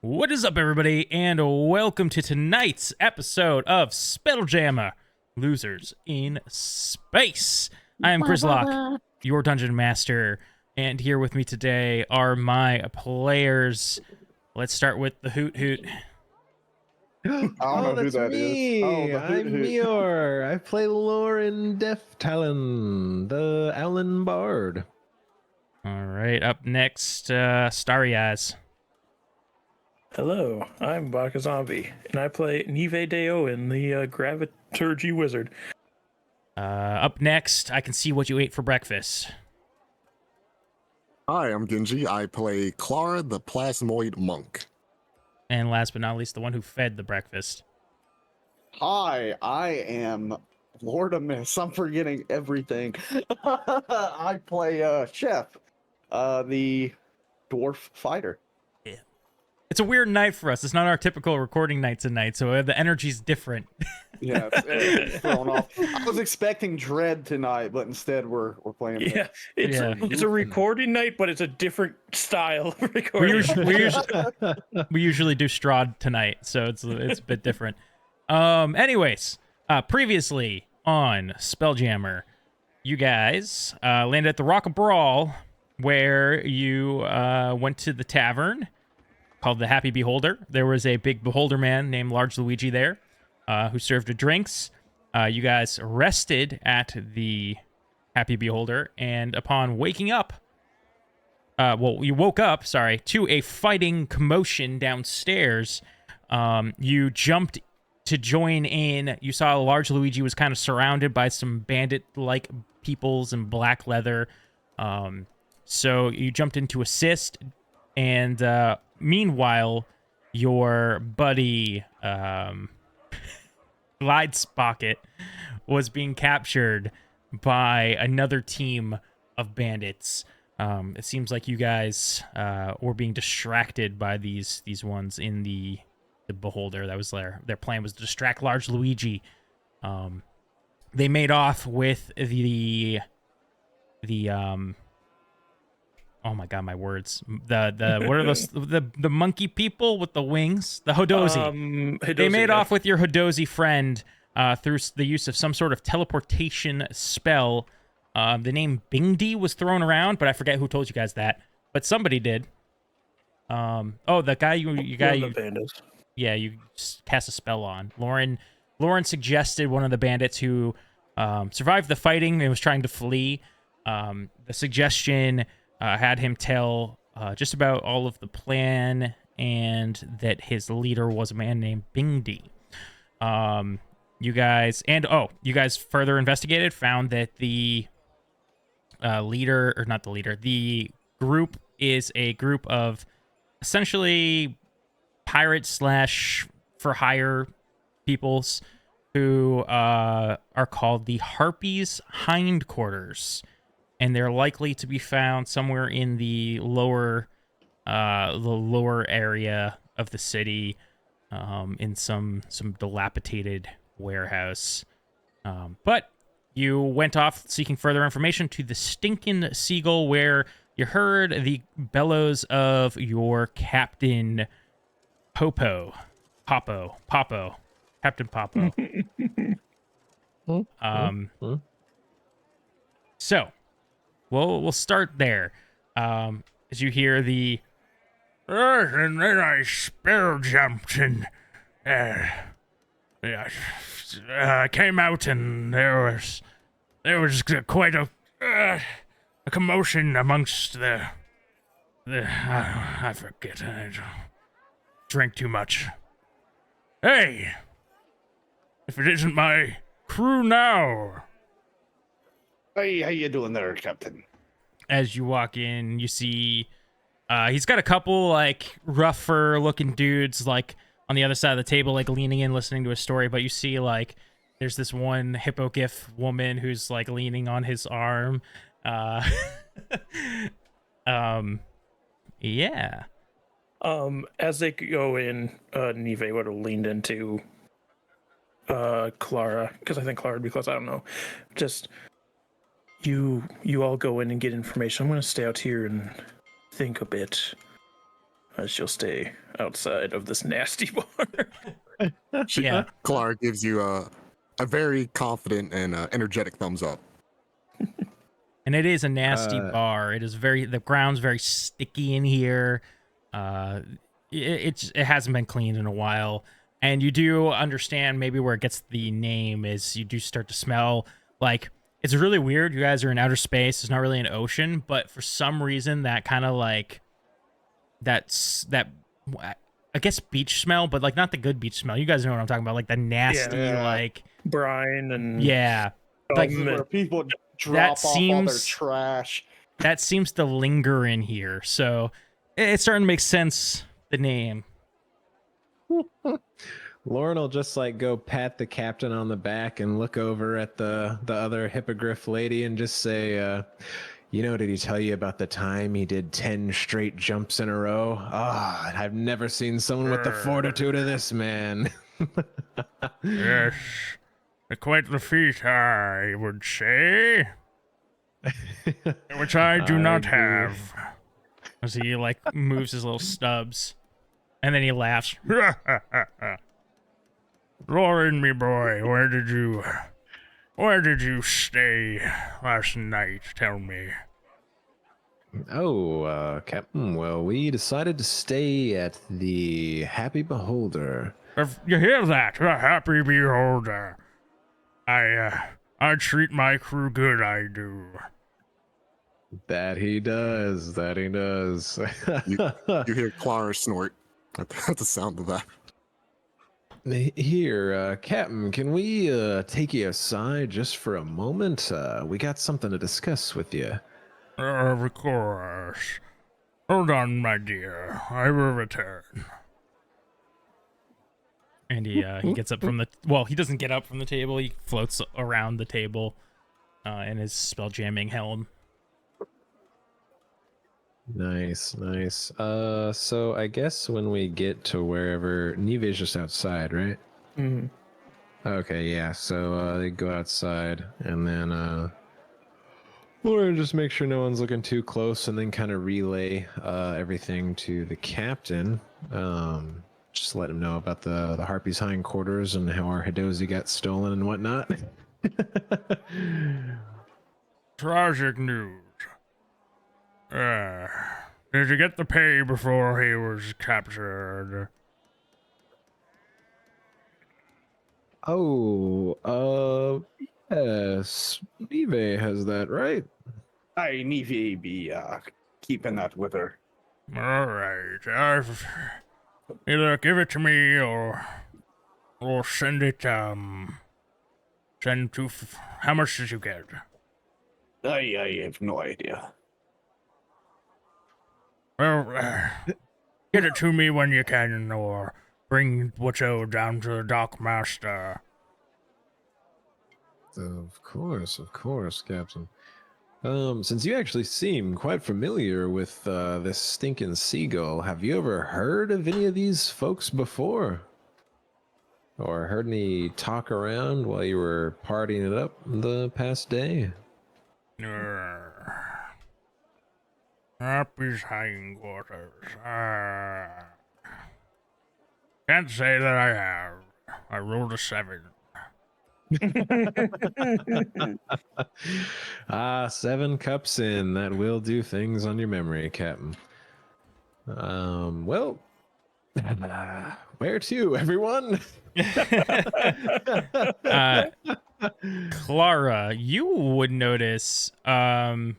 What is up, everybody, and welcome to tonight's episode of Spelljammer, Losers in Space. I am Grizlocke, your Dungeon Master, and here with me today are my players. Let's start with the Hoot Hoot. I don't know who that me. is. Oh, the I'm Hoot Hoot. Meyore. I play Lauren Deaf Talon, the Owlin Bard. All right, up next, Starry Eyes. Hello, I'm BakaZombie, and I play Nive Deo in the Graviturgy Wizard. Up next, I can see what you ate for breakfast. Hi, I'm Ginghi. I play Clara, the Plasmoid Monk. And last but not least, the one who fed the breakfast. Hi, I am Lortomas. I'm forgetting everything. I play Chef, the dwarf fighter. It's a weird night for us. It's not our typical recording night tonight, so the energy's different. Yeah, it's thrown off. I was expecting Dread tonight, but instead we're playing. Yeah, it's a recording night, but it's a different style of We recording. we usually do Strahd tonight, so it's a bit different. Anyways, previously on Spelljammer, you guys landed at the Rock of Brawl, where you went to the tavern called the Happy Beholder. There was a big beholder man named Large Luigi there, who served you drinks. You guys rested at the Happy Beholder, and upon waking up, you woke up, to a fighting commotion downstairs. You jumped to join in. You saw Large Luigi was kind of surrounded by some bandit-like peoples in black leather. So you jumped in to assist, and meanwhile, your buddy Glidespocket was being captured by another team of bandits. It seems like you guys were being distracted by these ones in the Beholder. That was their plan, was to distract Large Luigi. They made off with the oh my god, my words. The what are those? The monkey people with the wings? The Hodozi. They made off with your Hodozi friend through the use of some sort of teleportation spell. The name Bingdi was thrown around, but I forget who told you guys that. But somebody did. The guy yeah, you cast a spell on. Lauren suggested one of the bandits who survived the fighting and was trying to flee. The suggestion had him tell just about all of the plan, and that his leader was a man named Bingdi. You guys further investigated, found that the the group is a group of essentially pirate / for hire peoples who are called the Harpies Hindquarters. And they're likely to be found somewhere in the lower area of the city, in some dilapidated warehouse. But you went off seeking further information to the Stinkin' Seagull, where you heard the bellows of your Captain Captain Popo. So we'll start there. As you hear the and then I spell jumped and came out, and there was quite a commotion amongst the I forget. I drank too much. Hey, if it isn't my crew now. Hey, how you doing there, Captain? As you walk in, you see he's got a couple like rougher looking dudes like on the other side of the table, like leaning in, listening to a story. But you see like there's this one hippogriff woman who's like leaning on his arm. Yeah. As they go in, Nive would have leaned into Clara, because I think Clara would be close. I don't know. Just you all go in and get information. I'm going to stay out here and think a bit. she'll stay outside of this nasty bar. Yeah. Clara gives you a very confident and energetic thumbs up. And it is a nasty bar. It is the ground's very sticky in here. It hasn't been cleaned in a while. And you do understand maybe where it gets the name is you do start to smell like it's really weird. You guys are in outer space. There's not really an ocean, but for some reason that kind of like that I guess beach smell, but like not the good beach smell. You guys know what I'm talking about, like the nasty like brine and like where people drop off all their trash. That seems to linger in here, so it's starting to make sense. The name. Lauren will just like go pat the captain on the back and look over at the other hippogriff lady and just say, did he tell you about the time he did 10 straight jumps in a row? I've never seen someone with the fortitude of this man. Yes, quite the feat, I would say, which I do not have. As he like moves his little stubs, and then he laughs. Lauren, me boy, where did you stay last night? Tell me. Oh, Captain, well, we decided to stay at the Happy Beholder. If you hear that, the Happy Beholder. I treat my crew good, I do. That he does. You hear Clara snort at the sound of that. Here, Captain, can we take you aside just for a moment? We got something to discuss with you. Of course. Hold on, my dear. I will return. And he gets up from he doesn't get up from the table. He floats around the table in his spell jamming helm. Nice. So I guess when we get to wherever Nive's just outside, right? Mm-hmm. Okay, yeah. So they go outside, and then Laura just make sure no one's looking too close, and then kind of relay everything to the captain. Just let him know about the Harpy's hindquarters and how our Hidozi got stolen and whatnot. Tragic news. Did you get the pay before he was captured? Yes. Nive has that, right? I need to be keeping that with her. All right. Either give it to me or send it. Send to. How much did you get? I have no idea. Well, get it to me when you can, or bring what you owe down to the dockmaster. Of course, Captain. Since you actually seem quite familiar with this stinking seagull, have you ever heard of any of these folks before? Or heard any talk around while you were partying it up the past day? Happy's hindquarters. Can't say that I have. I rolled a 7. 7 cups in. That will do things on your memory, Captain. Well, where to, everyone? Clara, you would notice. Well,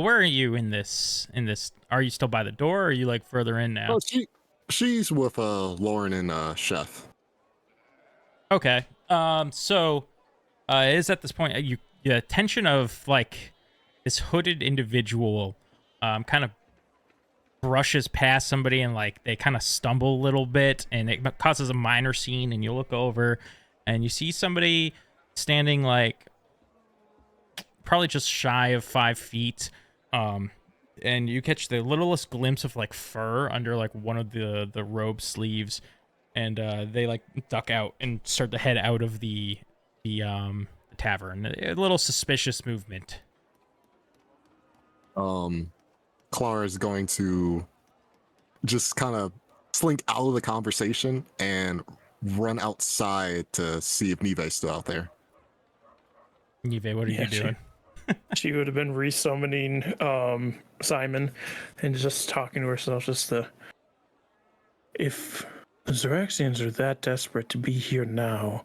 where are you in this? Are you still by the door, or are you like further in now? Oh, she's with Lauren and Chef. Okay. So, it is at this point the attention of like this hooded individual, kind of brushes past somebody and like they kind of stumble a little bit, and it causes a minor scene. And you look over, and you see somebody standing like probably just shy of 5 feet. And you catch the littlest glimpse of like fur under like one of the robe sleeves, and they like duck out and start to head out of the tavern. A little suspicious movement. Clara is going to just kind of slink out of the conversation and run outside to see if Nive's still out there. Nive, what are you doing? She would have been resummoning Simon and just talking to herself, if the Xaryxians are that desperate to be here now,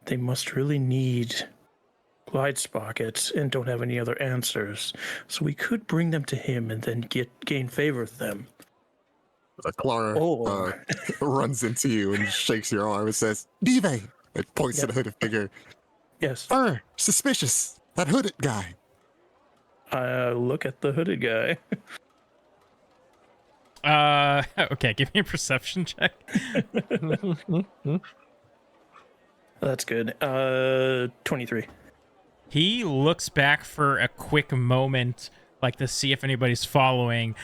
they must really need glide sprockets and don't have any other answers. So we could bring them to him and then gain favor with them. Clara runs into you and shakes your arm and says, Nive! It points to the hooded figure. Yes. Suspicious. That hooded guy. I look at the hooded guy. Okay, give me a perception check. That's good. 23. He looks back for a quick moment, like to see if anybody's following,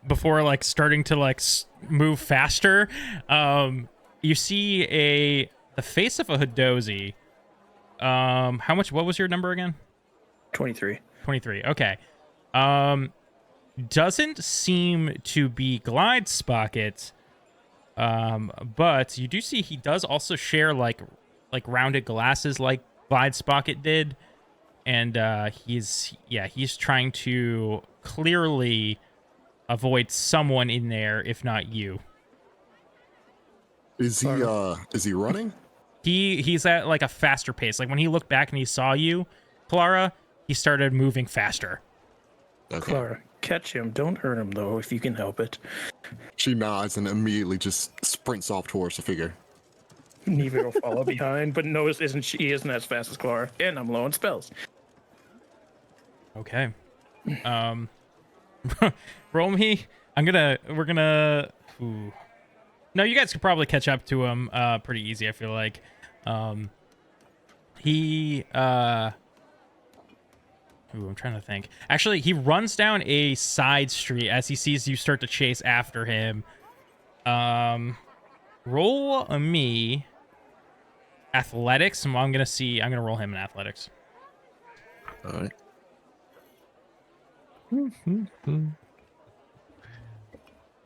before like starting to like move faster. You see the face of a Hadozi. What was your number again? 23. 23. Okay. Doesn't seem to be glide sprocket, but you do see he does also share like rounded glasses like glide sprocket did, and he's trying to clearly avoid someone in there, if not you. Is he running? He's at like a faster pace. Like when he looked back and he saw you, Clara, he started moving faster. Okay. Clara, catch him. Don't hurt him, though, if you can help it. She nods and immediately just sprints off towards the figure. Nive will follow behind, but no, he isn't as fast as Clara, and I'm low on spells. Okay. Roll me. We're gonna. Ooh. No, you guys could probably catch up to him pretty easy, I feel like. I'm trying to think. Actually, he runs down a side street as he sees you start to chase after him. Roll me athletics. I'm gonna roll him in athletics. All right.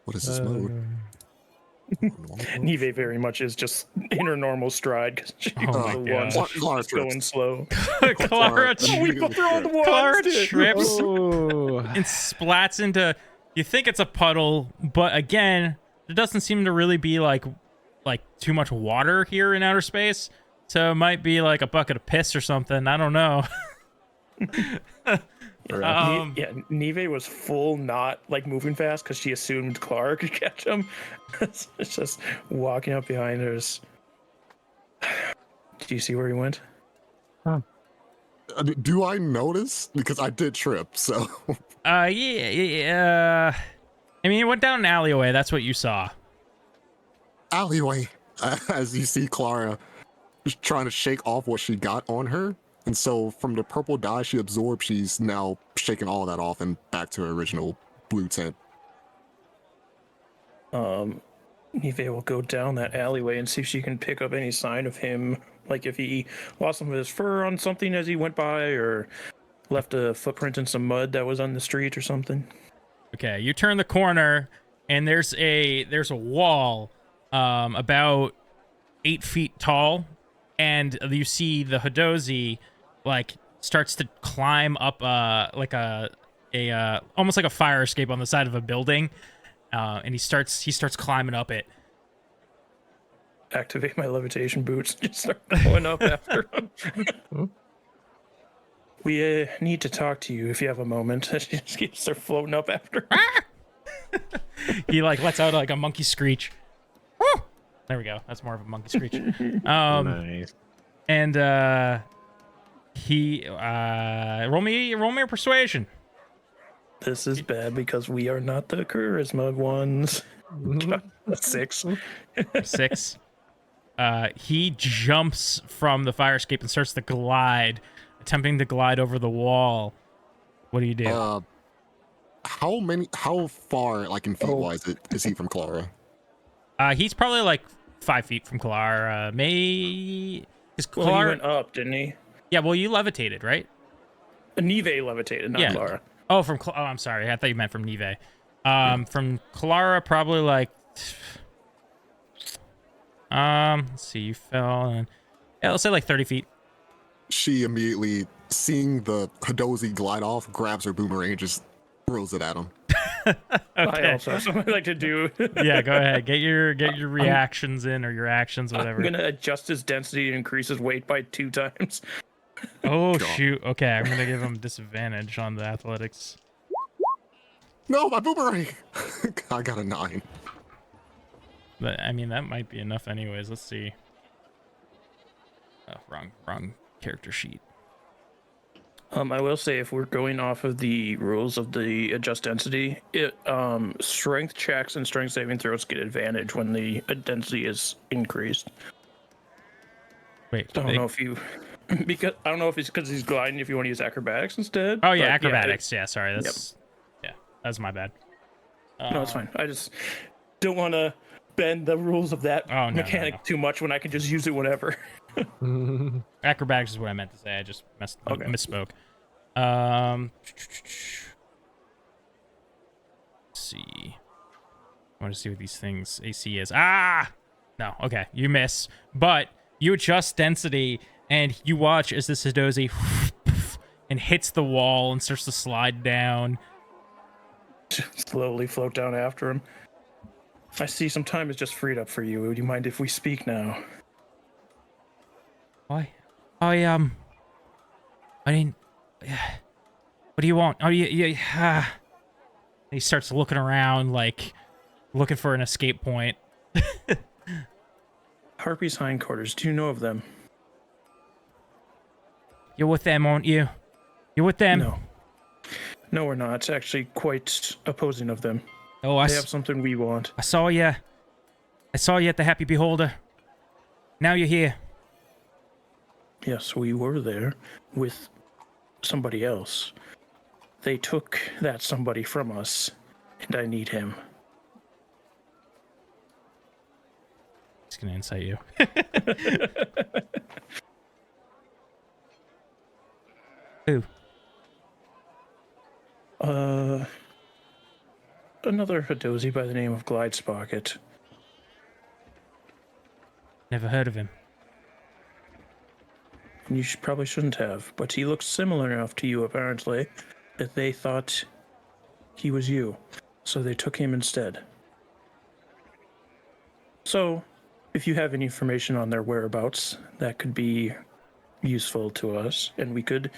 What is this mode? Nive very much is just in her normal stride because she's Oh the my one God. Clara just going trips. slow. Clara, We both are on the ones, Clara dude. trips Oh. and splats into. You think it's a puddle, but again, there doesn't seem to really be like too much water here in outer space. So it might be like a bucket of piss or something. I don't know. Nive was full not like moving fast because she assumed Clara could catch him. It's just walking up behind her. Do you see where he went? Do I notice? Because I did trip, so. Yeah. I mean, it went down an alleyway. That's what you saw. Alleyway. As you see Clara just trying to shake off what she got on her. And so from the purple dye she absorbed, she's now shaking all that off and back to her original blue tint. Nive will go down that alleyway and see if she can pick up any sign of him. Like if he lost some of his fur on something as he went by or left a footprint in some mud that was on the street or something. Okay, you turn the corner and there's a wall about 8 feet tall, and you see the Hadozi like starts to climb up like a almost like a fire escape on the side of a building, and he starts climbing up it. Activate my levitation boots and just start going up after him. We need to talk to you if you have a moment. She just keeps her floating up after him. He like lets out like a monkey screech. Woo! There we go. That's more of a monkey screech. Nice. And he roll me a persuasion. This is bad because we are not the charisma ones. 6. 6. He jumps from the fire escape and starts to glide, attempting to glide over the wall. What do you do? How far, like in feet wise, is he from Clara? He's probably like 5 feet from Clara. He went up, didn't he? Yeah, well, you levitated, right? Nive levitated, not Yeah. Clara. Oh, from oh, I'm sorry. I thought you meant from Nive. From Clara, probably like. Let's see. You fell, and yeah, let's say like 30 feet. She immediately, seeing the Hadozi glide off, grabs her boomerang and just throws it at him. I also have something I'd like to do. Yeah, go ahead. Get your reactions in or your actions, whatever. I'm gonna adjust his density and increase his weight by 2 times. Oh shoot. Okay, I'm gonna give him disadvantage on the athletics. No, my boomerang! I got a 9. But I mean, that might be enough, anyways. Let's see. Oh, wrong character sheet. I will say, if we're going off of the rules of the adjust density, strength checks and strength saving throws get advantage when the density is increased. Wait, I don't know if you, because I don't know if it's because he's gliding. If you want to use acrobatics instead. Oh yeah, but acrobatics. Yeah, sorry, that's that's my bad. No, it's fine. I just don't want to bend the rules of that mechanic too much when I can just use it whenever. Acrobatics is what I meant to say. I just misspoke. Let's see. I want to see what these things AC is. No, okay, you miss, but you adjust density and you watch as this Hadozi and hits the wall and starts to slide down. Slowly float down after him. I see some time is just freed up for you. Would you mind if we speak now? Why? I didn't. What do you want? Oh, He starts looking around, like looking for an escape point. Harpy's hindquarters. Do you know of them? You're with them, aren't you? You're with them? No, we're not. It's actually quite opposing of them. Oh, they have something we want. I saw you. I saw you at the Happy Beholder. Now you're here. Yes, we were there with somebody else. They took that somebody from us, and I need him. He's gonna insight you. Who? Another Hadozi by the name of Glidespocket. Never heard of him. You probably shouldn't have, but he looks similar enough to you, apparently, that they thought he was you. So they took him instead. So, if you have any information on their whereabouts, that could be useful to us, and we could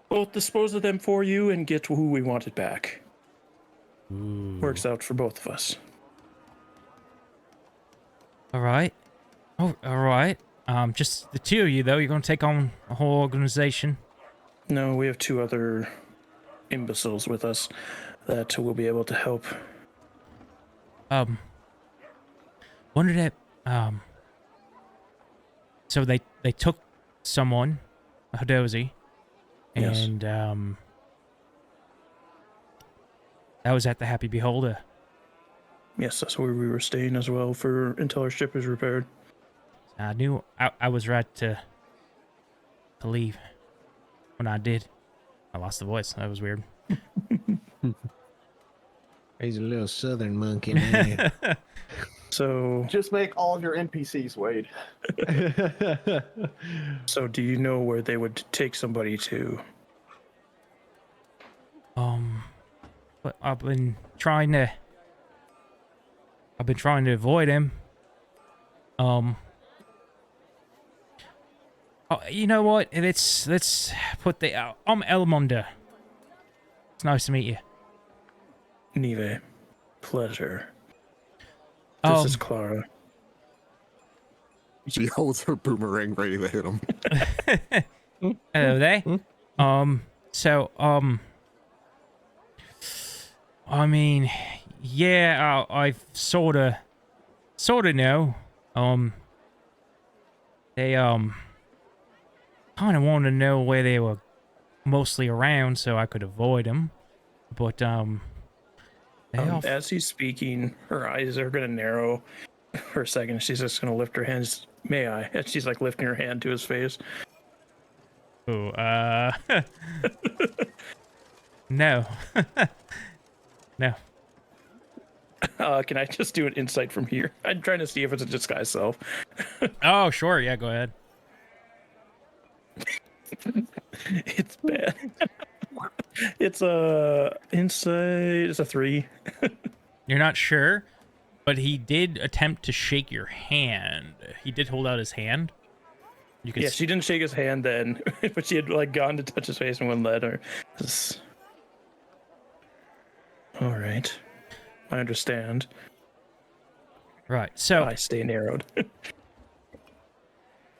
both dispose of them for you and get who we wanted back. Ooh. Works out for both of us. All right. Oh, all right. Just the two of you, though. You're gonna take on a whole organization. No, we have 2 other imbeciles with us that will be able to help. Wondered if so they took someone, a Hadozi, and that was at the Happy Beholder. Yes, that's where we were staying as well until our ship is repaired. I knew I was right to leave when I did. I lost the voice. That was weird. He's a little southern monkey, man. So Just make all of your NPCs, Wade. So do you know where they would take somebody to? But I've been trying to avoid him. You know what? Let's put the. I'm Elmonder. It's nice to meet you. Nive. Pleasure. This is Clara. She holds her boomerang ready to hit him. Hello there. So, I mean, yeah, I sort of know. They, kind of wanted to know where they were mostly around so I could avoid them. But, as he's speaking, her eyes are going to narrow for a second. She's just going to lift her hands. May I? And she's like lifting her hand to his face. Oh, No. No. Can I just do an insight from here? I'm trying to see if it's a disguise self. Oh, sure. Yeah, go ahead. It's bad. It's a insight. It's a 3. You're not sure, but he did attempt to shake your hand. He did hold out his hand. You could Yeah, she didn't shake his hand then, but she had like gone to touch his face and wouldn't let her. All right, I understand. Right. So I stay narrowed.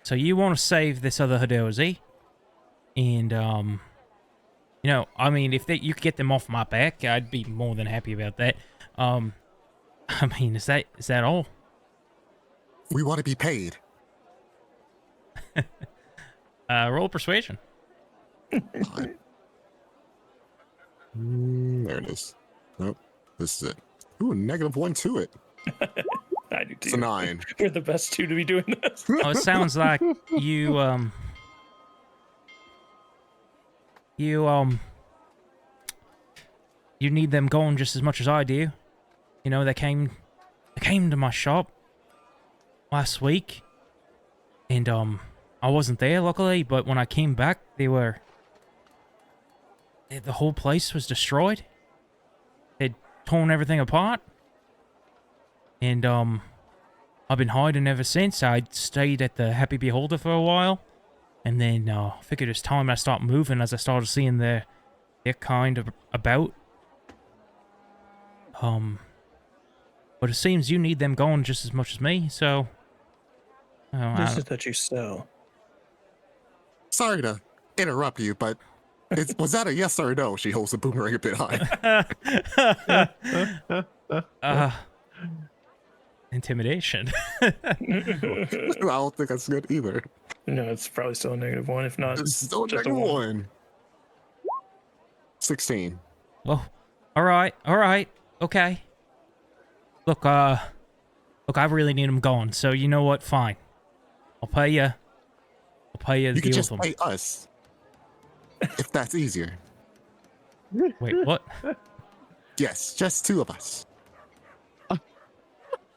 So you want to save this other Hadozi, and you know, I mean, if you could get them off my back, I'd be more than happy about that. I mean, is that all? We want to be paid. Roll persuasion. Fine. There it is. Nope. This is it. Ooh, -1 to it. I do too. It's a 9. We're the best two to be doing this. Oh, it sounds like you need them going just as much as I do. You know, they came to my shop last week, and I wasn't there luckily, but when I came back, the whole place was destroyed. They'd torn everything apart, and I've been hiding ever since. I stayed at the Happy Beholder for a while, and then figured it's time I start moving as I started seeing their kind of about. But it seems you need them going just as much as me, so... This is that you sell. Sorry to interrupt you, but was that a yes or a no? She holds the boomerang a bit high. Intimidation. I don't think that's good either. No, it's probably still a -1, if not. It's still just a -1. 16. Well, all right, okay. Look, I really need them going, so you know what? Fine. I'll pay you. You The can deal just with them. pay us. If that's easier. Wait, what? Yes, just 2 of us.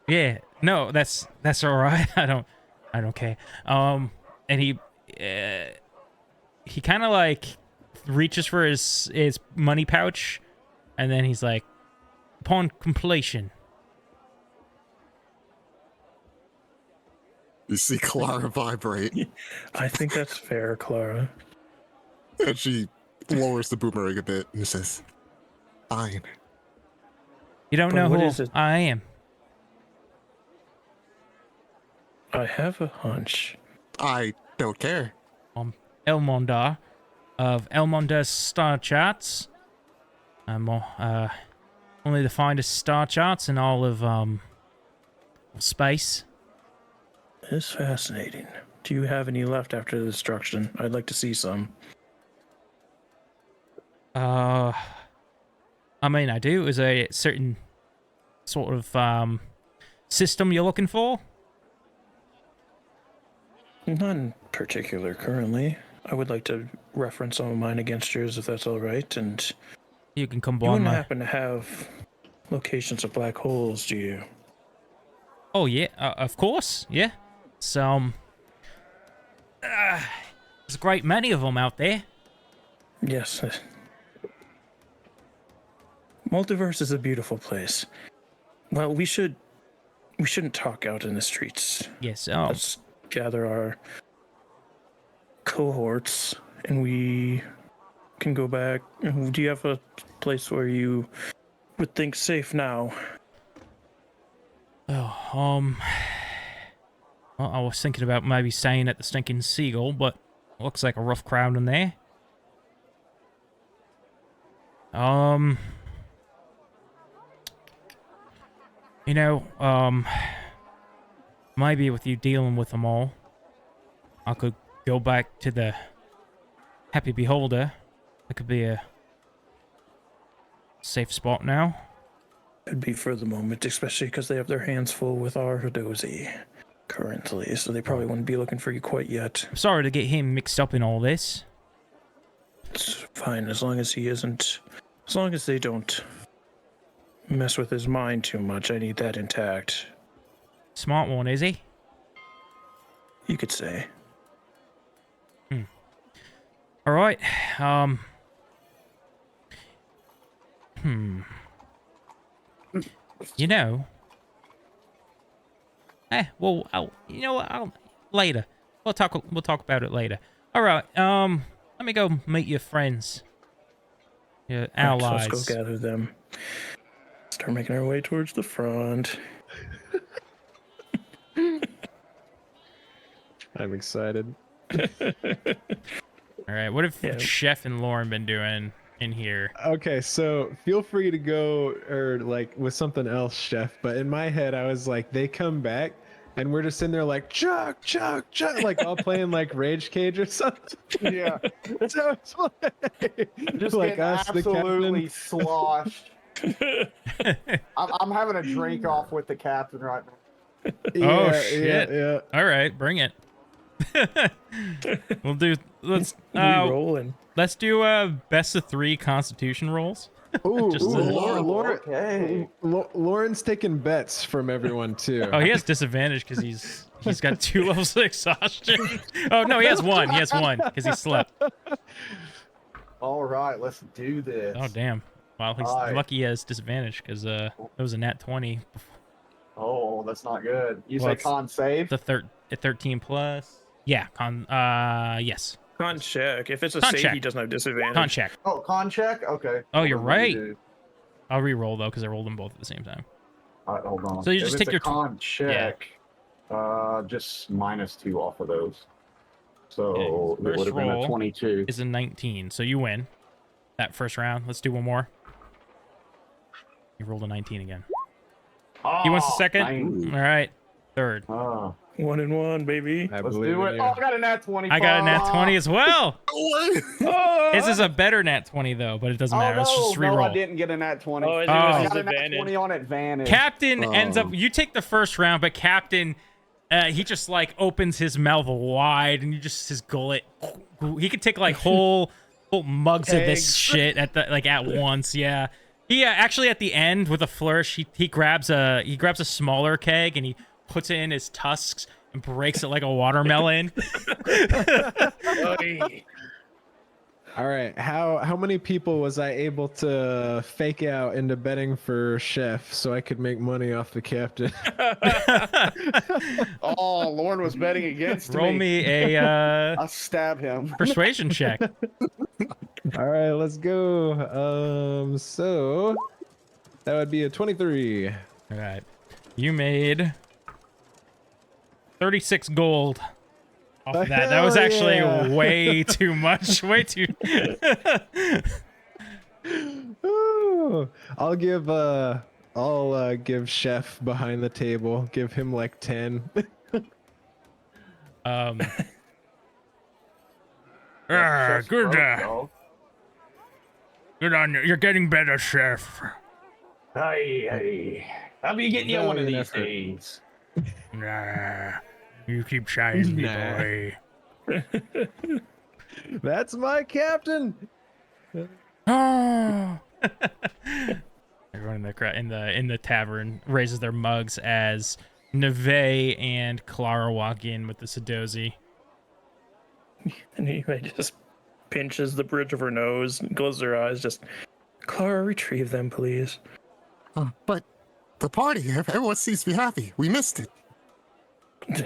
Yeah, no, that's all right. I don't care. And he kind of like reaches for his money pouch, and then he's like, upon completion. You see Clara vibrate, I think that's fair, Clara. and she lowers the boomerang a bit and says, "Fine." You don't But know what who is it? I am. I have a hunch. I don't care. Elmondar of Elmondar's star charts. Only the finest star charts in all of space. It's fascinating. Do you have any left after the destruction? I'd like to see some. I mean, I do. Is a certain sort of system you're looking for? None particular currently. I would like to reference some of mine against yours if that's all right. And You can you combine wouldn't my... happen to have locations of black holes, do you? Oh, yeah, of course, yeah. So, there's a great many of them out there. Yes. Multiverse is a beautiful place. Well, we shouldn't talk out in the streets. Yes, Let's gather our cohorts and we can go back. Do you have a place where you would think safe now? well, I was thinking about maybe staying at the Stinking Seagull, but looks like a rough crowd in there. You know, maybe with you dealing with them all, I could go back to the Happy Beholder. That could be a safe spot now. Could be for the moment, especially because they have their hands full with our Hadozi currently, so they probably wouldn't be looking for you quite yet. I'm sorry to get him mixed up in all this. It's fine as long as he isn't As long as they don't mess with his mind too much, I need that intact. Smart one, is he? You could say. All right. You know. Well, you know what? Later. We'll talk about it later. All right. Let me go meet your friends. Your allies. Let's go gather them. Start making our way towards the front. I'm excited. All right. What have Chef and Lauren been doing in here? Okay, so feel free to go or like with something else, Chef. But in my head, I was like, they come back and we're just in there like Chuck, like all playing like Rage Cage or something. Yeah. So it's like, Just like getting us, the absolutely captain. sloshed. I'm having a drink off with the captain right now. Oh, shit. Yeah. All right, bring it. Let's Rolling. let's do best of 3 Constitution rolls. Ooh, Just Lauren, Okay. Lauren's taking bets from everyone too. Oh, he has disadvantage because he's got 2 levels of exhaustion. Oh no, he has 1. He has 1 because he slept. All right, let's do this. Oh damn! Wow, he's Alright. lucky he has disadvantage because it was a nat 20. Oh, that's not good. You Well, say it's con save? The 13 plus. Yeah, yes. Con check. If it's a Con save, check. he doesn't have disadvantage. Con check. Oh, con check? Okay. Oh, you're What do we right. do? I'll re-roll though because I rolled them both at the same time. All right, hold on. So you If just it's take a your con check. Just -2 off of those. So Okay, it would have been first a 22. Is a 19, so you win that first round. Let's do one more. You rolled a 19 again. He wants the second. Nice. All right, third. 1 and 1, baby. I Let's believe do in it. you. Oh, I got a nat 20. I got a nat 20 as well. What? This is a better nat 20 though, but it doesn't matter. Let's just no, re-roll. I didn't get a nat 20. Oh, it Oh. I was got a nat advantage. 20 on advantage. Captain ends up. You take the first round, but Captain, he just like opens his mouth wide, and you just his gullet. He could take like whole mugs of this Eggs. shit at once. Yeah. He actually at the end with a flourish, he grabs a smaller keg and he puts it in his tusks and breaks it like a watermelon. All right, how many people was I able to fake out into betting for Chef so I could make money off the captain? Oh, Lauren was betting against Roll me a I'll stab him. persuasion check. All right, let's go. So that would be a 23. All right. You made 36 gold off of that. That was Hell actually yeah. way too much. Way too. Ooh, I'll give Chef behind the table. Give him like 10. Good on you. You're getting better, Chef. Hey. I'll be getting you one of Valiant these effort. days. Nah, you keep shining me, Nah. boy. That's my captain. Oh. Everyone in the tavern raises their mugs as Neve and Clara walk in with the Sadozi. And he just pinches the bridge of her nose and closes her eyes. Just, Clara, retrieve them, please. But the party, everyone seems to be happy. We missed it.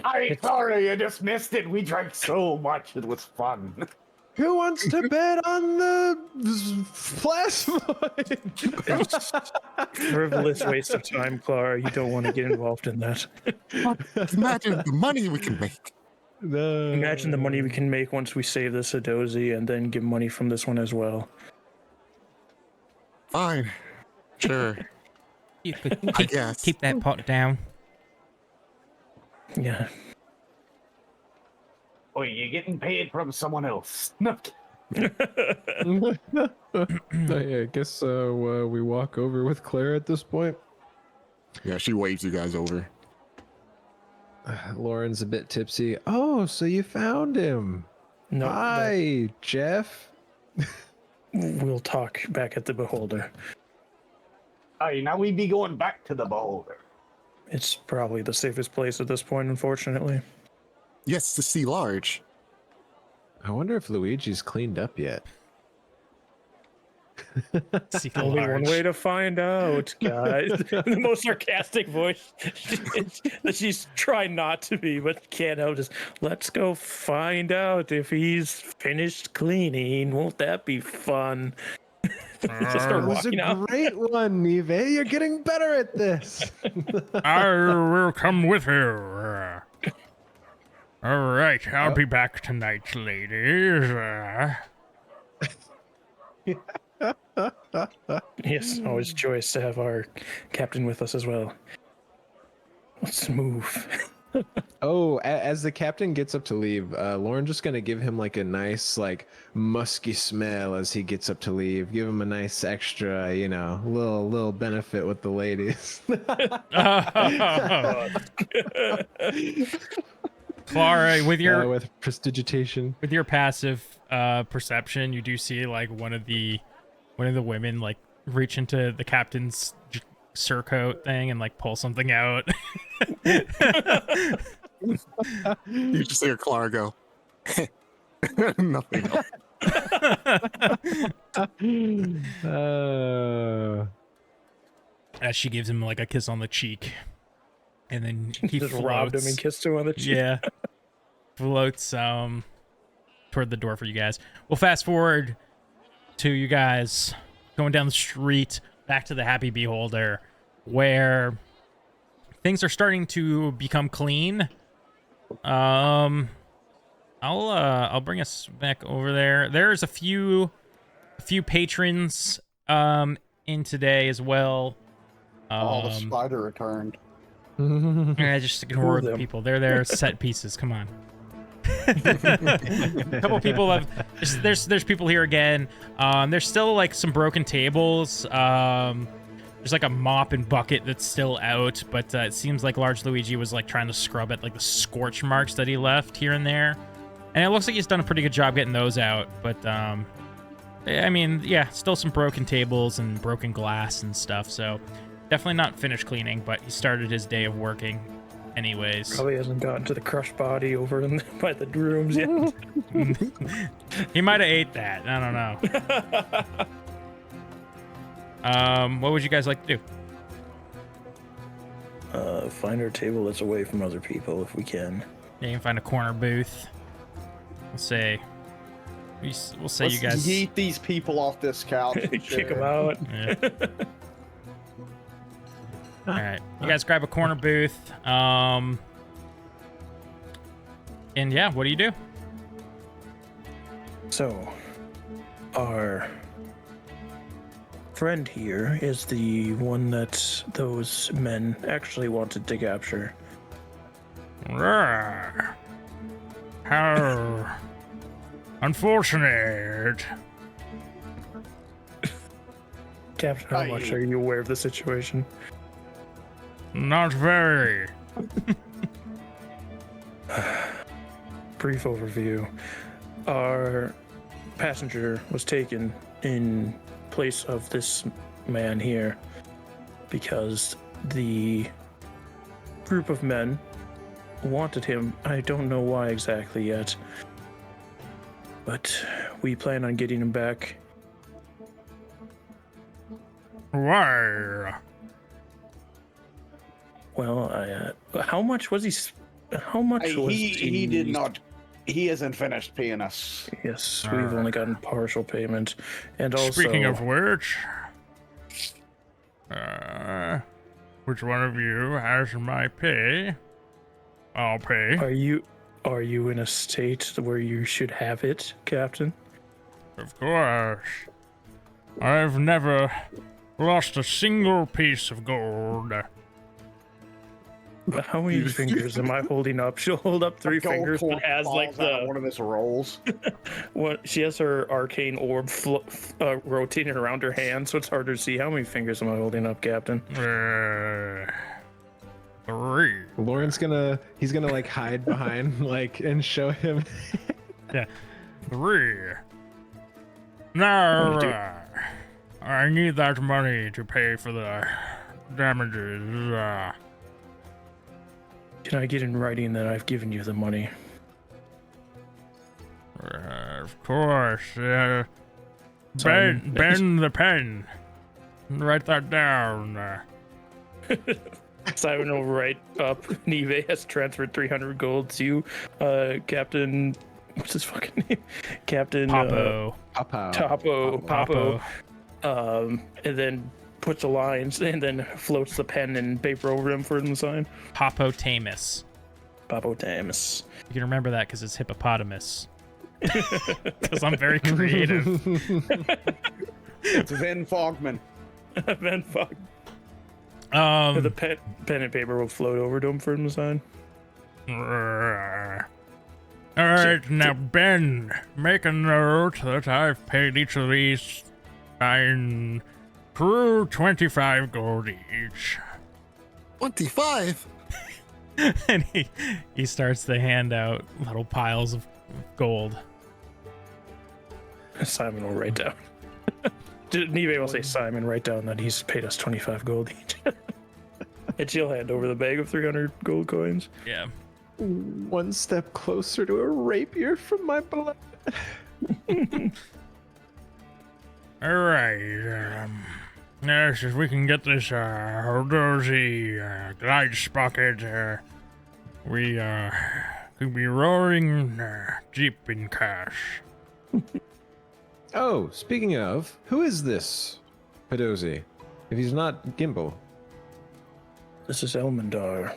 I'm sorry, you just missed it. We drank so much. It was fun. Who wants to bet on the plasmoid? Frivolous waste of time, Clara. You don't want to get involved in that. But imagine the money we can make. No. Imagine the money we can make once we save the Sadozi and then give money from this one as well. Fine. Sure. You could I guess. keep that pot down. Yeah. Oh, you're getting paid from someone else. No. Oh, yeah, I guess we walk over with Claire at this point. Yeah, she waves you guys over. Lauren's a bit tipsy. Oh, so you found him. No. Hi, Jeff. we'll talk back at the Beholder. Aye, now we be going back to the Beholder. It's probably the safest place at this point, unfortunately. Yes, the sea large. I wonder if Luigi's cleaned up yet. See Only one large. way to find out, guys. The most sarcastic voice that she's trying not to be, but can't help. Just let's go find out if he's finished cleaning. Won't that be fun? Just start That was walking a out. great one, Nive. You're getting better at this. I will come with you. All right, I'll be back tonight, ladies. Yes, always joyous to have our captain with us as well. Let's move. Oh, as the captain gets up to leave, Lauren's just gonna give him like a nice, like musky smell as he gets up to leave. Give him a nice extra, little benefit with the ladies. Clara, with your with prestidigitation. with your passive perception, you do see like one of the women like reach into the captain's surcoat thing and like pull something out. You just hear Clara go, nothing else. As she gives him like a kiss on the cheek, and then he Just floats. robbed him and kissed him on the cheek. Yeah, floats toward the door for you guys. We'll fast forward to you guys going down the street back to the Happy Beholder, where things are starting to become clean. I'll bring us back over there. There's a few patrons in today as well. The spider returned. Yeah, just ignore the them. people. They're there set pieces. Come on. A couple people have. There's people here again. There's still like some broken tables. There's like a mop and bucket that's still out, but it seems like Large Luigi was like trying to scrub at like the scorch marks that he left here and there, and it looks like he's done a pretty good job getting those out. But I mean, yeah, still some broken tables and broken glass and stuff. So definitely not finished cleaning, but he started his day of working anyways. Probably hasn't gotten to the crushed body over in by the rooms yet. He might have ate that. I don't know. What would you guys like to do? Find our table that's away from other people if we can. Yeah, you can find a corner booth. We'll say you Let's guys. yeet these people off this couch. and Kick shit. them out. Yeah. All right, you guys grab a corner booth. And yeah, what do you do? So, our friend here is the one that those men actually wanted to capture. How unfortunate. Captain, how much are you aware of the situation? Not very. Brief overview. Our passenger was taken in place of this man here because the group of men wanted him. I don't know why exactly yet, but we plan on getting him back. Why? Well, how much was he? How much was He did not. He hasn't finished paying us. Yes, we've only gotten partial payment, and also. Speaking of which, which one of you has my pay? I'll pay. Are you in a state where you should have it, Captain? Of course. I've never lost a single piece of gold. How many fingers am I holding up? She'll hold up three Gold fingers, coin but has like falls out of the one of his rolls. what? She has her arcane orb rotating around her hand, so it's harder to see. How many fingers am I holding up, Captain? 3. Lauren's he's gonna like hide behind like and show him. Yeah. 3. No, do- I need that money to pay for the damages. Can I get in writing that I've given you the money? Of course. Simon, Bend the pen. Write that down. Simon will write up. Neve has transferred 300 gold to Captain. What's his fucking name? Captain Papo. Papo. And then puts the lines and then floats the pen and paper over him for him to sign. Papotamus. Papotamus. You can remember that because it's hippopotamus. Because I'm very creative. It's Van Fogman. Then fuck. The pen and paper will float over to him for him to sign. All right, now Ben, make a note that I've paid each of these fine crew 25 gold each. 25. And he starts to hand out little piles of gold. Simon will write down. Neve will say, Simon, write down that he's paid us 25 gold each. And she'll hand over the bag of 300 gold coins. Yeah. One step closer to a rapier from my blood. All right. Yes, if we can get this dozy glide sprocket, we could be roaring deep in cash. Oh, speaking of, who is this Pedozi? If he's not Gimbal. This is Elmendar.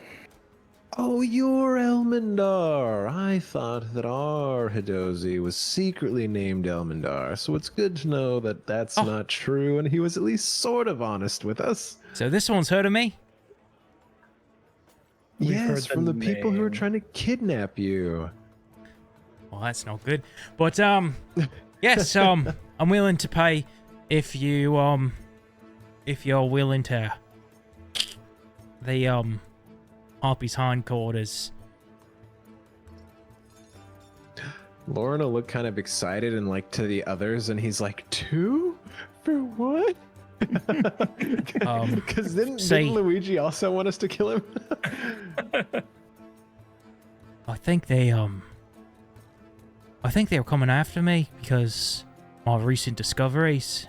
Oh, you're Elmendar. I thought that our Hidozi was secretly named Elmendar, so it's good to know that that's not true, and he was at least sort of honest with us. So this one's heard of me? We've Yes, heard from the people who are name. trying to kidnap you. Well, that's not good. But yes, I'm willing to pay if you're willing to. The Harpy's hindquarters. Lauren will look kind of excited and like to the others, and he's like, 2? For what? Because didn't Luigi also want us to kill him? I think they were coming after me because my recent discoveries.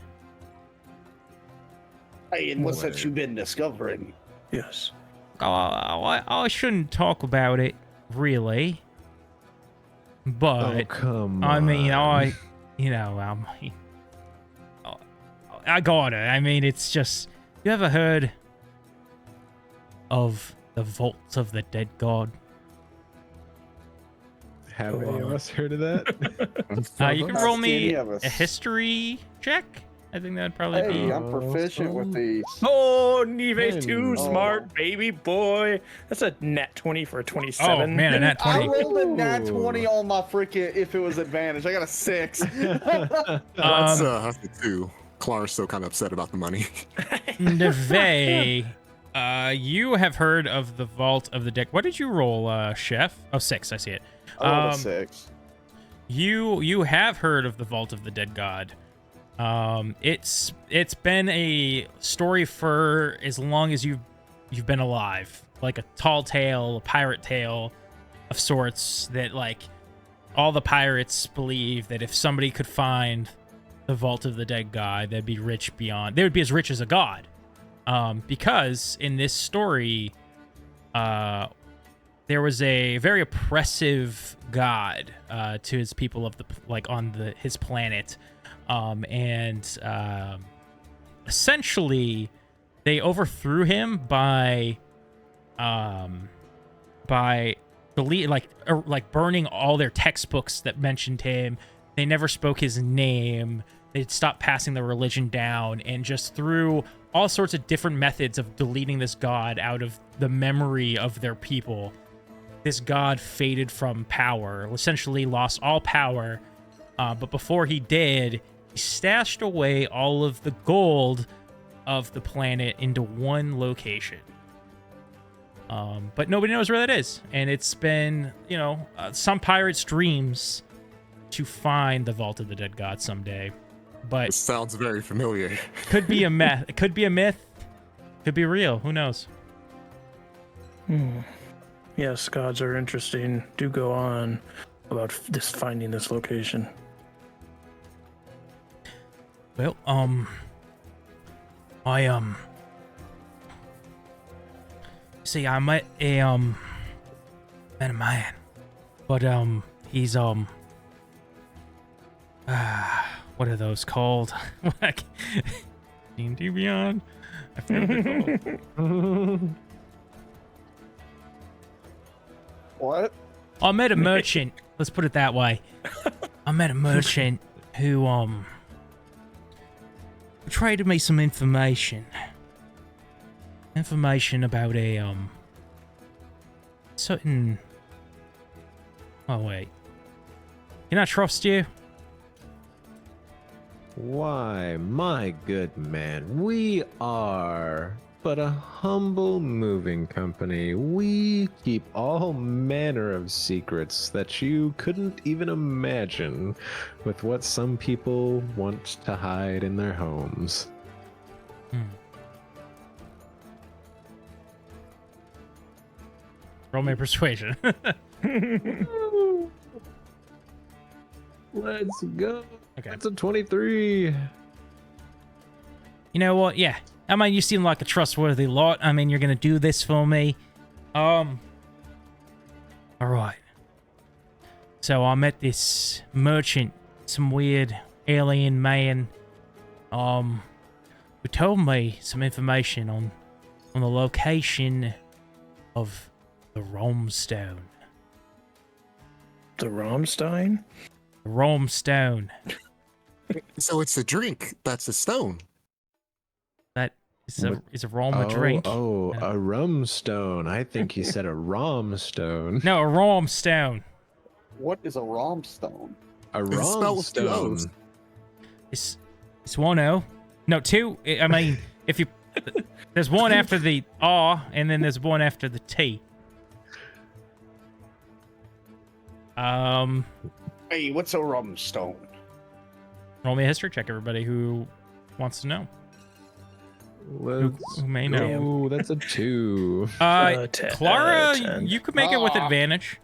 Hey, and what's that you've been discovering? Yes. I shouldn't talk about it, really. But, Oh, come I mean, on. I got it. I mean, it's just, you ever heard of the vaults of the dead god? Have any of us heard of that? You can roll me Any of us. a history check. I think that'd probably Hey, be. I'm proficient with these. Oh, Nive's too Oh. smart, baby boy. That's a nat 20 for a 27. Oh man, a nat I 20. rolled a nat Ooh. 20 on my freaking if it was advantage. I got a 6. That's a 2. Clara's still kind of upset about the money. Neve, you have heard of the Vault of the Dead. What did you roll, Chef? Oh, 6. I see it. I rolled a 6. You have heard of the Vault of the Dead God. It's been a story for as long as you've been alive, like a tall tale, a pirate tale of sorts. That like all the pirates believe that if somebody could find the Vault of the Dead God, they'd be rich beyond. They would be as rich as a god, because in this story, there was a very oppressive god to his people of his planet. Essentially, they overthrew him by burning all their textbooks that mentioned him. They never spoke his name. They stopped passing the religion down, and just through all sorts of different methods of deleting this god out of the memory of their people, this god faded from power, essentially lost all power. But before he did, he stashed away all of the gold of the planet into one location. But nobody knows where that is. And it's been, some pirates' dreams to find the Vault of the Dead God someday. but This sounds very familiar. could be a myth. It could be a myth. Could be real. Who knows? Yes, gods are interesting. Do go on about finding this location. Well, I see, I met a man, but he's what are those called? Like D&D Beyond. I forget what they're called. What? I met a merchant. Let's put it that way. I met a merchant who traded me some information. Information about a certain. Oh wait. Can I trust you? Why, my good man, we are but a humble moving company. We keep all manner of secrets that you couldn't even imagine with what some people want to hide in their homes. Roll me persuasion. Let's go. Okay. That's a 23. You know what? Yeah. I mean, you seem like a trustworthy lot. I mean, you're gonna do this for me. All right. So I met this merchant, some weird alien man, who told me some information on the location of the Romestone. The Romstein? The Romestone. So it's a drink that's a stone. That is a Rome a drink? Oh, a rum stone. I think he said a rom stone. No, a Romestone. What is a romstone? A It's rom spelled with two stone. O's. It's 1-0. No, 2. I mean, if you there's one after the R and then there's one after the T. Hey, what's a romstone? Roll me a history check, everybody who wants to know. Who may know. Oh, that's a 2. Clara, 10. you could make it with advantage.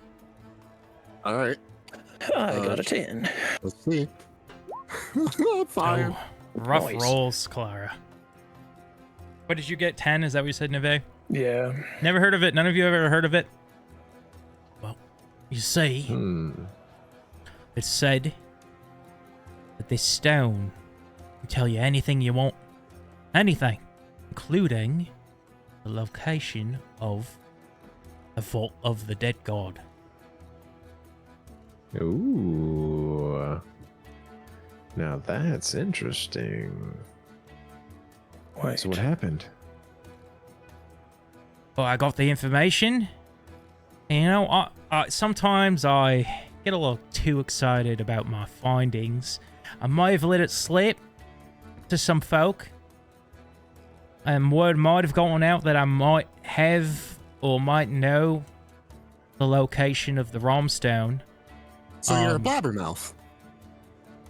All right, I got a 10. let's see. Fire. Oh, rough Nice. rolls, Clara. What did you get? 10? Is that what you said, Neve? Yeah. Never heard of it. None of you have ever heard of it? Well, you see, it's said that this stone can tell you anything you want. Anything. Including the location of the vault of the dead god. Ooh. Now that's interesting. Wait. So what happened? Well, I got the information. And, you know, I sometimes I get a little too excited about my findings. I might have let it slip to some folk. And word might have gone out that I might have or might know the location of the Romestone. So you're a blabbermouth.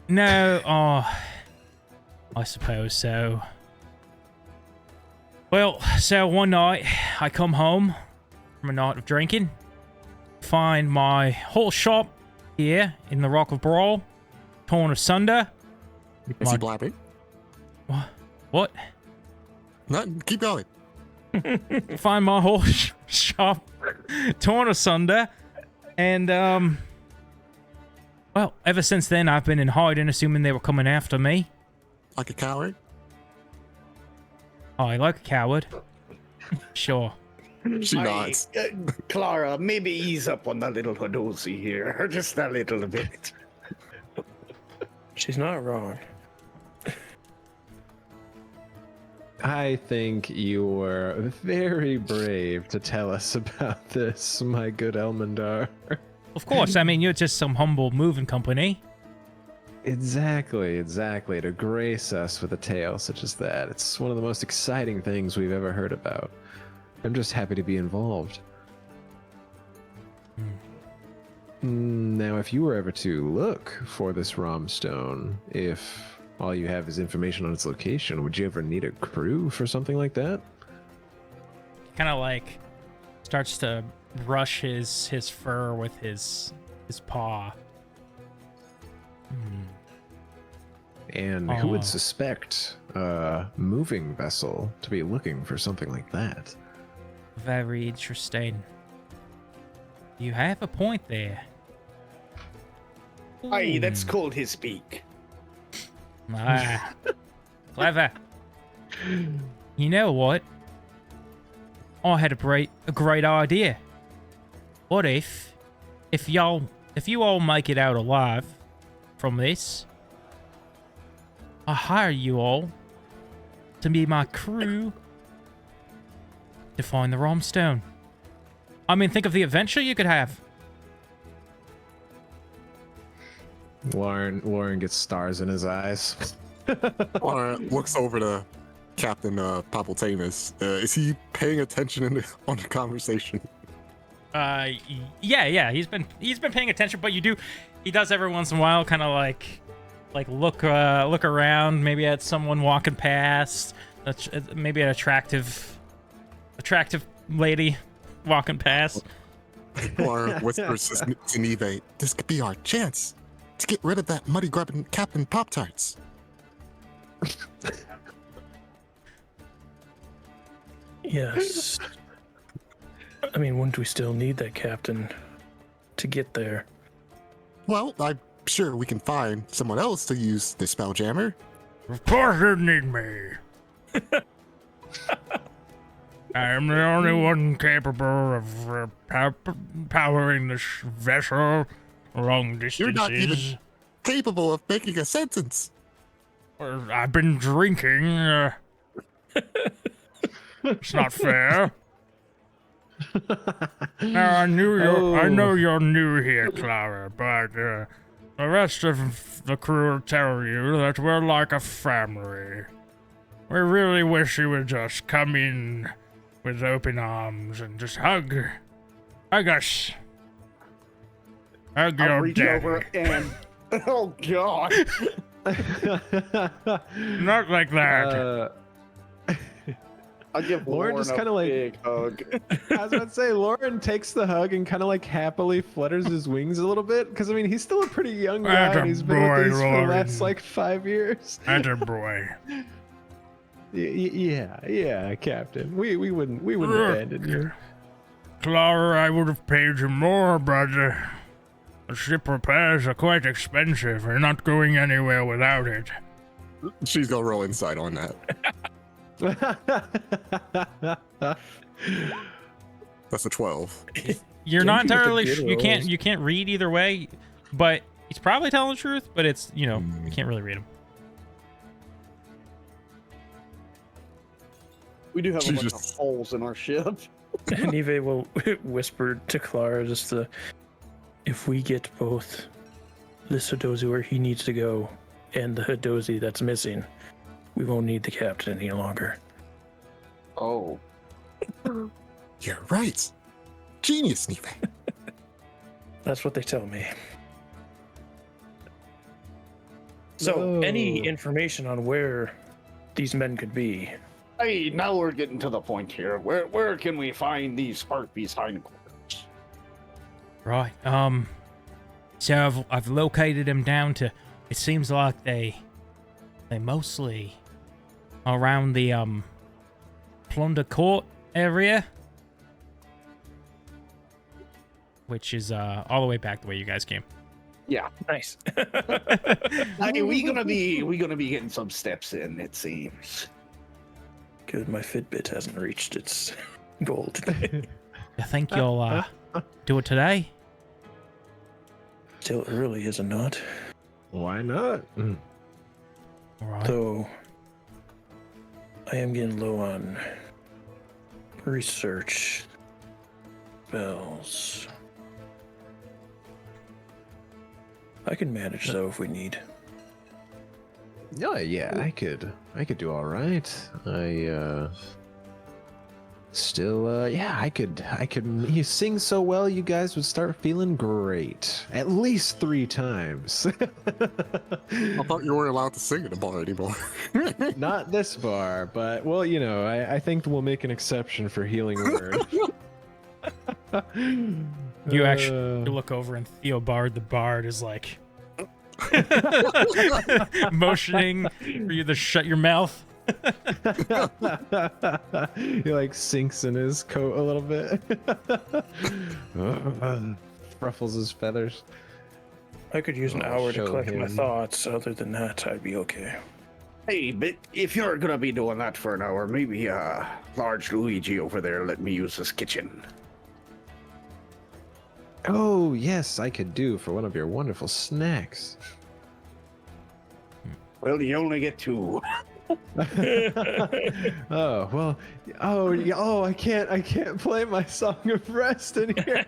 No, I suppose so. Well, so one night I come home from a night of drinking, find my whole shop here in the Rock of Brawl torn asunder. Is he blabbing? What? Nothing. Keep going. Find my whole shop torn asunder, and well, ever since then I've been in hiding, assuming they were coming after me. Like a coward. Oh, I like a coward. Sure. She nods. Clara, maybe ease up on the little Hadozi here, just a little bit. She's not wrong. I think you were very brave to tell us about this, my good Elmandar. Of course, I mean, you're just some humble moving company. Exactly. To grace us with a tale such as that. It's one of the most exciting things we've ever heard about. I'm just happy to be involved. Now, if you were ever to look for this Romstone, if all you have is information on its location. Would you ever need a crew for something like that? Kind of like starts to brush his fur with his paw. And who would suspect a moving vessel to be looking for something like that? Very interesting. You have a point there. Aye, that's called his beak. Ah, clever. You know what? I had a great idea. What if you all make it out alive from this, I hire you all to be my crew to find the Rome Stone. I mean, think of the adventure you could have. Lauren gets stars in his eyes. Lauren looks over to Captain Papaltamus. Is he paying attention on the conversation? Yeah. He's been paying attention, but he does every once in a while, kind of like look around, maybe at someone walking past, maybe an attractive lady walking past. Lauren whispers to Neve, "This could be our chance to get rid of that muddy grubbing Captain Pop-Tarts." Yes. I mean, wouldn't we still need that captain to get there? Well, I'm sure we can find someone else to use the Spelljammer. Of course you need me. I am the only one capable of powering this vessel long distances. You're not even capable of making a sentence. I've been drinking. It's not fair. Now, I know you're new here, Clara, but the rest of the crew will tell you that we're like a family. We really wish you would just come in with open arms and just hug us. Hug I'll your reach daddy. over and oh god. Not like that. I'll give Lauren Lauren just a kinda like- big hug. I was about to say, Lauren takes the hug and kind of like happily flutters his wings a little bit, because I mean he's still a pretty young guy and he's been with these for the last like 5 years. Attaboy. Yeah, Captain. We wouldn't abandon you. Clara, I would have paid you more, but the ship repairs are quite expensive. We're not going anywhere without it. She's gonna roll insight on that. That's a 12. You're not Ginghi with the entirely good you can't read either way, but he's probably telling the truth, but it's, you can't really read him. We do have a She's bunch just- of holes in our ship. Neve will whisper to Clara if we get both the Sodozi where he needs to go and the Hadozi that's missing, we won't need the captain any longer. Oh. You're right. Genius, Neve. That's what they tell me. So, any information on where these men could be? Hey, now we're getting to the point here. Where can we find these Harpies hindquarters? Right. So I've located them down to. It seems like they mostly around the Plunder Court area, which is all the way back the way you guys came. Yeah. Nice. Hey, we gonna be getting some steps in, it seems. Good, my Fitbit hasn't reached its goal today. You think you'll do it today? Still early, is it not? Why not? All right. Though, I am getting low on research spells. I can manage though if we need. Oh yeah, I could do all right. I Still, yeah, I could. You sing so well, you guys would start feeling great. At least 3 times. I thought you weren't allowed to sing at a bar anymore. Not this bar, but well, you know, I think we'll make an exception for healing word. You actually look over and Theobard the Bard is like motioning for you to shut your mouth. He like sinks in his coat a little bit. Ruffles his feathers. I could use an I'll hour to show collect my him. thoughts. Other than that, I'd be okay. Hey, but if you're gonna be doing that for an hour, maybe large Luigi over there let me use his kitchen. Oh yes, I could do for one of your wonderful snacks. Well, you only get 2. Oh well. Oh yeah. Oh, I can't play my song of rest in here.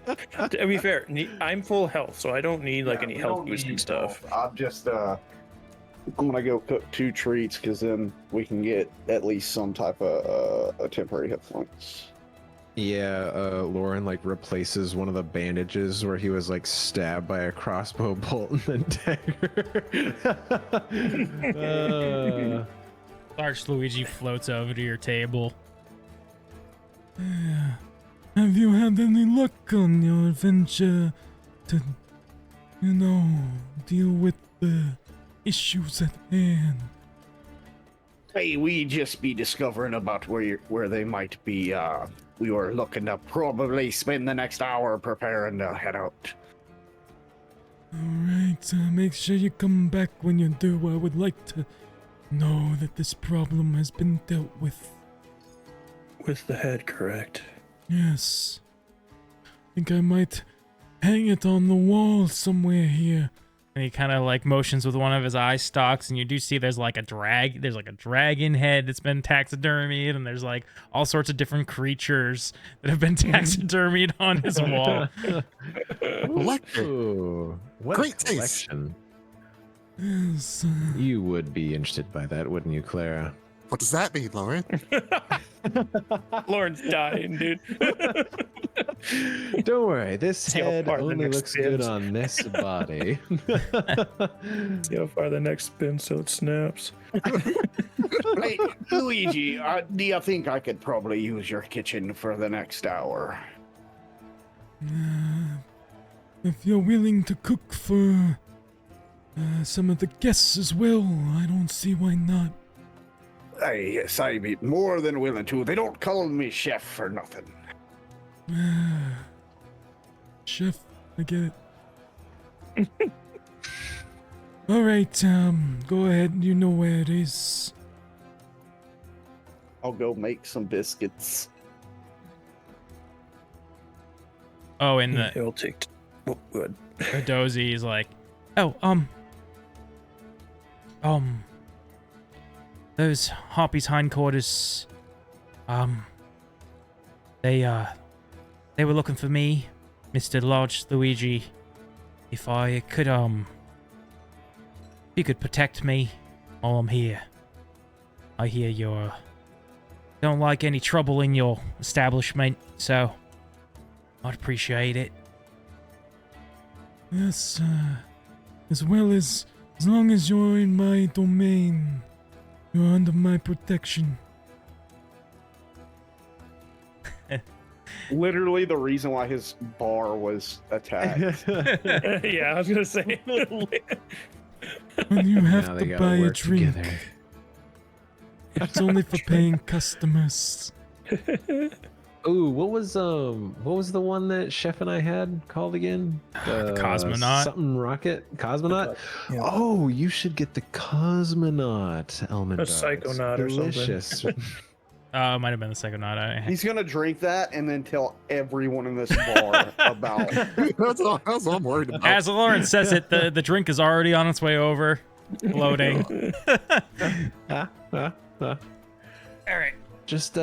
To be fair, I'm full health, so I don't need like any health boosting stuff. I'm just I'm gonna go cook 2 treats because then we can get at least some type of a temporary hit points. Yeah, Lauren like replaces one of the bandages where he was like stabbed by a crossbow bolt and then dagger. Large Luigi floats over to your table. Have you had any luck on your adventure to, deal with the issues at hand? Hey, we just be discovering about where they might be. We were looking to probably spend the next hour preparing to head out. Alright, make sure you come back when you do. I would like to know that this problem has been dealt with. With the head, correct? Yes. I think I might hang it on the wall somewhere here. And he kind of like motions with one of his eye stalks, and you do see there's like a dragon head that's been taxidermied, and there's like all sorts of different creatures that have been taxidermied on his wall. Ooh, what Great a taste. collection. Yes. You would be interested by that, wouldn't you, Clara? What does that mean, Lauren? Lauren's dying, dude. Don't worry, this See how head far the only next looks good spins. on this body. See how far the next spin so it snaps. Hey, Luigi, do you think I could probably use your kitchen for the next hour? If you're willing to cook for some of the guests as well, I don't see why not. Yes, I'd be more than willing to. They don't call me chef for nothing. Chef, I get it. All right, go ahead. You know where it is. I'll go make some biscuits. Oh, and the He'll take. Oh, good. Dozy is like, oh, those Harpy's hindquarters, they were looking for me, Mr. Large Luigi. If I could, you could protect me while I'm here. I hear you don't like any trouble in your establishment, so I'd appreciate it. Yes, as long as you're in my domain, you're under my protection. Literally the reason why his bar was attacked. Yeah, I was gonna say. When you Now have they to gotta buy a work drink, together. it's only for paying customers. Ooh, what was the one that Chef and I had called again? The Cosmonaut? Something rocket? Cosmonaut? Yeah. Oh, you should get the Cosmonaut element. A Psychonaut or something. Delicious. It might have been the Psychonaut. He's gonna drink that and then tell everyone in this bar about it. That's all I'm worried about. As Lawrence says it, the drink is already on its way over, floating. All right. Just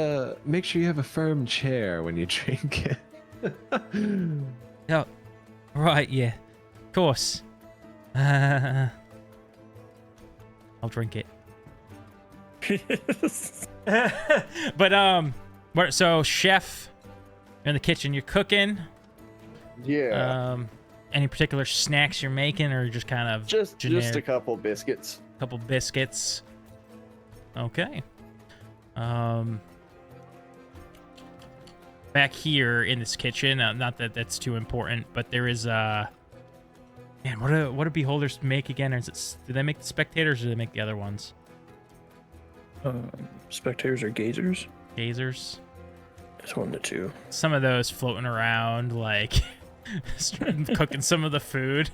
make sure you have a firm chair when you drink it. Oh, right, yeah. Of course. I'll drink it. But so chef, you're in the kitchen, you're cooking. Yeah. Any particular snacks you're making, or just kind of just generic? a couple biscuits. Couple biscuits. Okay. Back here in this kitchen, not that that's too important, but there is man, what do beholders make again? Or do they make the spectators, or do they make the other ones? Spectators or gazers? Gazers. It's one of the two. Some of those floating around, like cooking some of the food.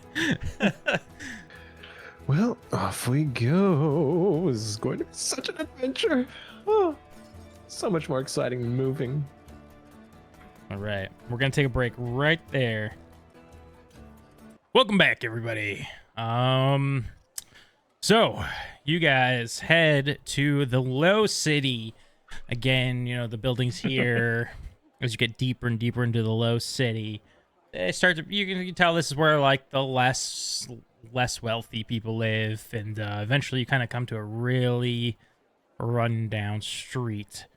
Well, off we go. This is going to be such an adventure. Oh, so much more exciting than moving. All right, we're gonna take a break right there. Welcome back, everybody. So you guys head to the Low City again. You know, the buildings here. As you get deeper and deeper into the Low City, they start to. You can tell this is where like the less wealthy people live, and eventually you kind of come to a really run down street.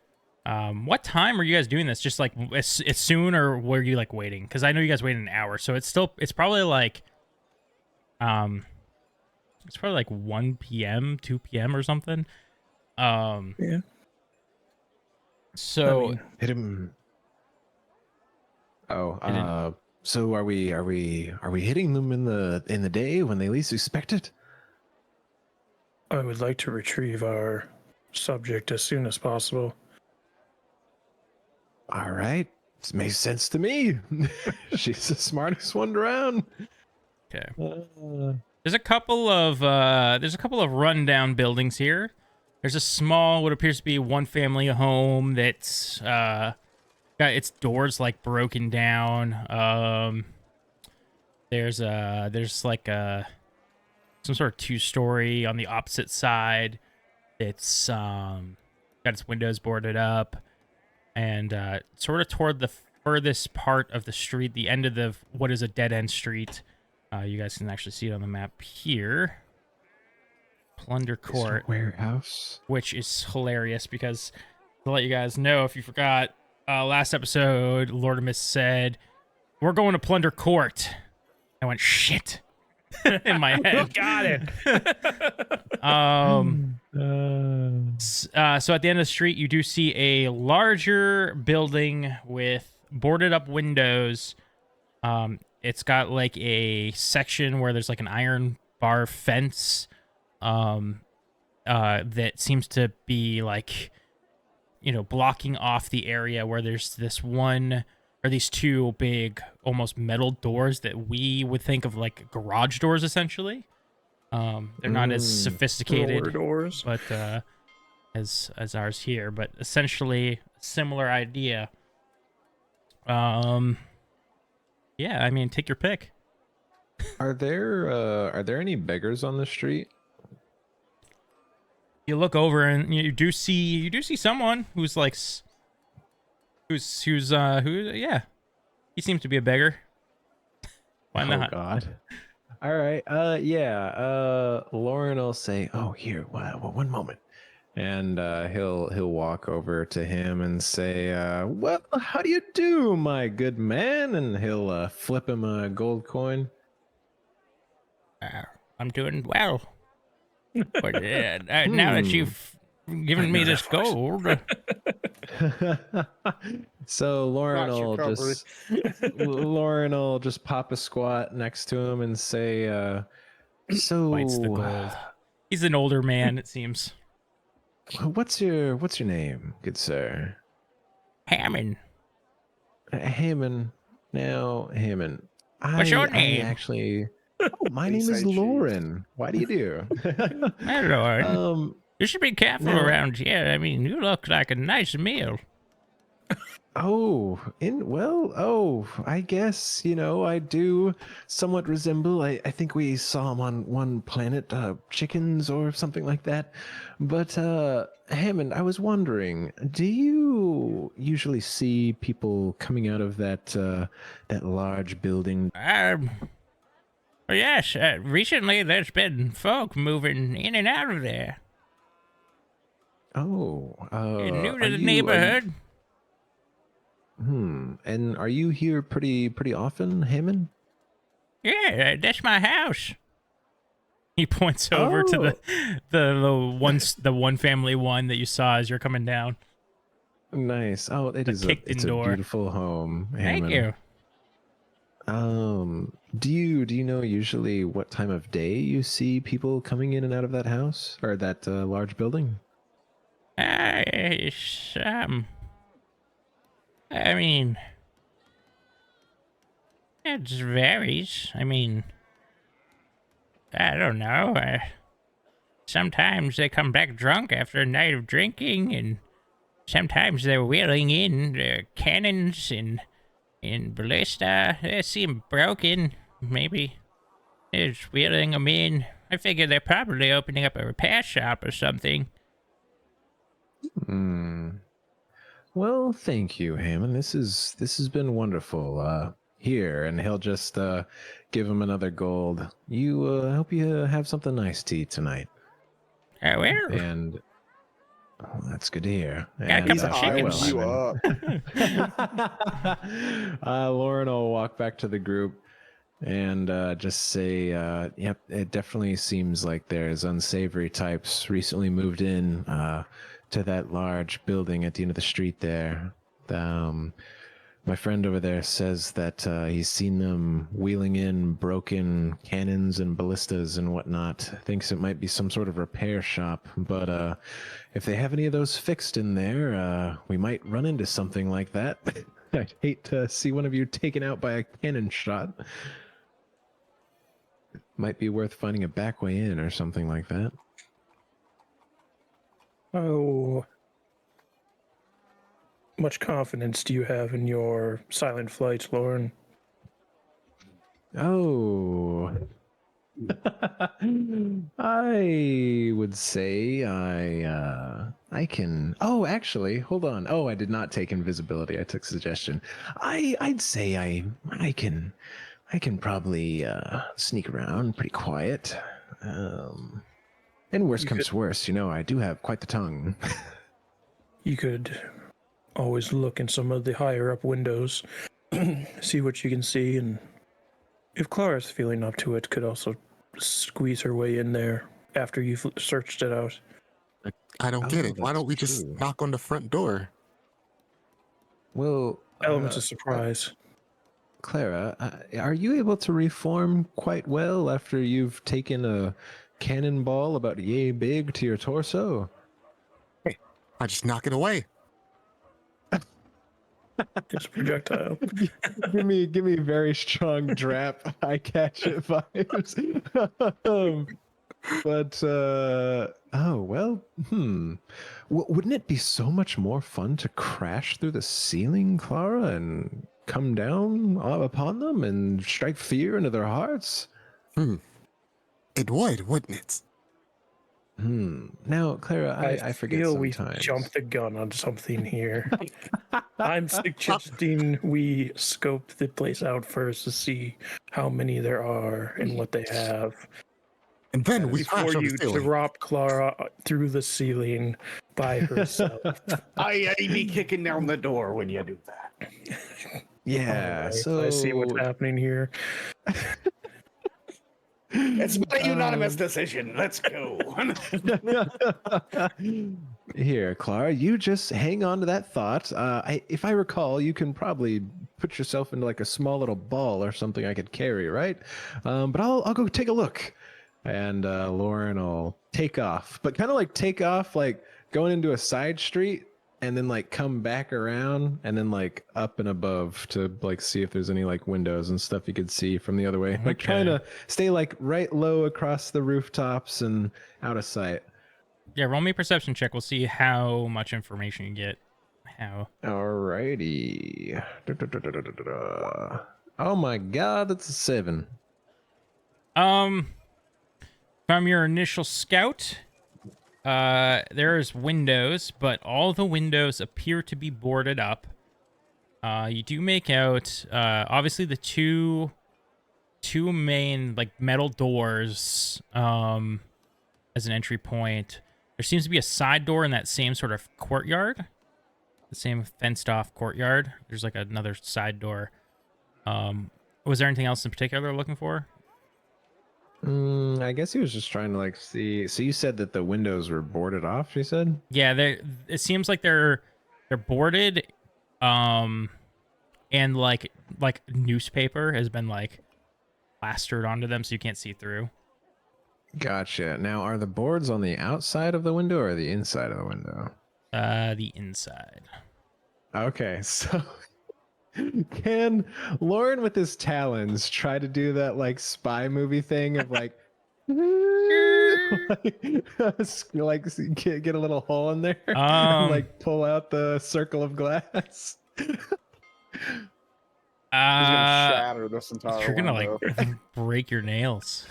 What time are you guys doing this? Just like as soon, or were you like waiting? Because I know you guys waited an hour, so it's probably like it's probably like 1 p.m., 2 p.m. or something. Yeah. So Hit him. Oh, so are we hitting them in the day when they least expect it? I would like to retrieve our subject as soon as possible. All right, this makes sense to me. She's the smartest one around. okay. There's a couple of rundown buildings here. There's a small, what appears to be one family home that's got its doors like broken down. There's like some sort of 2-story on the opposite side. It's got its windows boarded up, and sort of toward the furthest part of the street, the end of what is a dead end street. You guys can actually see it on the map here. Plunder Court warehouse, which is hilarious because, to let you guys know, if you forgot, last episode, Lortomas said, "We're going to Plunder Court." I went, shit, in my head. Got it. So at the end of the street, you do see a larger building with boarded up windows. It's got like a section where there's like an iron bar fence that seems to be like, you know, blocking off the area where there's this one or these two big almost metal doors that we would think of like garage doors essentially. They're not as sophisticated doors, but as ours here, but essentially similar idea. Yeah, I mean, take your pick. Are there any beggars on the street? You look over and you do see someone who's like who yeah, he seems to be a beggar. Why not? Oh God. All right. Lauren will say, "Oh, here. Well, one moment," and he'll walk over to him and say, "Well, how do you do, my good man?" And he'll flip him a gold coin. I'm doing well. But now that you've given me this gold, so Lauren Got you will just pop a squat next to him and say, "So bites the gold." He's an older man, it seems. What's your name, good sir?" Hammond. Hammond. Now, Hammond. What's your name? My name is Lauren. Why do you do? My lord. You should be careful around here. I mean, you look like a nice meal. I guess, I do somewhat resemble, I think we saw them on one planet, chickens or something like that. But, Hammond, I was wondering, do you usually see people coming out of that large building? Well, yes, recently there's been folk moving in and out of there. Oh, You're new are to the you, neighborhood. and are you here pretty often, Hammond? Yeah, that's my house. He points over to Oh. the one family one that you saw as you're coming down. Nice. Oh, The kicked-in it's a door. beautiful home, Thank Hammond. you. Do you know usually what time of day you see people coming in and out of that house or that large building? It's, I mean, it just varies. I mean, I don't know. Sometimes they come back drunk after a night of drinking, and sometimes they're wheeling in their cannons and ballista. They seem broken. Maybe they're just wheeling them in. I figure they're probably opening up a repair shop or something. Well, thank you, Hammond. This has been wonderful. Here, and he'll just give him another gold. You hope you have something nice to eat tonight. Well, And oh, that's good to hear. got a And, couple Eyeing chickens. you up. Lauren will walk back to the group and just say, yep, it definitely seems like there's unsavory types recently moved in to that large building at the end of the street there. My friend over there says that he's seen them wheeling in broken cannons and ballistas and whatnot. Thinks it might be some sort of repair shop, but if they have any of those fixed in there, we might run into something like that. I'd hate to see one of you taken out by a cannon shot. Might be worth finding a back way in or something like that. How much confidence do you have in your silent flight, Lauren? Oh. I would say I can. Oh, actually, hold on. Oh, I did not take invisibility. I took suggestion. I'd say I can probably sneak around pretty quiet. And worst comes to worst, I do have quite the tongue. You could always look in some of the higher up windows, see what you can see, and if Clara's feeling up to it, could also squeeze her way in there after you've searched it out. I don't get it. Why that's don't we just true. knock on the front door? Well, Elements of surprise. Clara, are you able to reform quite well after you've taken a cannonball about yay big to your torso? I just knock it away. It's a projectile. give me very strong drap. I catch it vibes. Oh well. Wouldn't it be so much more fun to crash through the ceiling, Clara, and come down upon them and strike fear into their hearts? It would, wouldn't it? Now, Clara, I forget feel sometimes. we jumped the gun on something here. I'm suggesting we scope the place out first to see how many there are and what they have. And then we Before crash on you the ceiling. drop Clara through the ceiling by herself. I be kicking down the door when you do that. Yeah, Alright, so I see what's happening here. It's my unanimous decision. Let's go. Here, Clara, you just hang on to that thought. If I recall, you can probably put yourself into like a small little ball or something I could carry, right? But I'll go take a look. And Lauren will take off, but kind of like take off, like going into a side street and then like come back around and then like up and above to like see if there's any like windows and stuff you could see from the other way. Like trying to stay like right low across the rooftops and out of sight. Yeah, roll me a perception check. We'll see how much information you get. Alrighty. Oh my god, that's a 7. From your initial scout, there's windows, but all the windows appear to be boarded up. You do make out, obviously the two main like metal doors, as an entry point. seems to be a side door in that same sort of courtyard, the same fenced off courtyard. There's like another side door. Was there anything else in particular they're looking for? I guess he was just trying to like see. So you said that the windows were boarded off. You said. Yeah, it seems like they're boarded, and like newspaper has been like plastered onto them, so you can't see through. Gotcha. Now, are the boards on the outside of the window or the inside of the window? The inside. Okay, so can Lauren with his talons try to do that like spy movie thing of like like get a little hole in there and like pull out the circle of glass? He's gonna shatter this entire You're gonna window. like break your nails.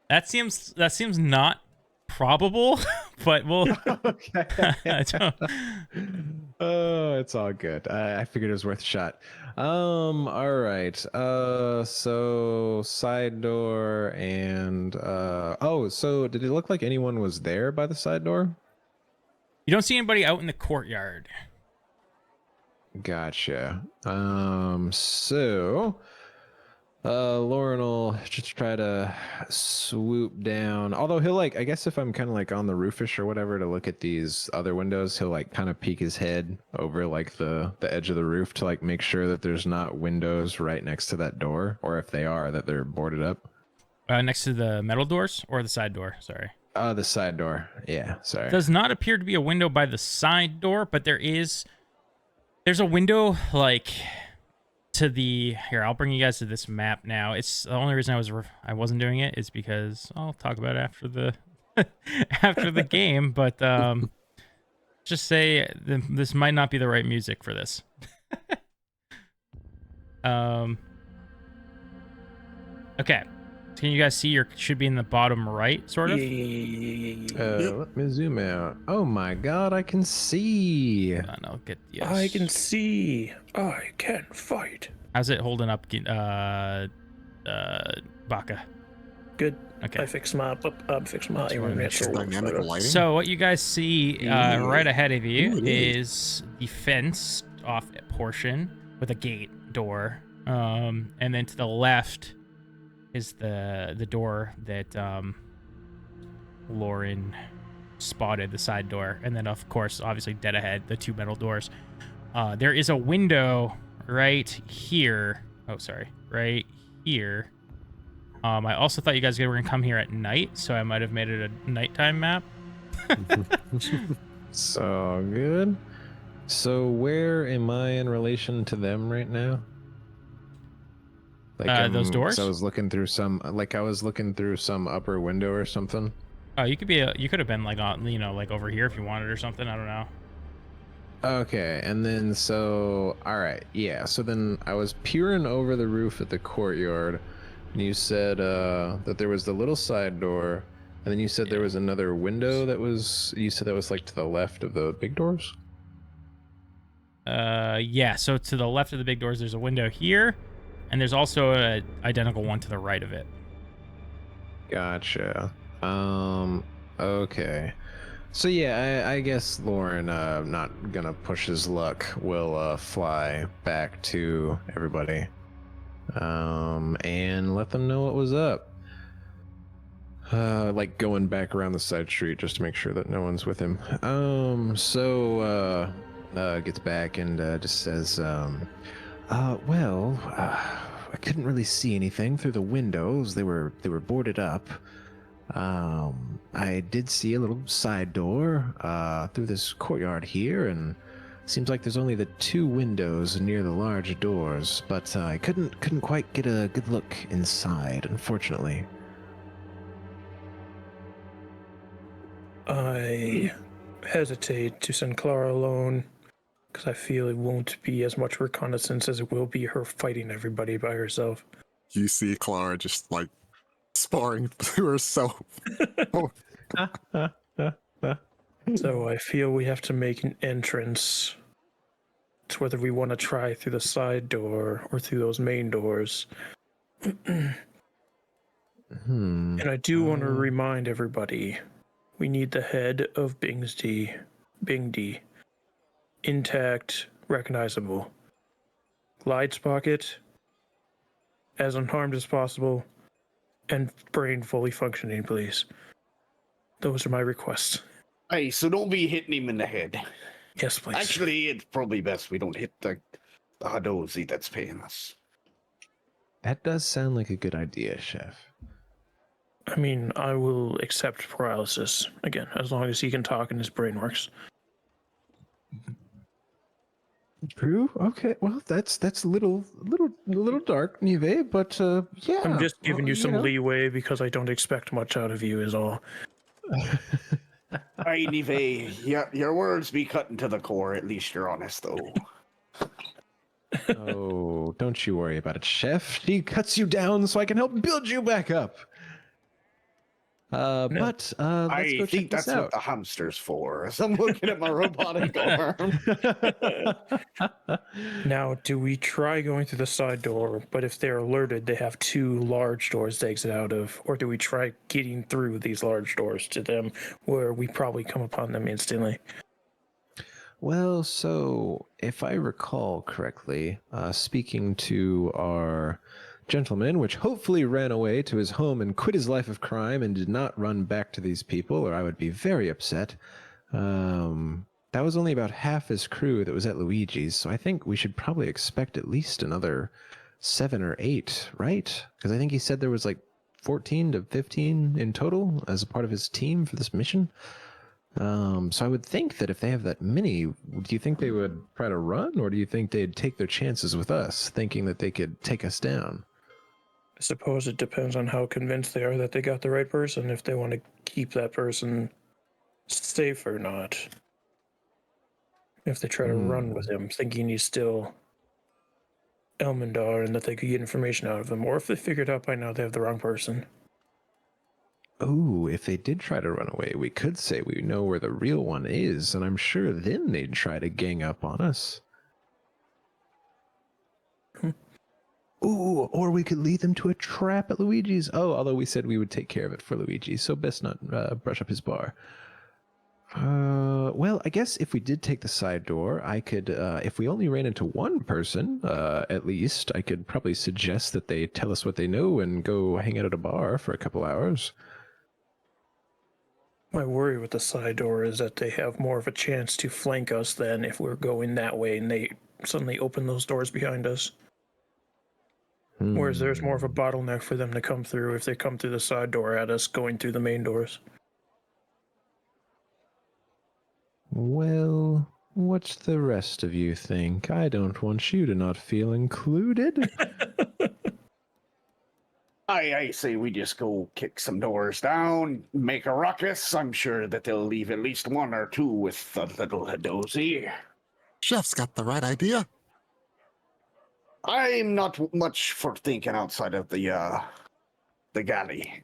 That seems not probable, but we'll. Okay. I don't- Oh, it's all good. I figured it was worth a shot. All right. So side door and oh, so did it look like anyone was there by the side door? You don't see anybody out in the courtyard. Gotcha. So Lauren will just try to swoop down. Although he'll like, I guess if I'm kind of like on the roofish or whatever to look at these other windows, he'll like kind of peek his head over like the edge of the roof to like make sure that there's not windows right next to that door, or if they are, that they're boarded up. Next to the metal doors or the side door? Sorry. The side door. Yeah, sorry. Does not appear to be a window by the side door, but there's a window like to the here. I'll bring you guys to this map now. It's the only reason I wasn't doing it is because I'll talk about it after the after the game. But just say this might not be the right music for this. Okay. Can you guys see? Should be in the bottom right, sort of. Let me zoom out. Oh my god, I can see. And I'll get yes. I can see. I can fight. How's it holding up, Baka? Good. Okay. I fixed my It's dynamic lighting. So what you guys see right ahead of you Ooh, is the fenced off portion with a gate door, and then to the left is the door that Lauren spotted, the side door, and then of course, obviously dead ahead, the two metal doors. There is a window right here. Oh, sorry, right here. I also thought you guys were gonna come here at night, so I might have made it a nighttime map. So good. So where am I in relation to them right now? Like those doors? So I was looking through some upper window or something. Oh, you could have been like on, like over here if you wanted or something. I don't know. Okay, and then so all right, yeah. So then I was peering over the roof at the courtyard, and you said that there was the little side door, and then you said there was another window that was. You said that was like to the left of the big doors. Yeah. So to the left of the big doors, there's a window here, and there's also an identical one to the right of it. Gotcha. Okay. So yeah, I guess Lauren, not gonna push his luck, will fly back to everybody, and let them know what was up. Like going back around the side street just to make sure that no one's with him. So gets back and just says, well, I couldn't really see anything through the windows. They were boarded up. I did see a little side door through this courtyard here, and seems like there's only the two windows near the large doors, but I couldn't quite get a good look inside, unfortunately. I hesitate to send Clara alone because I feel it won't be as much reconnaissance as it will be her fighting everybody by herself. You see Clara just like sparring to herself. So I feel we have to make an entrance. It's whether we want to try through the side door or through those main doors. And I do want to remind everybody, we need the head of Bingdi, intact, recognizable. Glide Sprocket, as unharmed as possible, and brain fully functioning, please. Those are my requests. Hey, so don't be hitting him in the head. Yes, please. Actually, it's probably best we don't hit the Hadozi that's paying us. That does sound like a good idea, Chef. I mean, I will accept paralysis again, as long as he can talk and his brain works. True. Okay. Well, that's a little dark, Nive, but yeah. I'm just giving you some know. leeway because I don't expect much out of you, is all. Hey, Nive, your words be cutting to the core. At least you're honest, though. Oh, don't you worry about it, Chef. She cuts you down so I can help build you back up. But let's I go think check this that's out. what the hamster's for. As I'm looking at my robotic arm. Now, do we try going through the side door, but if they're alerted, they have two large doors to exit out of? Or do we try getting through these large doors to them where we probably come upon them instantly? Well, so if I recall correctly, speaking to our gentleman, which hopefully ran away to his home and quit his life of crime and did not run back to these people, or I would be very upset. That was only about half his crew that was at Luigi's, so I think we should probably expect at least another 7 or 8, right? Because I think he said there was like 14 to 15 in total as a part of his team for this mission. So I would think that if they have that many, do you think they would try to run, or do you think they'd take their chances with us, thinking that they could take us down? I suppose it depends on how convinced they are that they got the right person, if they want to keep that person safe or not. If they try to run with him, thinking he's still Elmendar and that they could get information out of him, or if they figured out by now they have the wrong person. Oh, if they did try to run away, we could say we know where the real one is, and I'm sure then they'd try to gang up on us. Ooh, or we could lead them to a trap at Luigi's. Oh, although we said we would take care of it for Luigi, so best not brush up his bar. Well, I guess if we did take the side door, I could, if we only ran into one person, at least, I could probably suggest that they tell us what they know and go hang out at a bar for a couple hours. My worry with the side door is that they have more of a chance to flank us than if we're going that way and they suddenly open those doors behind us. Whereas there's more of a bottleneck for them to come through if they come through the side door at us going through the main doors. Well, what the rest of you think? I don't want you to not feel included. I say we just go kick some doors down, make a ruckus. I'm sure that they'll leave at least one or two with the little Hadozi. Chef's got the right idea. I'm not much for thinking outside of the galley.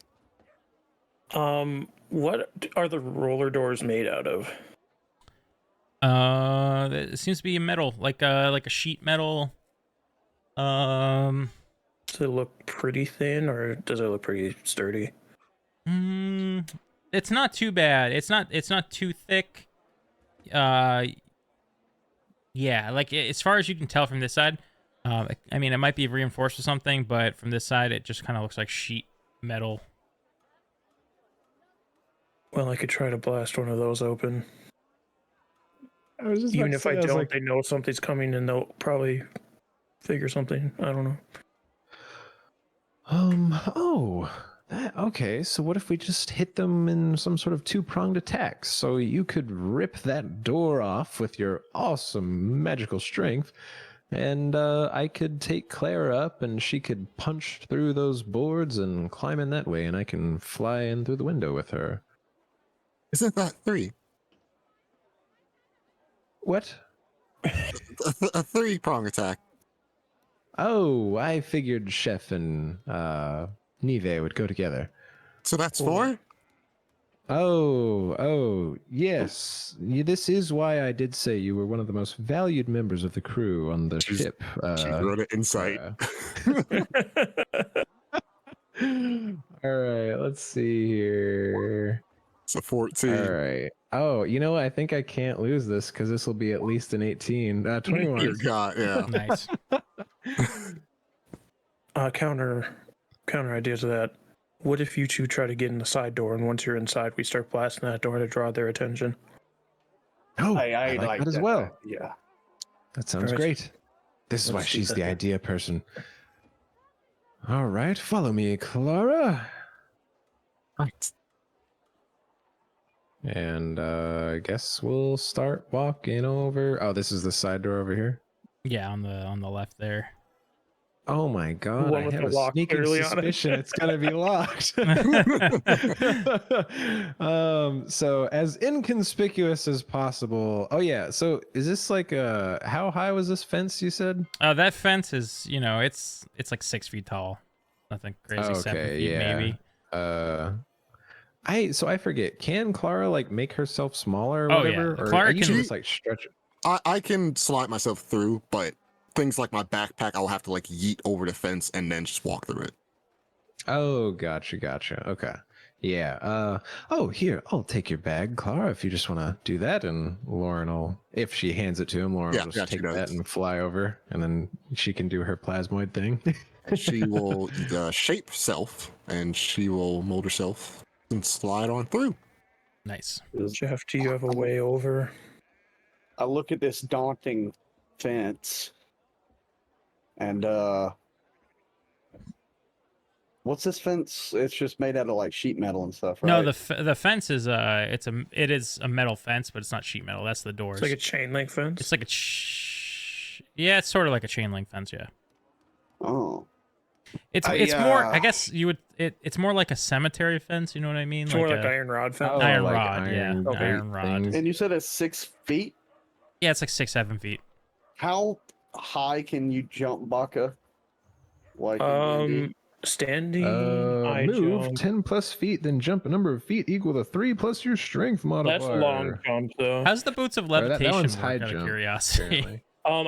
What are the roller doors made out of? It seems to be metal, like a sheet metal. Does it look pretty thin, or does it look pretty sturdy? It's not too bad. It's not too thick. Yeah, like as far as you can tell from this side. I mean, it might be reinforced with something, but from this side, it just kind of looks like sheet metal. Well, I could try to blast one of those open. I was just Even if I don't, they know something's coming and they'll probably figure something. I don't know. Okay, so what if we just hit them in some sort of two-pronged attack? So you could rip that door off with your awesome magical strength, and I could take Claire up and she could punch through those boards and climb in that way, and I can fly in through the window with her. Isn't that 3? What? A 3-prong attack. Oh, I figured Chef and Nive would go together. So that's 4? Oh, yes. This is why I did say you were one of the most valued members of the crew on the ship. She wrote an insight. All All right, let's see here. It's a 14. All right. Oh, you know what? I think I can't lose this because this will be at least an 18. Dear 21. God, yeah. Nice. Counter idea to that. What if you two try to get in the side door, and once you're inside, we start blasting that door to draw their attention? Oh, I like that as well. Yeah. That sounds Right. great. This is why Let's see she's that the here. idea person. All right, follow me, Clara. Right. And I guess we'll start walking over. Oh, this is the side door over here. Yeah, on the left there. Oh my god, one I with have the a lock sneaking clearly on it. suspicion it's gonna be locked. So as inconspicuous as possible. Oh yeah, so is this like how high was this fence you said? That fence is, it's like 6 feet tall. Nothing crazy. 7 feet maybe. I forget. Can Clara like make herself smaller or Oh, yeah. whatever? Or Clara I usually can- just like stretch it. I can slide myself through, but things like my backpack, I'll have to like yeet over the fence and then just walk through it. Oh, gotcha. Okay. Yeah. Oh, here, I'll take your bag, Clara, if you just want to do that. And Lauren will, if she hands it to him, Lauren Yeah, will yeah, just she take does. that and fly over, and then she can do her plasmoid thing. She will shape self, and she will mold herself and slide on through. Nice. Jeff, do you have a way over? I look at this daunting fence, and what's this fence? It's just made out of like sheet metal and stuff, right? No, the fence is it is a metal fence, but it's not sheet metal. That's the doors. It's like a chain link fence. It's like yeah, it's sort of like a chain link fence. Yeah. Oh, It's I, more. I guess you would. It's more like a cemetery fence. You know what I mean? It's more like a iron rod fence. Oh, iron like rod. Yeah, iron Okay. iron rod. things. and you said it's 6 feet. Yeah, it's like 6-7 feet. How high can you jump, Baka? Like in D&D? Standing. high Move jump. 10 plus feet, then jump a number of feet equal to 3 plus your strength modifier. That's a long jump though. How's the boots of Or that levitation one's work? high Out of jump, curiosity. apparently.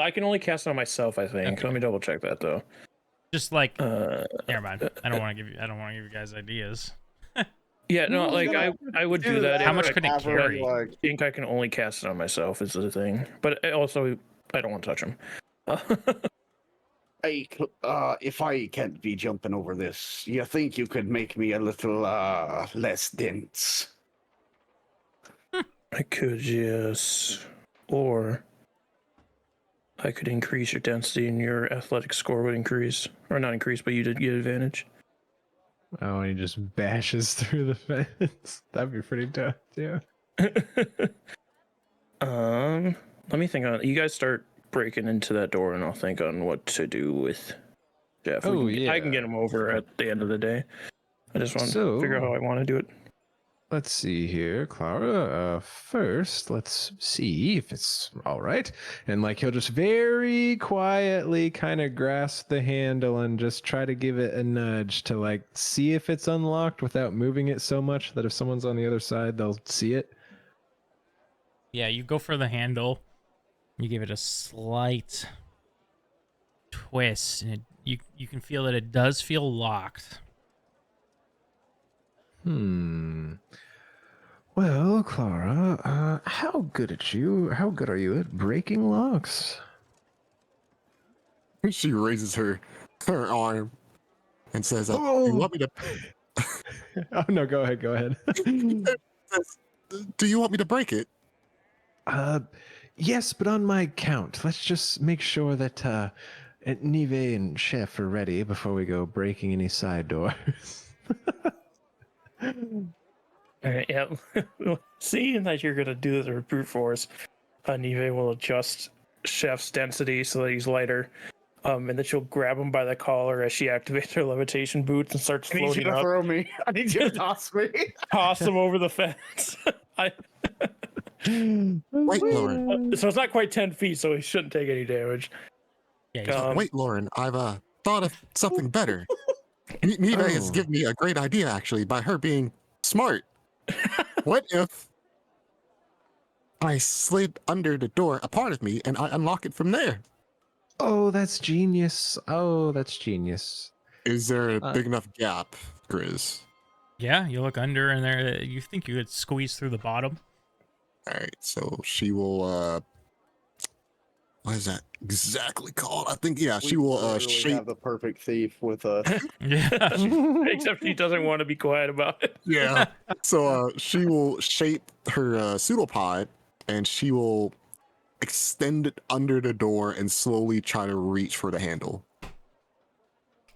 I can only cast it on myself, I think. Okay. Let me double check that though. Just like, Uh, never mind. I don't want to give you guys ideas. yeah, no, Who's like gonna I would do do that. that? How if much I could it Average, carry? like, think I can only cast it on myself is the thing, but also I don't want to touch him. if I can't be jumping over this, you think you could make me a little less dense? I could, yes, or I could increase your density and your athletic score would increase, or not increase, but you did get advantage. Oh, and he just bashes through the fence. That'd be pretty tough, too. Let me think on it. You guys start breaking into that door, and I'll think on what to do with Jeff. Oh, I can yeah. get him over at the end of the day. I just want to figure out how I want to do it. Let's see here, Clara. First, let's see if it's all right. And like he'll just very quietly kind of grasp the handle and just try to give it a nudge to like see if it's unlocked without moving it so much that if someone's on the other side, they'll see it. Yeah, you go for the handle. You give it a slight twist, and you can feel that it does feel locked. Well, Clara, how good are you at breaking locks? She raises her arm and says, Oh. "You want me to? Oh no, go ahead. Do you want me to break it?" Yes, but on my count. Let's just make sure that Nive and Chef are ready before we go breaking any side doors. All right, yeah. Seeing that you're gonna do this with brute force, Nive will adjust Chef's density so that he's lighter. And then she'll grab him by the collar as she activates her levitation boots and starts I need you floating to up, throw me. I need you to toss me. toss him over the fence. Wait, Lauren. So it's not quite 10 feet, so he shouldn't take any damage. Yeah, he's- Wait, Lauren. I've thought of something better. Nive has given me a great idea, actually, by her being smart. What if I slid under the door, a part of me, and I unlock it from there? Oh, that's genius. Is Is there a big enough gap, Grizz? Yeah, you look under, and there you think you could squeeze through the bottom. All right, so she will. What is that exactly called? I think she will literally shape. have the perfect thief with a. Yeah. Except he doesn't want to be quiet about it. Yeah. So she will shape her pseudopod, and she will extend it under the door and slowly try to reach for the handle.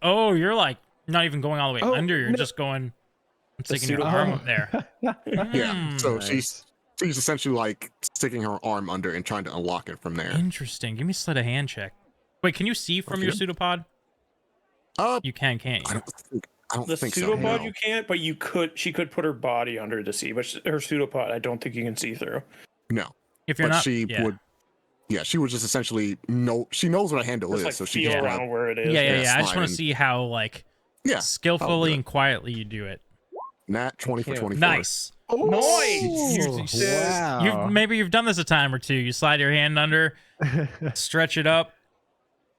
Oh, you're like not even going all the way Oh, under. You're no. just going, sticking your pseudopod. arm up there. Yeah. So Hmm. she's essentially like sticking her arm under and trying to unlock it from there. Interesting. Give me a sleight of hand check. Wait, can you see from your Okay. pseudopod? You can, can't I you? don't The think pseudopod so. you can't, but you could. She could put her body under to see, but her pseudopod, I don't think you can see through. No. If you're But not, she yeah. would. Yeah, she would just essentially know. She knows what a handle Just is, like so she feel just around where it is. yeah. yeah, I just slide want to in. see how like Yeah, skillfully do it. and quietly you do it. Nat 20 for Okay. 24. Nice. Nice. Maybe you've done this a time or two. You slide your hand under, stretch it up,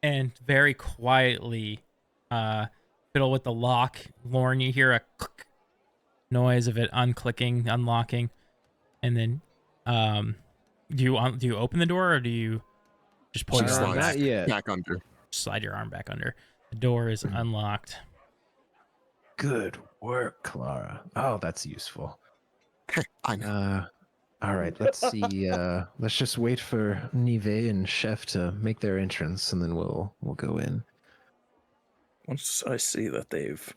and very quietly fiddle with the lock. Lauren, you hear a click noise of it unclicking, unlocking, and then do you open the door or do you just pull She your arm slides back? Not yet. back under. Slide your arm back under. The door is unlocked. Good work, Clara. Oh, that's useful. I know. All right, let's see. Let's just wait for Nive and Chef to make their entrance, and then we'll go in. Once I see that they've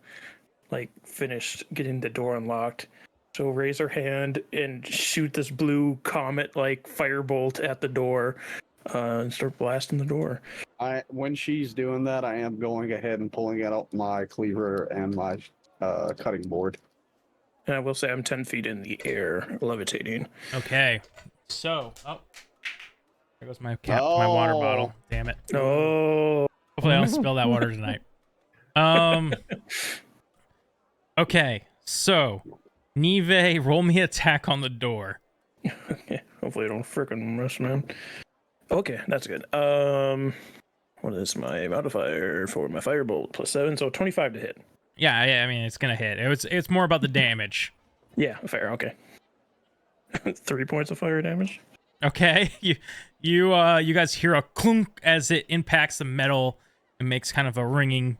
like finished getting the door unlocked, she'll raise her hand and shoot this blue comet like firebolt at the door, and start blasting the door. When she's doing that, I am going ahead and pulling out my cleaver and my cutting board. And I will say I'm 10 feet in the air, levitating. Okay. So, there goes my my water bottle. Damn it. Oh, Hopefully I don't spill that water tonight. Okay. So, Nive, roll me attack on the door. okay. Hopefully I don't frickin' miss, man. Okay, that's good. What is my modifier for my firebolt? +7, so 25 to hit. Yeah, I mean it's gonna hit. It's more about the damage. Yeah, fair. Okay. 3 points of fire damage. Okay. You guys hear a clunk as it impacts the metal and makes kind of a ringing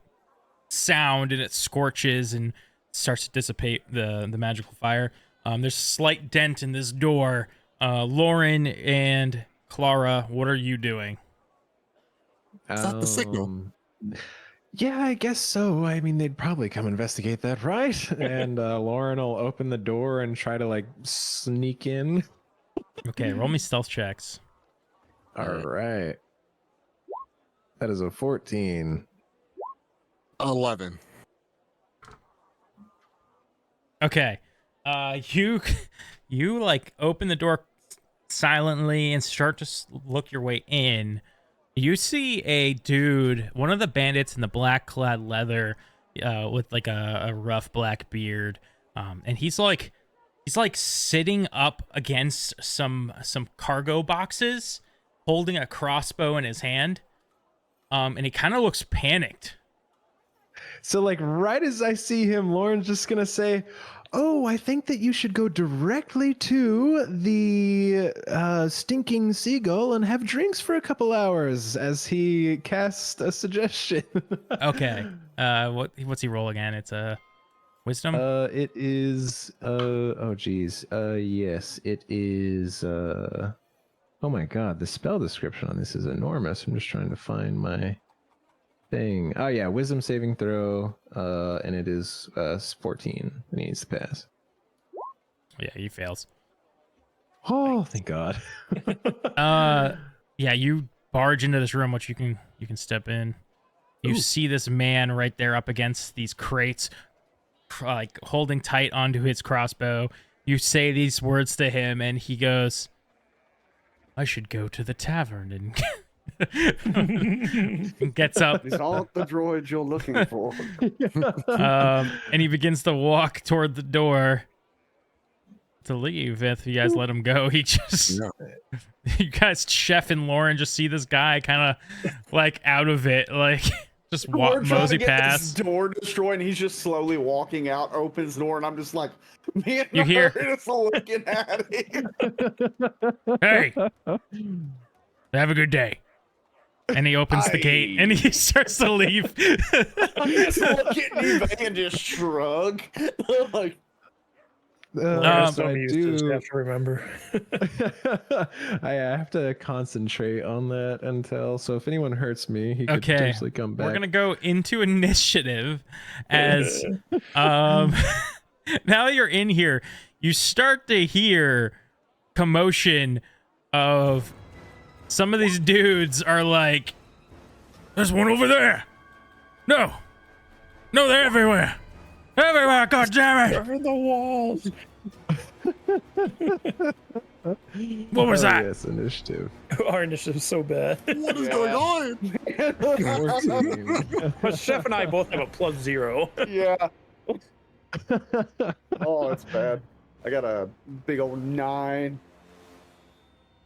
sound, and it scorches and starts to dissipate the magical fire. There's a slight dent in this door. Lauren and Clara, what are you doing? Is that the signal? Yeah, I guess so. I mean, they'd probably come investigate that, right? And Lauren will open the door and try to like sneak in. Okay, roll me stealth checks. All right. That is a 14. 11. Okay. You like open the door silently and start to look your way in. You see a dude, one of the bandits in the black clad leather, with like a rough black beard, and he's like sitting up against some cargo boxes, holding a crossbow in his hand, and he kind of looks panicked. So, like, right as I see him, Lauren's just gonna say, "Oh, I think that you should go directly to the Stinking Seagull and have drinks for a couple hours," as he casts a suggestion. Okay. What's he roll again? It's a wisdom. It is. Oh, geez. Yes, it is. Oh my God, the spell description on this is enormous. I'm just trying to find my thing. Oh yeah, wisdom saving throw. And it is 14. It needs to pass. Yeah, he fails. Oh, thank God. Yeah, you barge into this room, which you can step in. You see this man right there up against these crates, like holding tight onto his crossbow. You say these words to him, and he goes, "I should go to the tavern," and gets up. These aren't the droids you're looking for. And he begins to walk toward the door to leave. If you guys let him go, he just you guys, Chef and Lauren, just see this guy kind of like out of it, like Just We're trying to mosey get this past. door destroyed, and he's just slowly walking out, opens the door, and I'm just like, me and You hear- her just looking at him. Hey, have a good day. And he opens the gate and he starts to leave. I just look at you and just shrug. Like, So I you just do. have to remember. I have to concentrate on that until. So if anyone hurts me, he could Okay, potentially come back. we're gonna go into initiative as now that you're in here, you start to hear commotion of some of these dudes are like, there's one over there. No, they're everywhere. God damn it. Cover the walls. What was that? Yes, initiative. Our initiative is so bad. What is going on? 14. But Chef and I both have a +0. yeah. Oh, it's bad. I got a big old 9.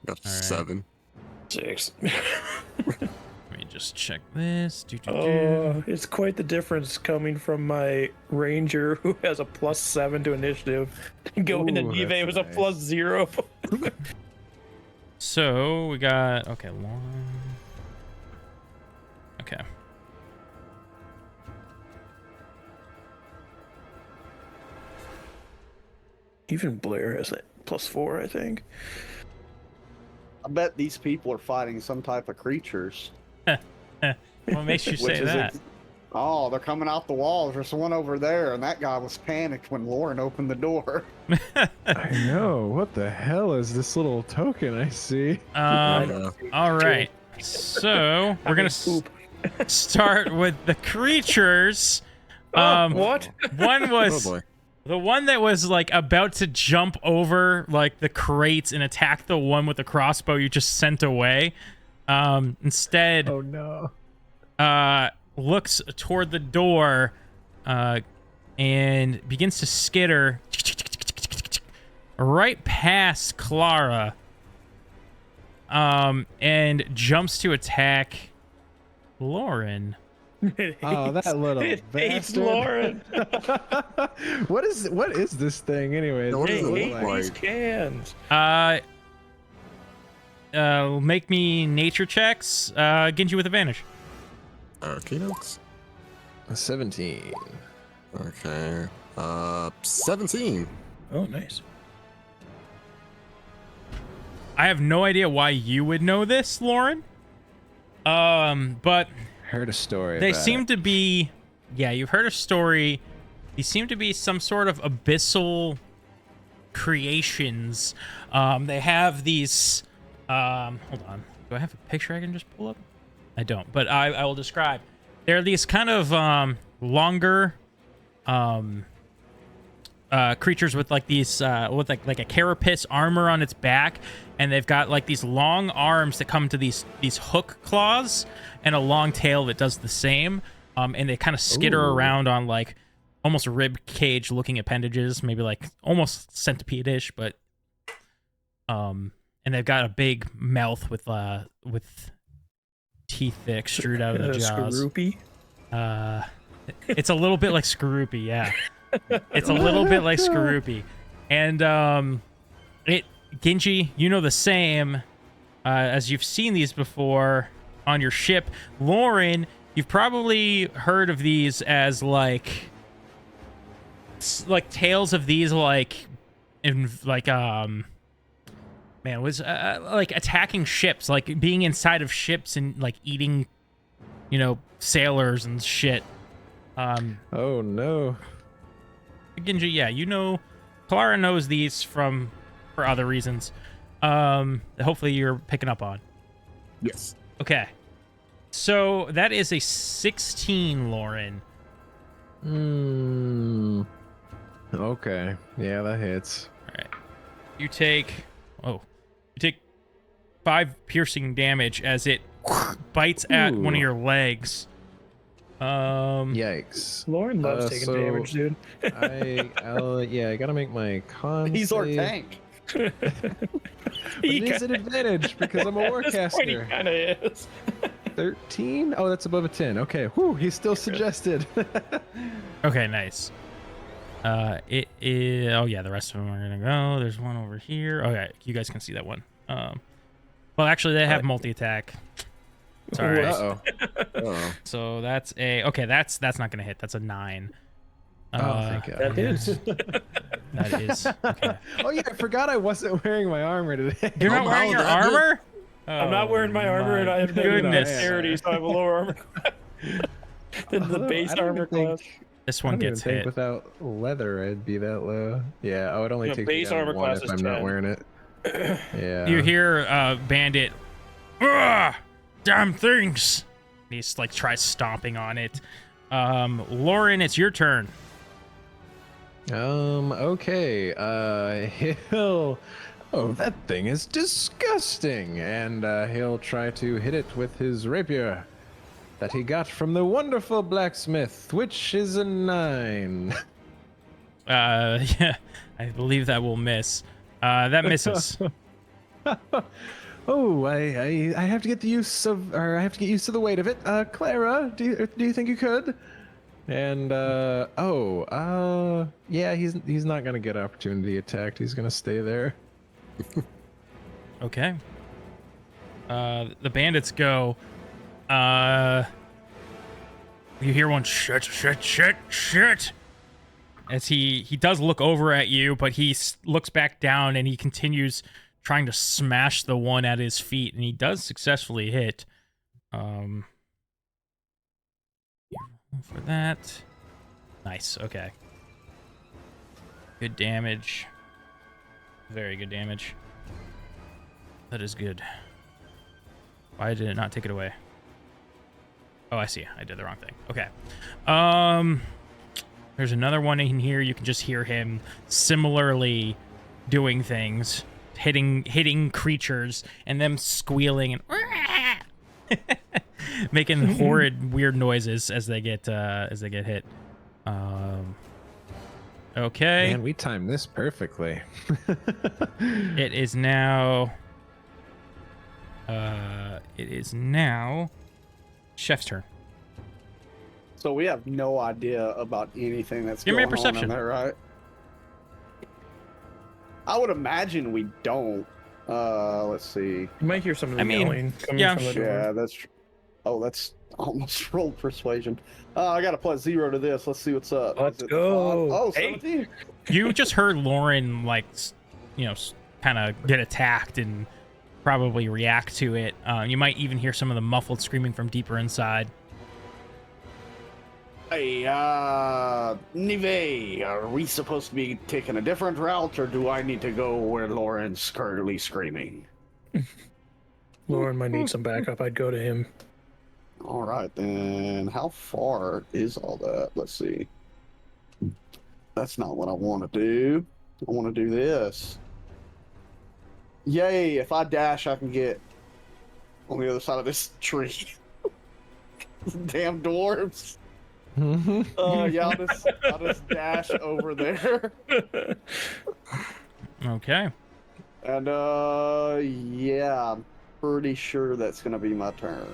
Got All right. 7. 6. Let me just check this. Oh, it's quite the difference coming from my ranger who has a +7 to initiative, going to Ooh, Neve that's was a nice. +0. So we got one. Okay. Even Blair has a +4, I think. I bet these people are fighting some type of creatures. What makes you say that? Oh, they're coming out the walls. There's one over there, and that guy was panicked when Lauren opened the door. I know. What the hell is this little token I see? All right. So we're gonna start with the creatures. What? One Oh was boy. the one that was like about to jump over like the crates and attack the one with the crossbow you just sent away. Instead, Oh no. looks toward the door, and begins to skitter right past Clara. And jumps to attack Lauren. Oh, that little It hates bastard. Lauren. What is this thing anyway? What does Hey, it look hate like? these cans. Make me nature checks. Ginghi with advantage. Keynotes? 17. Okay. 17. Oh, nice. I have no idea why you would know this, Lauren. But Heard a story. they about seem it. to be, yeah, you've heard a story. These seem to be some sort of abyssal creations. They have these, hold on. Do I have a picture I can just pull up? I don't, but I will describe. They're these kind of longer creatures with like these with like a carapace armor on its back, and they've got like these long arms that come to these hook claws and a long tail that does the same. And they kind of skitter Ooh. around on like almost rib cage looking appendages, maybe like almost centipede-ish, but and they've got a big mouth with teeth that extrude out of the jaws. Scroopy. It's a little bit like Skorupi, yeah. It's a little bit like Skorupi. And Ginghi, you know the same, as you've seen these before on your ship. Lauren, you've probably heard of these as like tales of these like attacking ships, like being inside of ships and like eating, sailors and shit. Oh no. Ginghi, yeah, Clara knows these for other reasons. Hopefully you're picking up on. Yes. Okay. So that is a 16, Lauren. Okay. Yeah, that hits. All right. You take 5 piercing damage as it bites at one of Ooh. your legs. Yikes. Lauren loves taking so damage, dude. I gotta make my con. He's our save. tank. But it is an advantage because I'm a At this point, he warcaster. kind of is. 13. Oh, that's above a 10. Okay. Whew, he's still suggested. Okay, nice. It is. Oh yeah, the rest of them are gonna go. There's one over here. Oh yeah, you guys can see that one. Well, actually, they have multi attack. Sorry. Uh-oh. Uh-oh. So that's a okay. That's not gonna hit. That's a 9. Thank God. That is. That is okay. Oh yeah, I forgot I wasn't wearing my armor today. You're not wearing your that is- armor? I'm not wearing my armor, and I have goodness. dexterity, so I have a lower armor than the base I don't armor even think- class. This I one don't even gets think hit. without leather I'd be that low. Yeah, it only Yeah, takes base me down armor 1 class if is I'm not 10. wearing it. Yeah. You hear Bandit, "Ugh, damn things." He's like tries stomping on it. Lauren, it's your turn. Okay. He'll. Oh, that thing is disgusting, and he'll try to hit it with his rapier that he got from the wonderful blacksmith, which is a 9. Yeah, I believe that will miss. That misses. Oh, I have to get I have to get used to the weight of it. Clara, do you think you could? And yeah, he's not gonna get opportunity attacked. He's gonna stay there. Okay. The bandits go. You hear one shit. As he does look over at you, but he looks back down and he continues trying to smash the one at his feet, and he does successfully hit. For that. Nice. Okay. Good damage. Very good damage. That is good. Why did it not take it away? Oh, I see. I did the wrong thing. Okay. There's another one in here. You can just hear him similarly doing things, hitting creatures, and them squealing and making horrid, weird noises as they get hit. Okay. Man, we timed this perfectly. It is now. Chef's turn. So we have no idea about anything that's Give me going a perception. on in there, right? I would imagine we don't. Let's see. You might hear some of the I mean, yelling coming yeah, from the door. Yeah, that's. Oh, that's almost rolled persuasion. I got a +0 to this. Let's see what's up. Let's Is it go. 5? Oh, Hey. 17. You just heard Lauren, like, kind of get attacked and probably react to it. You might even hear some of the muffled screaming from deeper inside. Hey, Nive, are we supposed to be taking a different route, or do I need to go where Lauren's currently screaming? Lauren might need some backup. I'd go to him. All right, then. How far is all that? Let's see. That's not what I want to do. I want to do this. Yay, if I dash, I can get on the other side of this tree. Damn dwarves. Yeah, I'll just dash over there. Okay. And, yeah, I'm pretty sure that's going to be my turn.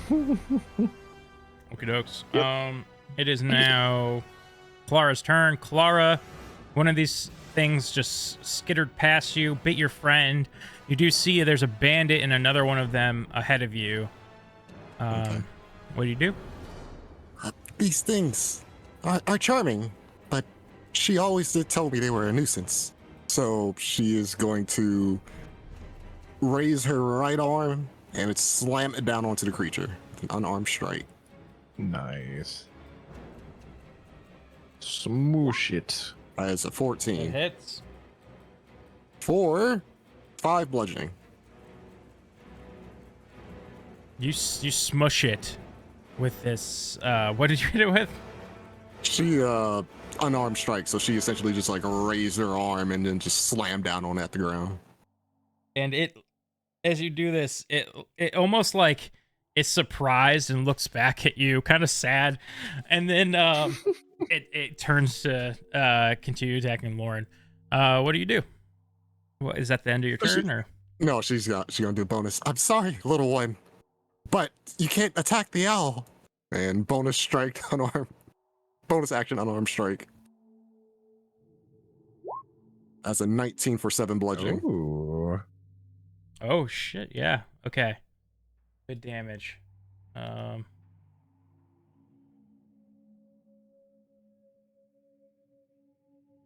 Okie dokes. Yep. It is now Clara's turn. Clara, one of these things just skittered past you, bit your friend. You do see there's a bandit and another one of them ahead of you. Okay. What do you do? These things are charming, but she always did tell me they were a nuisance. So she is going to raise her right arm and it's slam it down onto the creature. An unarmed strike. Nice. Smoosh it. As a 14. hits. For 5 bludgeoning. You smush it with this. What did you hit it with? She unarmed strike, so she essentially just like raised her arm and then just slammed down on at the ground. And it, as you do this, it almost like is surprised and looks back at you, kind of sad, and then it turns to continue attacking Lauren. What do you do? What is that the end of your turn or? No, she's gonna do a bonus. I'm sorry, little one. But you can't attack the owl. And bonus strike unarmed. Bonus action unarmed strike. As a 19 for 7 bludgeoning. Ooh. Oh shit! Yeah. Okay. Good damage. Hold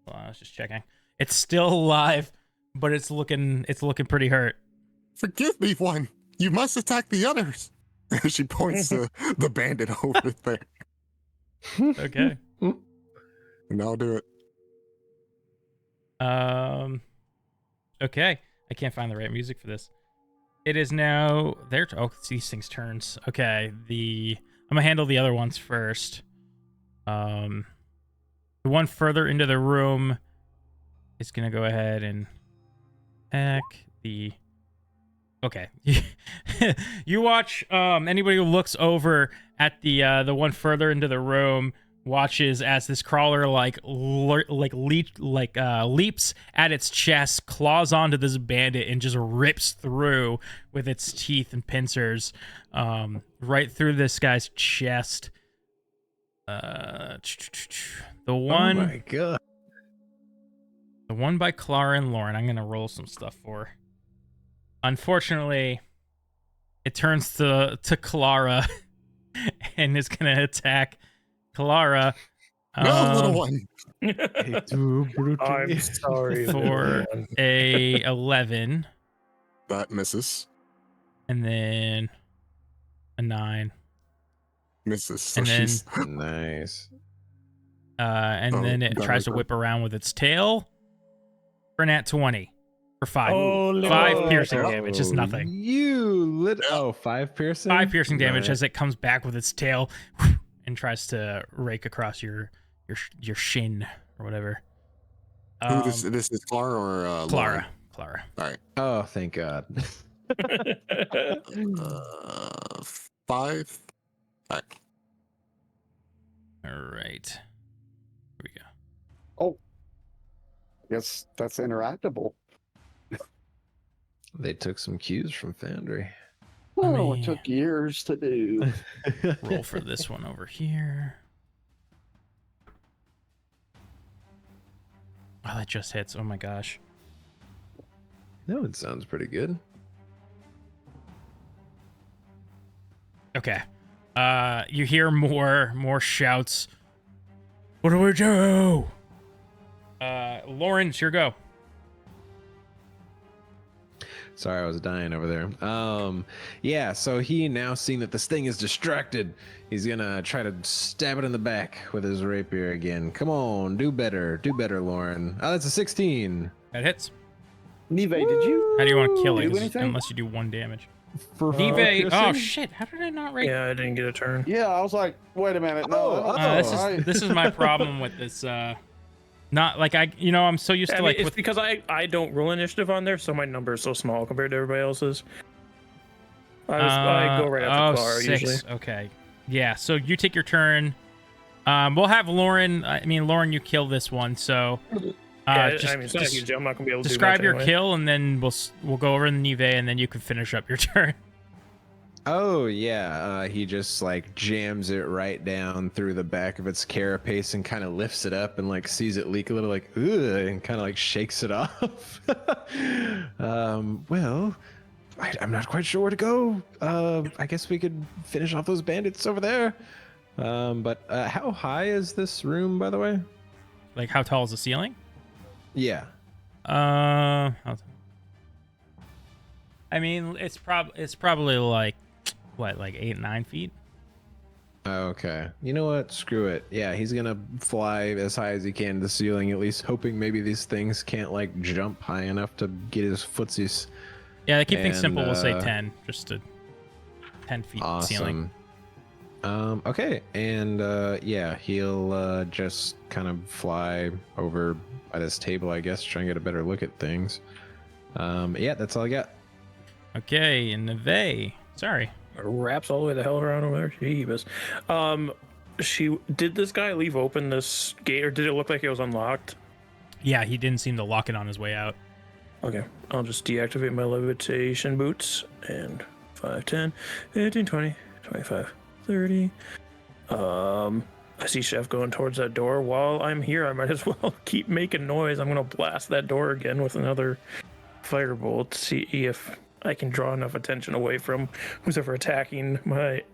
on, I was just checking. It's still alive, but it's looking pretty hurt. Forgive me, one. You must attack the others. She points to the bandit over there. Okay. And I'll do it. Okay. I can't find the right music for this. It is now their it's these things turns. Okay. I'm gonna handle the other ones first. The one further into the room is gonna go ahead and attack the. Okay. You watch anybody who looks over at the one further into the room watches as this crawler leaps at its chest, claws onto this bandit, and just rips through with its teeth and pincers right through this guy's chest. The one Oh my god. The one by Clara and Lauren, I'm gonna roll some stuff for. Unfortunately, it turns to Clara and is gonna attack Clara. No, little one. I'm sorry. For a 11, That misses. and then a 9, Misses. So and then she's Nice. and then it got tries to it. whip around with its tail for nat 20 for 5. Oh, 5 piercing oh. damage, just nothing. Oh, 5 piercing? 5 piercing damage Nice. as it comes back with its tail and tries to rake across your shin or whatever. Who this is Clara or Lauren? Clara. All right. Oh, thank God. 5. All right. All right. Here we go. Oh, yes, that's interactable. They took some cues from Foundry. Oh, me- it took years to do. Roll for this one over here. Oh, that just hits. Oh my gosh. That one sounds pretty good. Okay. You hear more shouts. What do we do? Lauren, it's your go. Sorry, I was dying over there. Yeah, so he now seeing that this thing is distracted, he's gonna try to stab it in the back with his rapier again. Come on, do better, Lauren. Oh, that's a 16. That hits. Neve, did you? How do you want to kill it? Do 'Cause anything? Unless you do 1 damage. For Neve. Oh piercing? shit! How did I not rate? Yeah, I didn't get a turn. Yeah, I was like, wait a minute. No, This is my problem with this. Not like I'm so used I to mean, like it's with because I don't roll initiative on there, so my number is so small compared to everybody else's. I go right after Clara 6. usually. Okay. Yeah, so you take your turn. We'll have Lauren. Lauren, you kill this one. So, Yeah, just, I mean, it's not a huge deal. I'm not gonna be able to describe do much your anyway. kill, and then we'll go over the Nive, and then you can finish up your turn. Oh yeah, he just like jams it right down through the back of its carapace and kind of lifts it up and like sees it leak a little, like ugh, and kind of like shakes it off. Well, I'm not quite sure where to go. I guess we could finish off those bandits over there. But how high is this room, by the way? Like, how tall is the ceiling? Yeah. It's probably like what, like 8-9 feet. Okay. You know what? Screw it. Yeah, he's gonna fly as high as he can to the ceiling, at least hoping maybe these things can't like jump high enough to get his footsies. Yeah, to keep things And, simple, we'll say 10, just to 10 feet ceiling. Awesome. Okay, and yeah, he'll just kind of fly over by this table, I guess, try and get a better look at things. Yeah, that's all I got. Okay, and Neve. Sorry. Wraps all the way the hell around over there. Jeebus. Did this guy leave open this gate, or did it look like it was unlocked? Yeah, he didn't seem to lock it on his way out. Okay, I'll just deactivate my levitation boots and 5, 10, 15, 20, 25, 30. I see Chef going towards that door. While I'm here, I might as well keep making noise. I'm going to blast that door again with another firebolt to see if I can draw enough attention away from who's ever attacking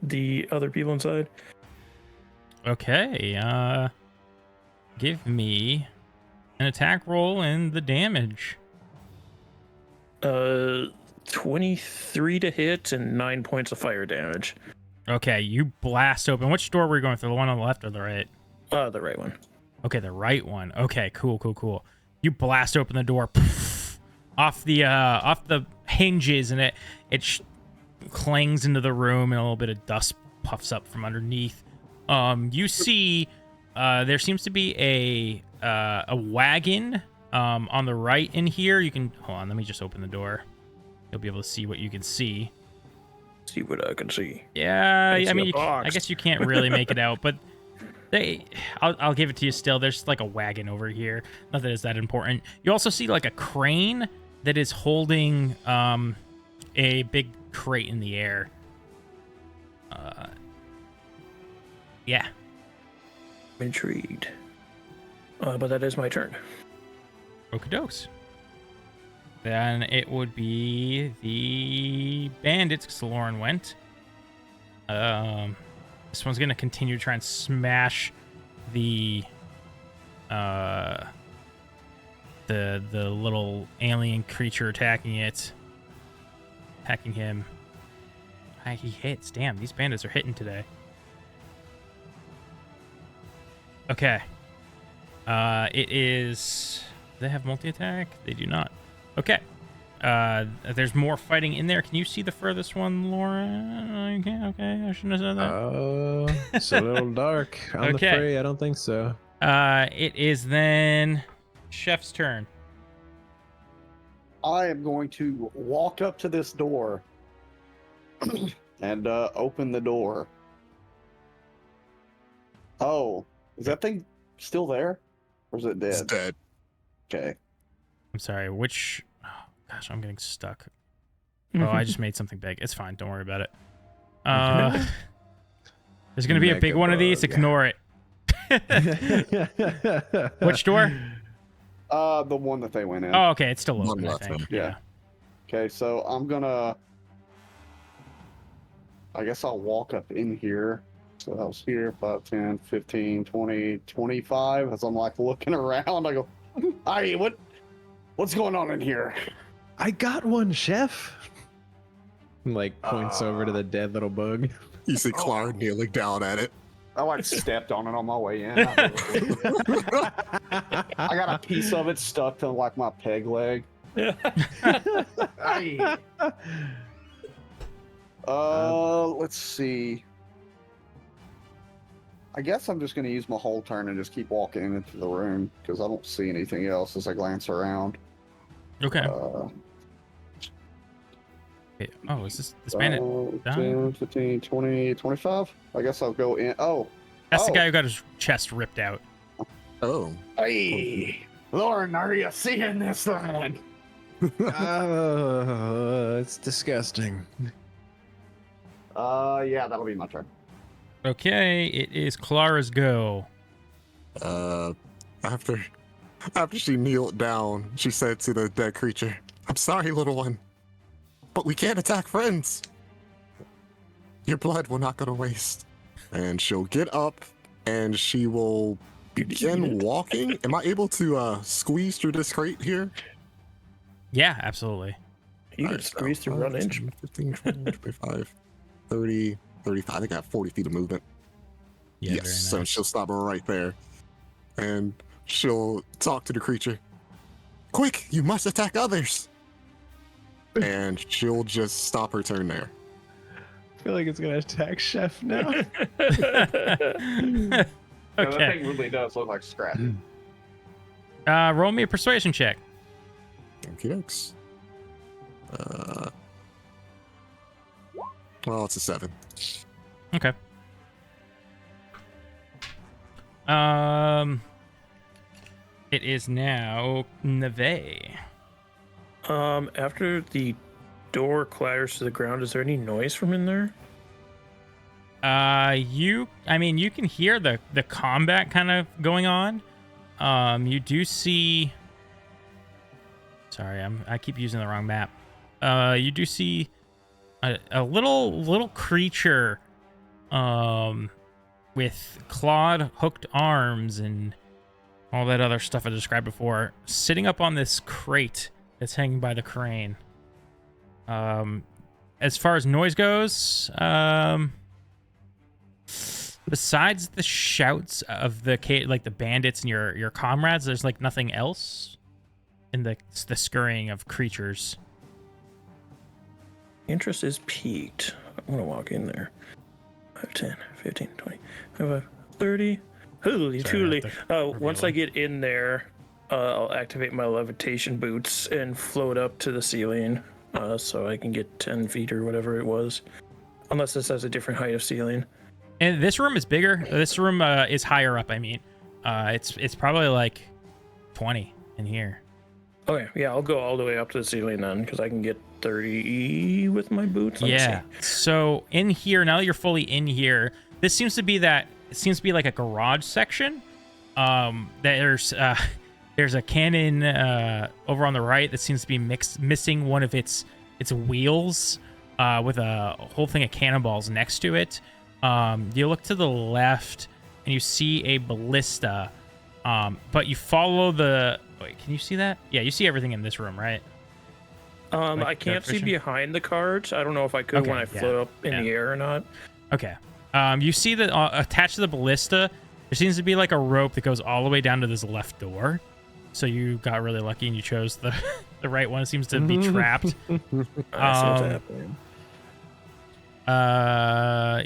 the other people inside. Okay, give me an attack roll and the damage. 23 to hit and 9 points of fire damage. Okay, you blast open. Which door were you going through? The one on the left or the right? The right one. Okay, the right one. Okay, cool. You blast open the door off the hinges, and it clangs into the room, and a little bit of dust puffs up from underneath. You see, there seems to be a wagon on the right in here. You can hold on. Let me just open the door. You'll be able to see what you can see. See what I can see. Yeah, I mean, I guess you can't really make it out, but I'll give it to you still. There's like a wagon over here. Not that it's that important. You also see like a crane that is holding a big crate in the air. Yeah. I'm intrigued. But that is my turn. Okie dokes. Then it would be the bandits, because Lauren went. This one's gonna continue to try and smash the little alien creature attacking him. He hits. Damn, these bandits are hitting today. Okay. It is. Do they have multi-attack? They do not. Okay. There's more fighting in there. Can you see the furthest one, Lauren? Okay. I shouldn't have said that. It's a little dark on the fray. I don't think so. It is then Chef's turn. I am going to walk up to this door and open the door. Oh, is that thing still there? Or is it dead? It's dead. Okay. I'm sorry, which... Oh, gosh, I'm getting stuck. Oh, I just made something big. It's fine. Don't worry about it. There's going to be a big one of these. Ignore it. Which door? The one that they went in. Oh, okay. It's still One open, I left, think. yeah. Okay, so I'm gonna... I guess I'll walk up in here. So that was here, 5, 10, 15, 20, 25. As I'm like looking around, I go, "Hey, what's going on in here?" I got one, Chef. Like points over to the dead little bug. You see Clara kneeling down at it. I like stepped on it on my way in. I got a piece of it stuck to like my peg leg. Hey. Let's see. I guess I'm just going to use my whole turn and just keep walking into the room because I don't see anything else as I glance around. Okay. Wait, oh, is this bandit down? 10, 15, 20, 25? I guess I'll go in. Oh. That's the guy who got his chest ripped out. Oh. Hey, Lauren, are you seeing this thing? It's disgusting. Yeah, that'll be my turn. Okay, it is Clara's go. After she kneeled down, she said to the dead creature, "I'm sorry, little one, but we can't attack friends. Your blood will not go to waste." And she'll get up and she will begin walking. Am I able to squeeze through this crate here? Yeah, absolutely. You can squeeze through 1 inch. 15, 20, 25, 30, 35. I think I have 40 feet of movement. Yeah, Yes, very so nice. she'll stop her right there. And she'll talk to the creature. "Quick, you must attack others." And she'll just stop her turn there. I feel like it's gonna attack Chef now. Yeah, that Okay. thing really does look like Scrappy. Roll me a persuasion check. Okie dokes. Well, it's a 7. Okay. It is now Neve. After the door clatters to the ground, is there any noise from in there? You can hear the combat kind of going on. You do see. Sorry, I keep using the wrong map. You do see a little creature, with clawed, hooked arms and all that other stuff I described before, sitting up on this crate that's hanging by the crane. As far as noise goes, besides the shouts of the bandits and your comrades, there's like nothing else in the scurrying of creatures. Interest is peaked. I'm gonna walk in there. 5, 10, 15, 20, 25, 30. Holy truly. Once I get in there, I'll activate my levitation boots and float up to the ceiling, so I can get 10 feet or whatever it was. Unless this has a different height of ceiling. And this room is bigger. This room is higher up, I mean. It's probably like 20 in here. Okay, yeah, I'll go all the way up to the ceiling then, because I can get 30 with my boots. Yeah. So in here, now that you're fully in here, this seems to be like a garage section. There's a cannon over on the right that seems to be missing one of its wheels, with a whole thing of cannonballs next to it. You look to the left and you see a ballista, but you follow the. Wait, can you see that? Yeah, you see everything in this room, right? I can't see behind the carts. I don't know if I could when I float up in the air or not. Okay. You see that attached to the ballista, there seems to be like a rope that goes all the way down to this left door. So you got really lucky and you chose the the right one. It seems to be trapped.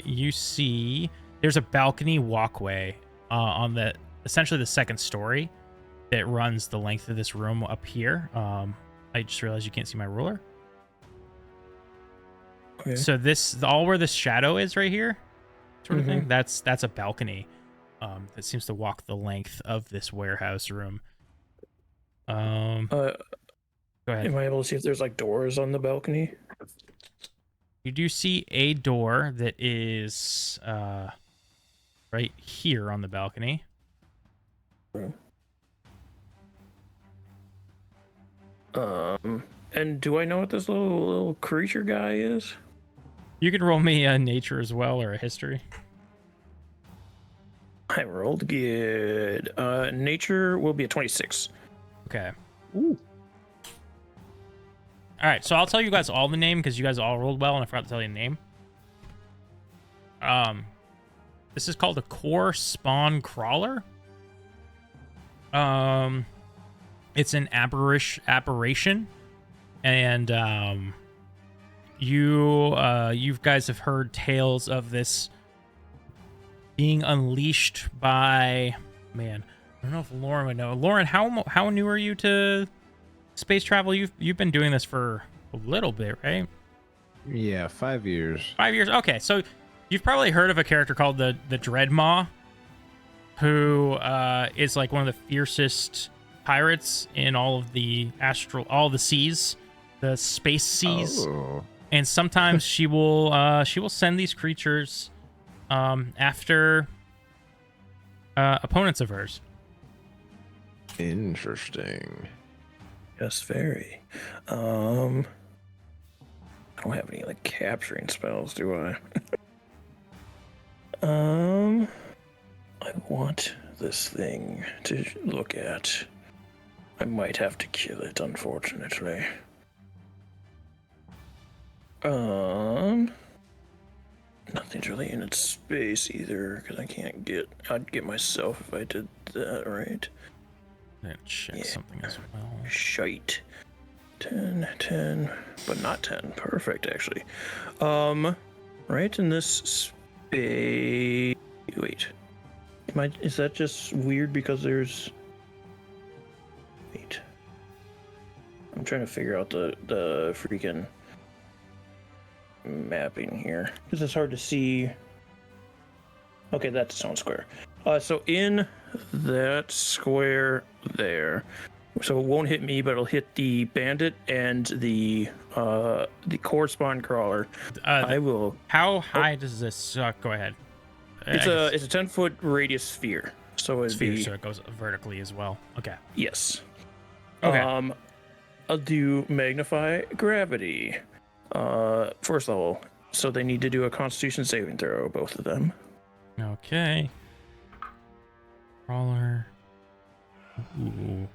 You see there's a balcony walkway on essentially the second story that runs the length of this room up here. I just realized you can't see my ruler. Okay. So all where this shadow is right here, sort of thing, that's a balcony that seems to walk the length of this warehouse room. Go ahead. Am I able to see if there's like doors on the balcony? You do see a door that is right here on the balcony. And do I know what this little creature guy is? You can roll me a nature as well, or a history. I rolled good. Nature will be a 26. Okay. Ooh. All right, so I'll tell you guys all the name because you guys all rolled well, and I forgot to tell you the name. This is called a core spawn crawler. It's an apparition, and you guys have heard tales of this being unleashed by, man, I don't know if Lauren would know. Lauren, how new are you to space travel? You've been doing this for a little bit, right? Yeah, 5 years. 5 years. Okay, so you've probably heard of a character called the Dreadmaw, who is like one of the fiercest pirates in all the seas, the space seas. Oh. And sometimes she will send these creatures after opponents of hers. Interesting. Yes, very. I don't have any like capturing spells, do I? I want this thing to look at. I might have to kill it, unfortunately. Nothing's really in its space either, because I'd get myself if I did that, right? Let's check something as well. Shite. 10, but not 10. Perfect, actually. Right in this space. Wait. Is that just weird because there's. Wait. I'm trying to figure out the freaking mapping here. Because it's hard to see. Okay, that's its own square. So in that square there, So it won't hit me, but it'll hit the bandit and the correspond crawler. I will. How high does this? Go ahead. It's a 10-foot radius sphere. So it'd sphere, be so it goes vertically as well. Okay. yes. Okay. I'll do magnify gravity. First level. So they need to do a Constitution saving throw, both of them. Okay. Crawler. Ooh.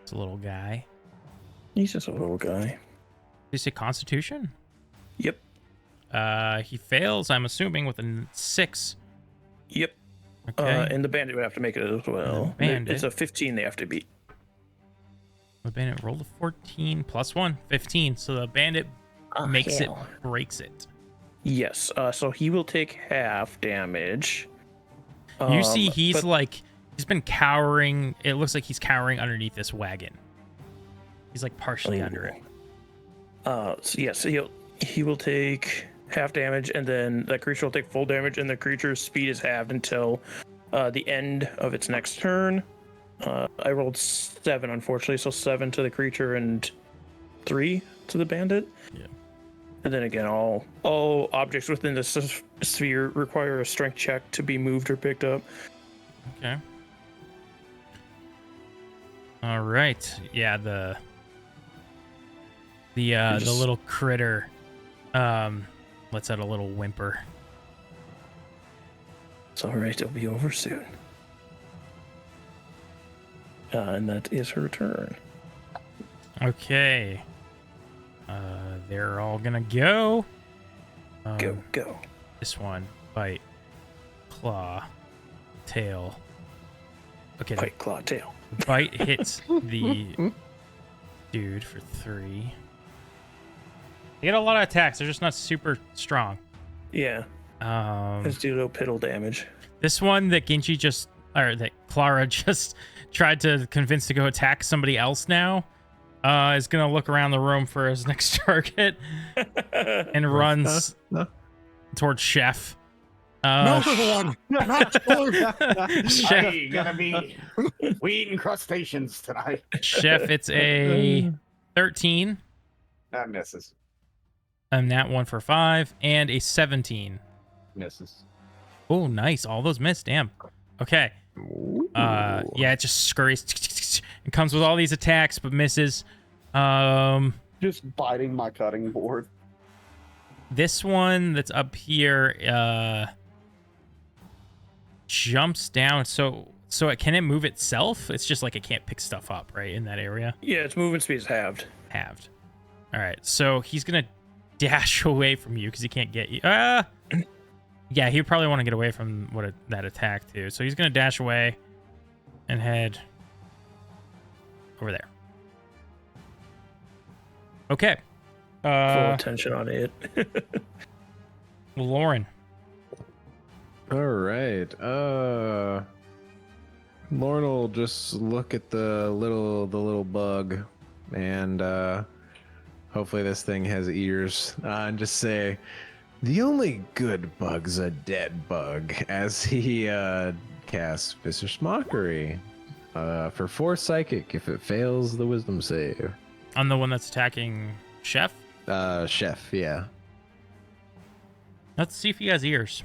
It's a little guy. He's just a little guy. Did you say Constitution? Yep. He fails, I'm assuming, with a 6. Yep. Okay. And the bandit would have to make it as well. Bandit. It's a 15 they have to beat. The bandit rolled a 14 plus 1, 15. So the bandit makes it, breaks it. Yes. So he will take half damage. You see, he's been cowering. It looks like he's cowering underneath this wagon. He's like partially under it. So yes, he will take half damage, and then that creature will take full damage, and the creature's speed is halved until the end of its next turn. I rolled 7, unfortunately, so 7 to the creature and 3 to the bandit. Yeah. And then again, all objects within the sphere require a strength check to be moved or picked up. Okay. All right. Yeah, the little critter lets out a little whimper. It's all right. It'll be over soon. And that is her turn. Okay. They're all gonna go. Go. This one, bite, claw, tail. Okay. Bite, claw, tail. Bite hits the dude for 3. They get a lot of attacks. They're just not super strong. Yeah. Let's do no piddle damage. This one that that Clara just tried to convince to go attack somebody else now is gonna look around the room for his next target and runs towards Chef. No, one. Not Chef, Hey, gonna be we eating crustaceans tonight. Chef, it's a 13. That misses. And that one for 5 and a 17. Misses. Oh, nice. All those missed. Damn. Okay. Yeah, it just scurries and comes with all these attacks, but misses. Just biting my cutting board. This one that's up here jumps down. So can it move itself? It's just like it can't pick stuff up, right, in that area? Yeah, its movement speed is halved. Halved. All right. So he's going to dash away from you because he can't get you. Yeah, he'd probably want to get away from that attack too. So he's going to dash away and head over there. Okay. Full attention on it. Lauren. All right. Lauren will just look at the little bug, and hopefully this thing has ears, and just say, "The only good bug's a dead bug," as he casts Vicious Mockery for 4 psychic if it fails the wisdom save. I'm the one that's attacking Chef. Chef, yeah. Let's see if he has ears.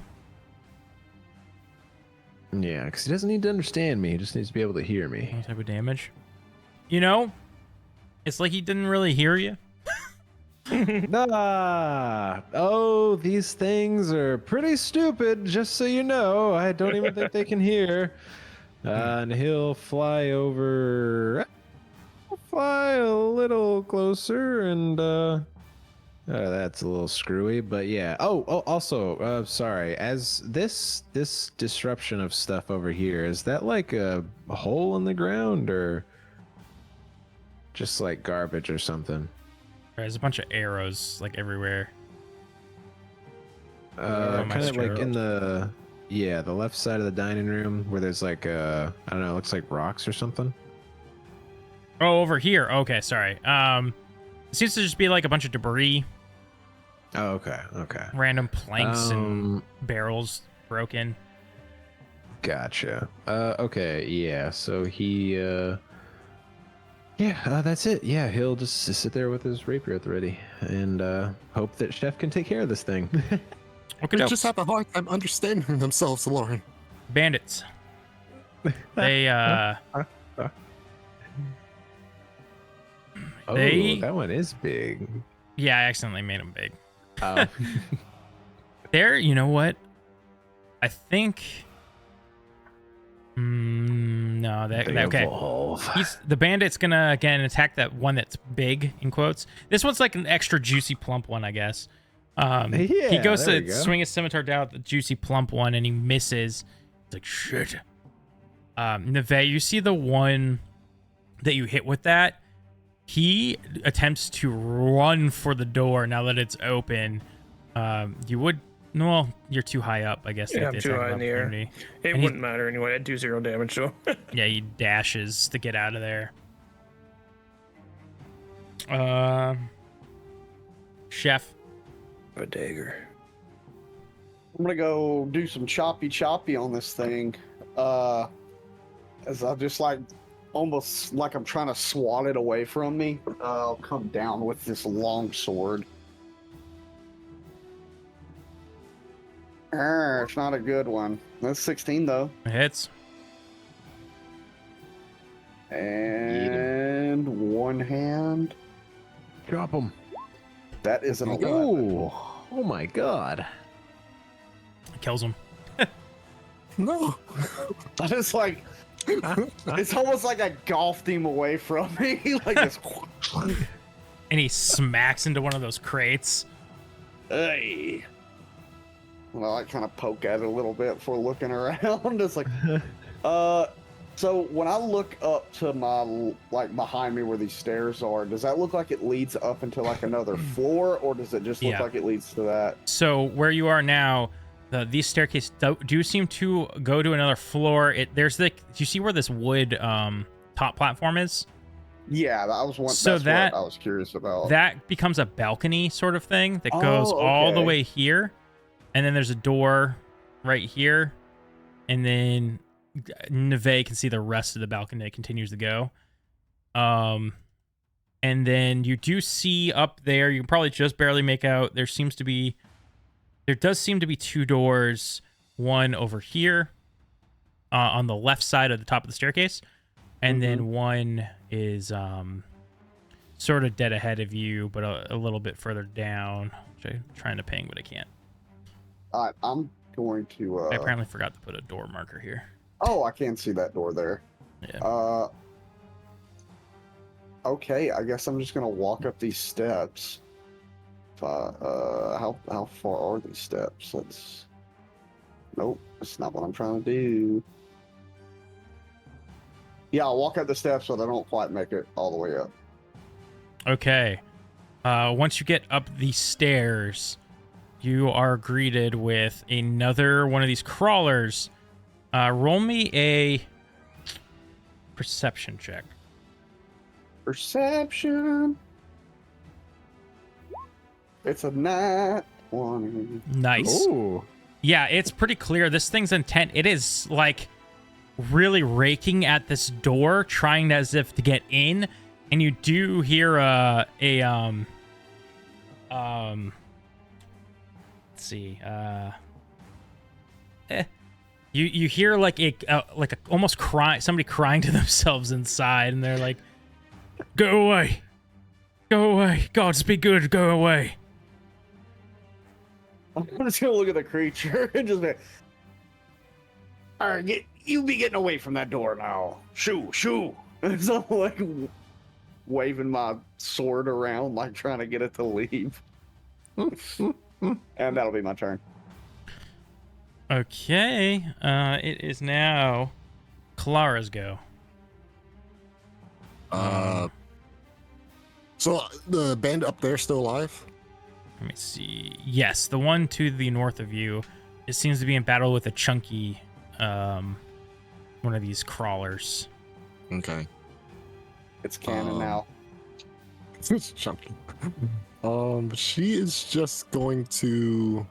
Yeah, because he doesn't need to understand me. He just needs to be able to hear me. What type of damage? You know, it's like he didn't really hear you. Oh, these things are pretty stupid, just so you know. I don't even think they can hear. And he'll fly a little closer, and that's a little screwy, but yeah. Also, sorry. As this disruption of stuff over here, is that like a hole in the ground, or just like garbage or something? There's a bunch of arrows like everywhere. Kind of like in the left side of the dining room where there's like I don't know, it looks like rocks or something. Oh, over here. Okay, sorry. It seems to just be like a bunch of debris. Oh, okay. Random planks and barrels broken. Gotcha. Okay, yeah. So he, that's it. Yeah, he'll just sit there with his rapier at the ready and hope that Chef can take care of this thing. Okay, They just have a hard time understanding themselves, Lauren. bandits. They Oh, They- that one is big. yeah, I accidentally made them big. Oh. There, you know what? I think. No, They okay. evolve. The bandit's gonna again attack that one that's big in quotes. This one's like an extra juicy plump one, I guess. He Yeah, goes there to we go. swing his scimitar down at the juicy plump one, and he misses. It's like shit. Neve, you see the one that you hit with that. He attempts to run for the door now that it's open. You would. Well, you're too high up, I guess. to Yeah, get I'm too attack high of in the air. opportunity. It And he- wouldn't matter anyway. I'd do 0 damage to him. Yeah, he dashes to get out of there. Chef. A dagger. I'm gonna go do some choppy on this thing. As I just like almost like I'm trying to swat it away from me. I'll come down with this long sword. It's not a good one. That's 16 though. It hits. And one hand. Drop him. That is an 11. Oh my god. Kills him. No. I just like it's almost like I golfed him away from me. Like this. And he smacks into one of those crates. Hey. Well, I kind of poke at it a little bit before looking around. It's like, so when I look up to my, like behind me where these stairs are, does that look like it leads up into like another floor, or does it just look Yeah. like it leads to that? So where you are now, these staircases do seem to go to another floor. There's do you see where this wood top platform is? Yeah, that was one. So That's what I was curious about. That becomes a balcony sort of thing that goes all the okay. way here. And then there's a door right here. And then Neve can see the rest of the balcony that continues to go. And then you do see up there, you can probably just barely make out, there does seem to be 2 doors. One over here on the left side of the top of the staircase. And then one is sort of dead ahead of you, but a little bit further down. Which I'm trying to ping, but I can't. I'm going to. I apparently forgot to put a door marker here. Oh, I can see that door there. Yeah. Okay, I guess I'm just gonna walk up these steps. How far are these steps? Nope, that's not what I'm trying to do. Yeah, I'll walk up the steps, but I don't quite make it all the way up. Okay. Once you get up these stairs, you are greeted with another one of these crawlers. Roll me a perception check. Perception. It's a nat 20. Nice. Ooh. Yeah, it's pretty clear. This thing's intent. It is like really raking at this door, trying as if to get in. And you do hear let's see, you hear like a almost somebody crying to themselves inside, and they're like, "Go away, go away, gods be good, go away." I'm just gonna look at the creature and just be, all right, you be getting away from that door now. Shoo. And so I'm like waving my sword around, like trying to get it to leave. And that'll be my turn. Okay, it is now Clara's go. So the band up there still alive? Let me see. Yes, the one to the north of you, it seems to be in battle with a chunky, one of these crawlers. Okay. It's canon now. It's chunky. She is just going to.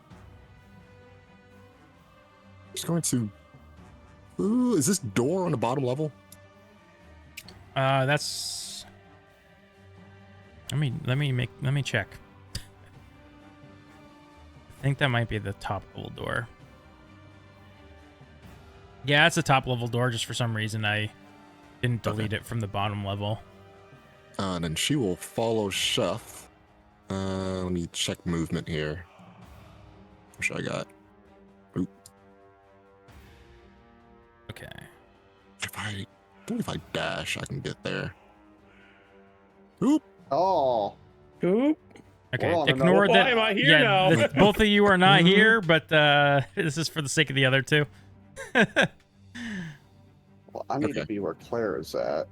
She's going to Ooh, is this door on the bottom level? That's. Let me check. I think that might be the top level door. Yeah, it's a top level door. Just for some reason, I didn't delete it from the bottom level. And then she will follow Chef. Let me check movement here. What should I got? Oop. Okay. I think if I dash, I can get there. Oop. Oh, Oop. Okay, We're on ignore another- that. Why am I here now? Both of you are not here, but this is for the sake of the other two. well, I need Okay. to be where Claire is at.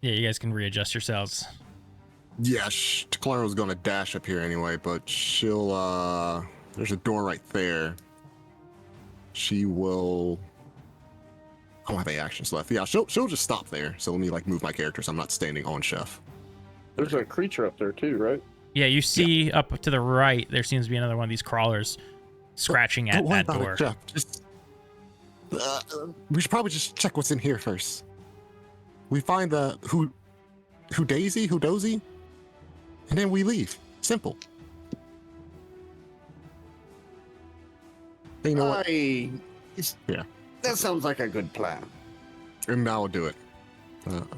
Yeah, you guys can readjust yourselves. Yeah, Clara's gonna dash up here anyway, but she'll, there's a door right there. She will... I don't have any actions left. Yeah, she'll just stop there. So let me, like, move my character so I'm not standing on Chef. There's a creature up there too, right? Yeah, you see up to the right, there seems to be another one of these crawlers scratching at Don't worry that about door. it, Chef. Just... we should probably just check what's in here first. We find the... Who Dozy? And then we leave. Simple. Hey, you know what? Yeah. That sounds like a good plan. And I will do it.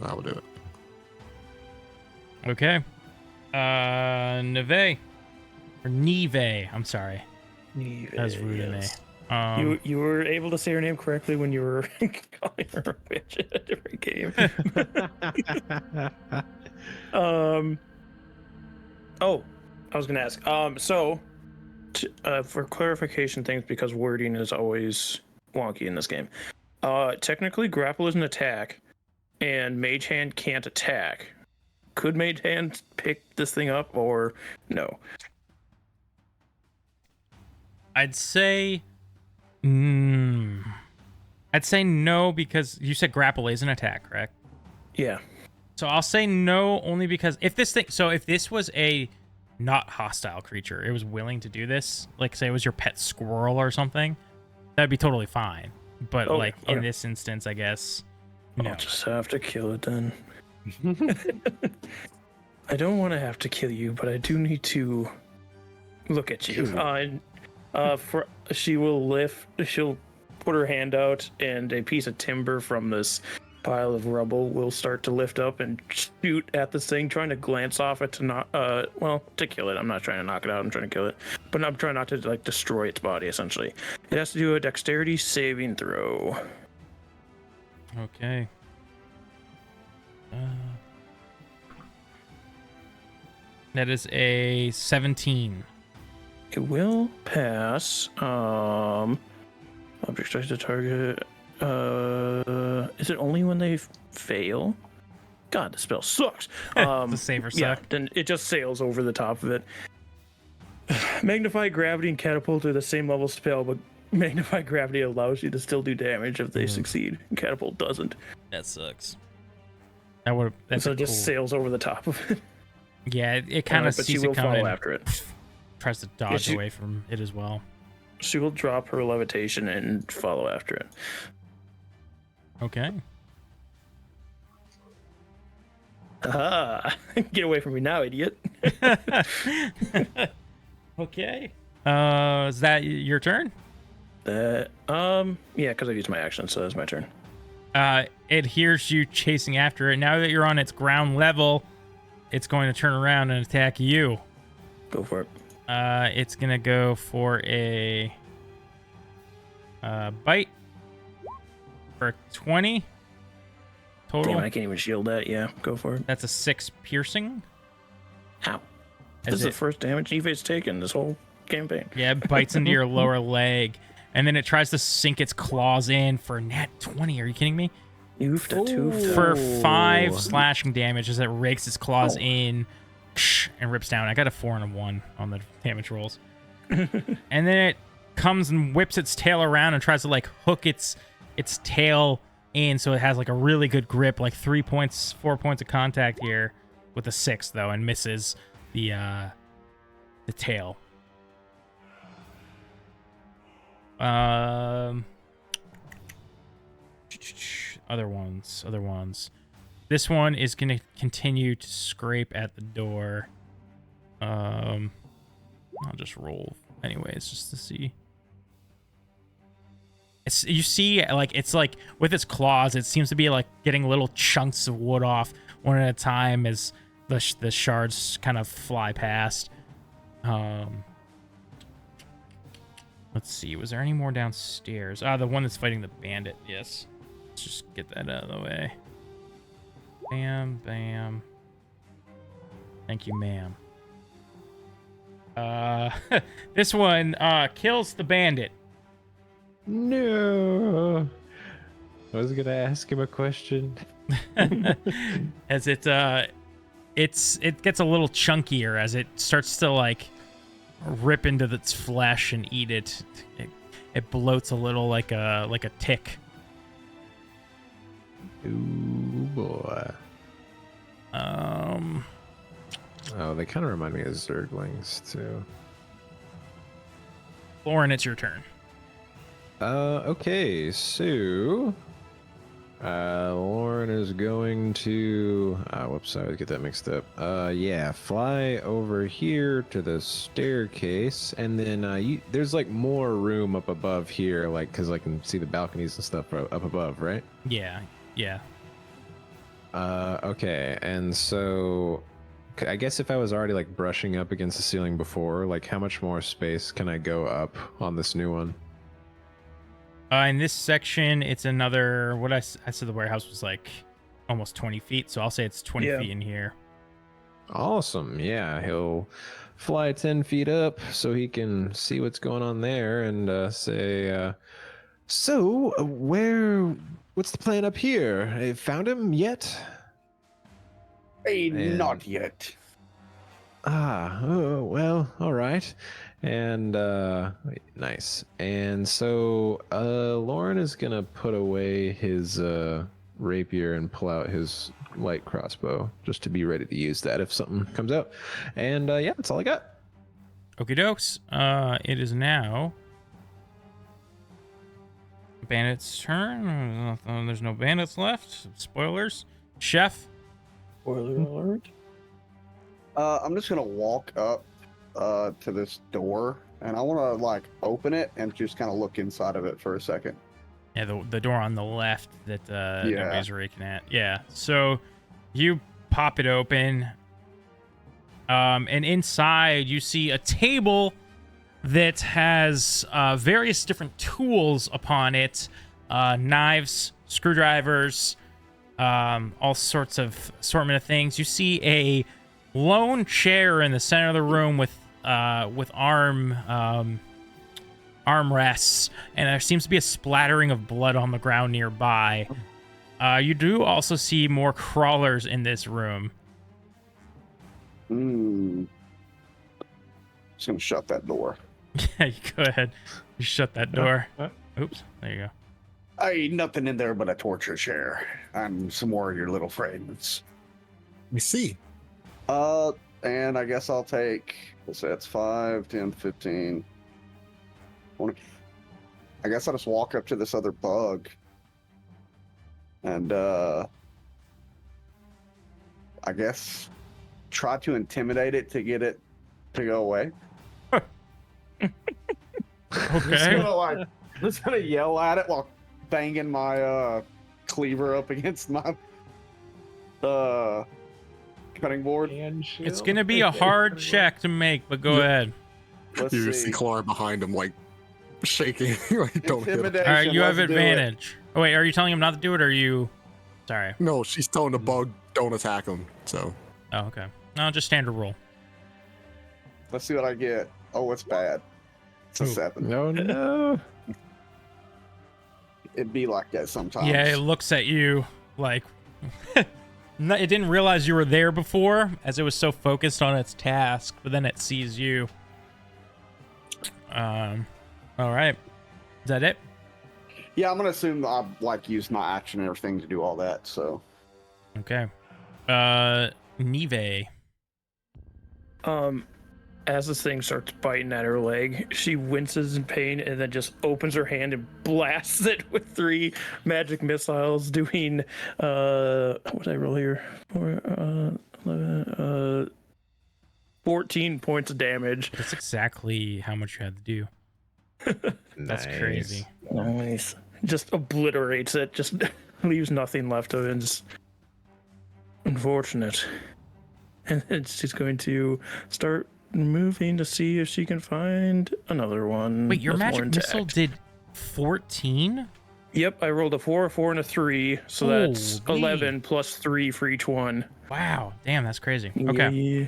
I will do it. Okay. Neve. Or Neve, I'm sorry. That was rude of me. You were able to say her name correctly when you were calling her a witch in a different game. Oh, I was gonna ask. For clarification things, because wording is always wonky in this game. Technically, grapple is an attack, and Mage Hand can't attack. Could Mage Hand pick this thing up, or no? I'd say no, because you said grapple is an attack, correct? Yeah. So I'll say no only because if this was a not hostile creature, it was willing to do this, like say it was your pet squirrel or something, that'd be totally fine. But in this instance, I guess no. I'll just have to kill it then. I don't want to have to kill you, but I do need to look at you. She'll put her hand out, and a piece of timber from this pile of rubble will start to lift up and shoot at this thing, trying to glance off it to kill it. I'm not trying to knock it out, I'm trying to kill it. But I'm trying not to destroy its body, essentially. It has to do a dexterity saving throw. Okay. That is a 17. It will pass. Object strikes the target. Is it only when they fail? God, the spell sucks. The saver yeah, suck. then it just sails over the top of it. Magnify Gravity and Catapult are the same level spell, but Magnify Gravity allows you to still do damage if they succeed. Catapult doesn't. That sucks. So it just sails over the top of it. Yeah, it kind of but she sees will it coming. follow after it. Tries to dodge away from it as well. She will drop her levitation and follow after it. Okay. Get away from me now, idiot. Okay. Is that your turn? Yeah, because I've used my action, so that's my turn. It hears you chasing after it. Now that you're on its ground level, it's going to turn around and attack you. Go for it. It's gonna go for a bite for 20 total. Damn, I can't even shield that. Yeah, go for it. That's a 6 piercing. Ow. This is the first damage Eve's taken this whole campaign. Yeah, it bites into your lower leg, and then it tries to sink its claws in for nat 20. Are you kidding me? For 5 slashing damage as it rakes its claws in and rips down. I got a 4 and a 1 on the damage rolls. And then it comes and whips its tail around and tries to hook its tail in so it has a really good grip, 4 points of contact here with a 6 though, and misses the tail. Other ones. This one is gonna continue to scrape at the door. I'll just roll anyways, just to see. You see, like, it's like with its claws, it seems to be like getting little chunks of wood off one at a time as the shards kind of fly past. Let's see, was there any more downstairs? The one that's fighting the bandit. Yes, let's just get that out of the way. Bam, bam. Thank you, ma'am. This one kills the bandit. No. I was gonna ask him a question. As it gets a little chunkier as it starts to like rip into its flesh and eat it. It bloats a little like a tick. Ooh boy. Oh, they kind of remind me of Zerglings too. Lauren, it's your turn. Okay, so Lauren is going to whoops, I always get that mixed up. Yeah, fly over here to the staircase, and then there's like more room up above here, like because I can see the balconies and stuff up above, right? Yeah. Okay, and so I guess if I was already like brushing up against the ceiling before, like how much more space can I go up on this new one? In this section, it's another, I said the warehouse was like almost 20 feet, so I'll say it's 20 feet in here. Awesome. Yeah, he'll fly 10 feet up so he can see what's going on there and say, what's the plan up here? Found him yet? Hey, not yet. Oh, well, all right. And nice. And so Lauren is gonna put away his rapier and pull out his light crossbow just to be ready to use that if something comes out. And yeah, that's all I got. Okie dokes. It is now bandit's turn. There's no bandits left. Spoilers. Chef. Spoiler alert. I'm just gonna walk up to this door, and I want to like open it and just kind of look inside of it for a second. Yeah, the door on the left that everybody's raking at. Yeah. So you pop it open, and inside you see a table that has various different tools upon it, knives, screwdrivers, all sorts of assortment of things. You see a lone chair in the center of the room with armrests, and there seems to be a splattering of blood on the ground nearby. You do also see more crawlers in this room. Just gonna shut that door. Yeah, you go ahead. You shut that door. Oops, there you go. I ain't nothing in there but a torture chair and some more of your little friends. We see. And I guess I'll take, let's say it's 5, 10, 15, 20. I guess I'll just walk up to this other bug and, I guess try to intimidate it to get it to go away. Okay. I'm just gonna yell at it while banging my, cleaver up against my, cutting board. It's gonna be a hard check to make, but go ahead. Let's You see. see Clara behind him, like shaking. Like, don't hit him. Intimidation. All right, you have let's do it. advantage. Oh wait, are you telling him not to do it, or are you? Sorry. No, she's telling the bug don't attack him. So Oh, okay. No, just standard roll. Let's see what I get. Oh, it's bad. It's a Ooh. 7. No, no. It'd be like that sometimes. Yeah, it looks at you like it didn't realize you were there before, as it was so focused on its task. But then it sees you. All right. Is that it? Yeah, I'm gonna assume that I've like used my action and everything to do all that. So Okay. Nive. as this thing starts biting at her leg, she winces in pain and then just opens her hand and blasts it with 3 magic missiles, doing what did I roll here? 14 points of damage. That's exactly how much you had to do. That's Nice. crazy. Nice. Just obliterates it. Just leaves nothing left of it. And just unfortunate. And then she's going to start moving to see if she can find another one. Wait, your that's more magic missile intact. did 14? Yep, I rolled a 4, a 4, and a 3. So that's Holy. 11 plus 3 for each one. Wow, damn, that's crazy. Okay. Yeah.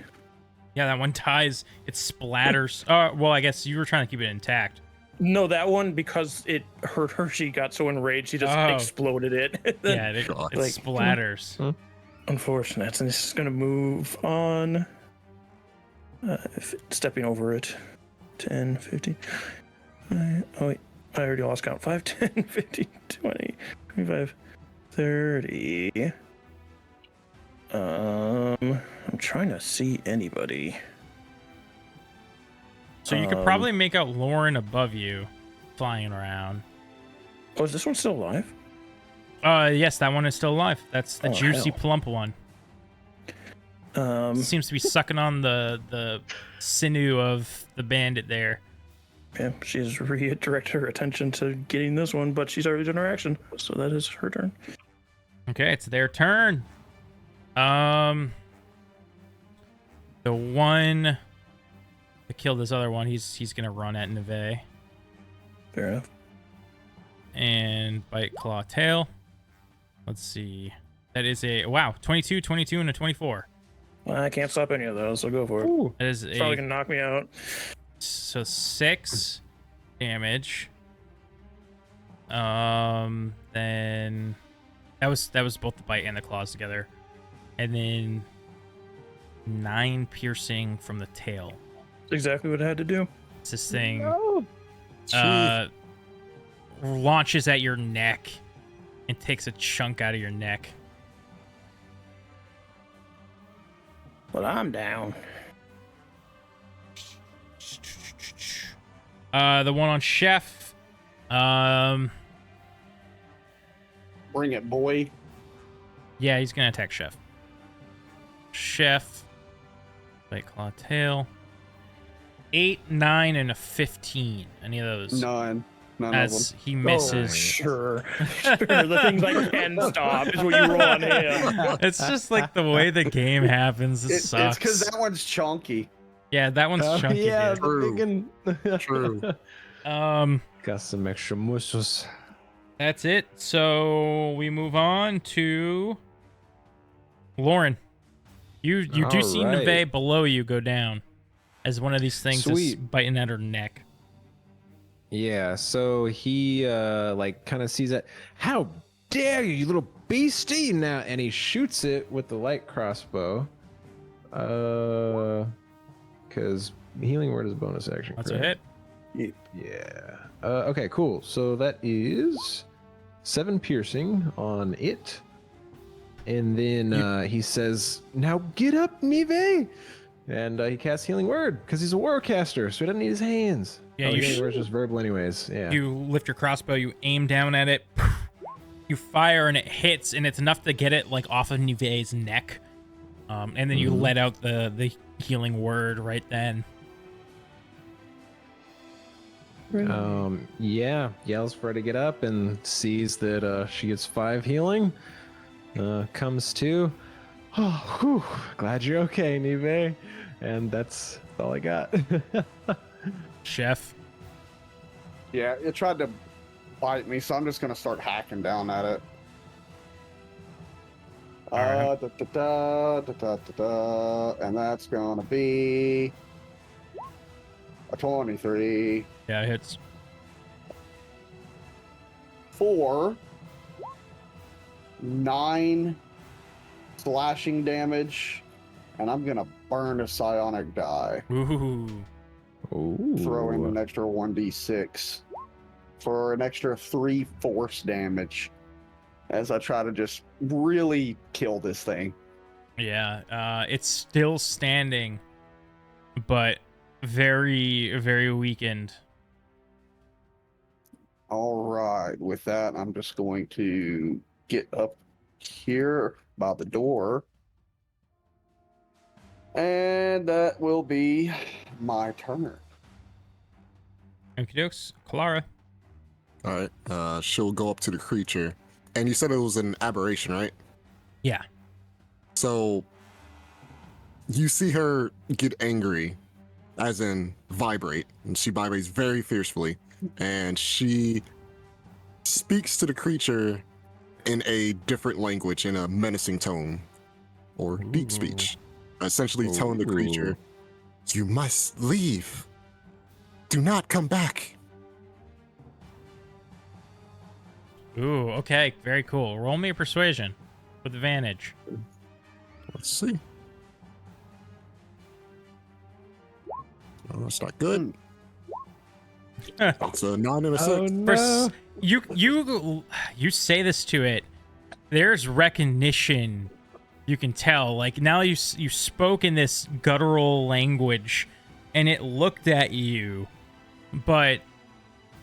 Yeah, that one ties. It splatters. Well, I guess you were trying to keep it intact. No, that one, because it hurt her, she got so enraged, she just Oh. exploded it. Yeah, it God. Like, splatters. Unfortunate. And this is going to move on. Stepping over it. 10, 15. Oh, wait. I already lost count. 5, 10, 15, 20, 25, 30. I'm trying to see anybody. So you could probably make out Lauren above you flying around. Oh, is this one still alive? Yes, that one is still alive. That's the Oh, juicy hell. plump one. Seems to be sucking on the sinew of the bandit there. Yeah, she's redirected her attention to getting this one, but she's already done her action, so that is her turn. Okay, it's their turn. The one that killed this other one, he's gonna run at Neve Fair enough. and bite, claw, tail. Let's see. That is a 22, 22, and a 24. Well, I can't stop any of those, so go for it. That is It's probably a gonna knock me out. so 6 damage. Then that was both the bite and the claws together, and then 9 piercing from the tail. That's exactly what I had to do. It's this thing Jeez. launches at your neck and takes a chunk out of your neck. But I'm down. The one on Chef. Bring it, boy. Yeah, he's gonna attack Chef. Chef. Bite, claw, tail. 8, 9, and a 15. Any of those? None of As them. he Oh, misses. sure. Sure. The things I can stop is what you roll on him. It's just like the way the game happens. It It's sucks. because that one's chunky. Yeah, that one's chunky. Yeah, dude. True. the big True. Got some extra muscles. That's it. So we move on to Lauren. You do see Alright. Neve below you go down as one of these things is Sweet. biting at her neck. Yeah, so he like kind of sees that. How dare you, you little beastie! Now, and he shoots it with the light crossbow. Because healing word is a bonus action. That's a correct? hit. Yeah. Okay, cool. So that is 7 piercing on it. And then he says, "Now get up, Nive!" And he casts healing word because he's a warcaster, so he doesn't need his hands. Yeah, you healing sh- word's just verbal, anyways. Yeah. You lift your crossbow, you aim down at it, you fire, and it hits, and it's enough to get it like off of Nive's neck. And then you let out the healing word right then. Yeah, yells for her to get up and sees that she gets 5 healing. Comes to. Oh, whew, glad you're okay, Nive. And that's all I got. Chef. Yeah, it tried to bite me, so I'm just gonna start hacking down at it. Alright. And that's gonna be a 23 Yeah, it hits. for 9 slashing damage, and I'm gonna burn a psionic die, Ooh. Ooh. throwing an extra 1d6 for an extra 3 force damage as I try to just really kill this thing. Yeah, it's still standing, but very, very weakened. All right. With that, I'm just going to get up here by the door. And that will be my turn. Okie dokes. Clara. All right. She'll go up to the creature. And you said it was an aberration, right? Yeah. So you see her get angry, as in vibrate, and she vibrates very fiercely. And she speaks to the creature in a different language, in a menacing tone, or deep speech, essentially telling the creature, "You must leave. Do not come back." Ooh, okay. Very cool. Roll me a persuasion with advantage. Let's see. Oh, that's not good. It's a 9 and a 6. Oh, For no. you say this to it. There's recognition. You can tell. Like now you spoke in this guttural language, and it looked at you, but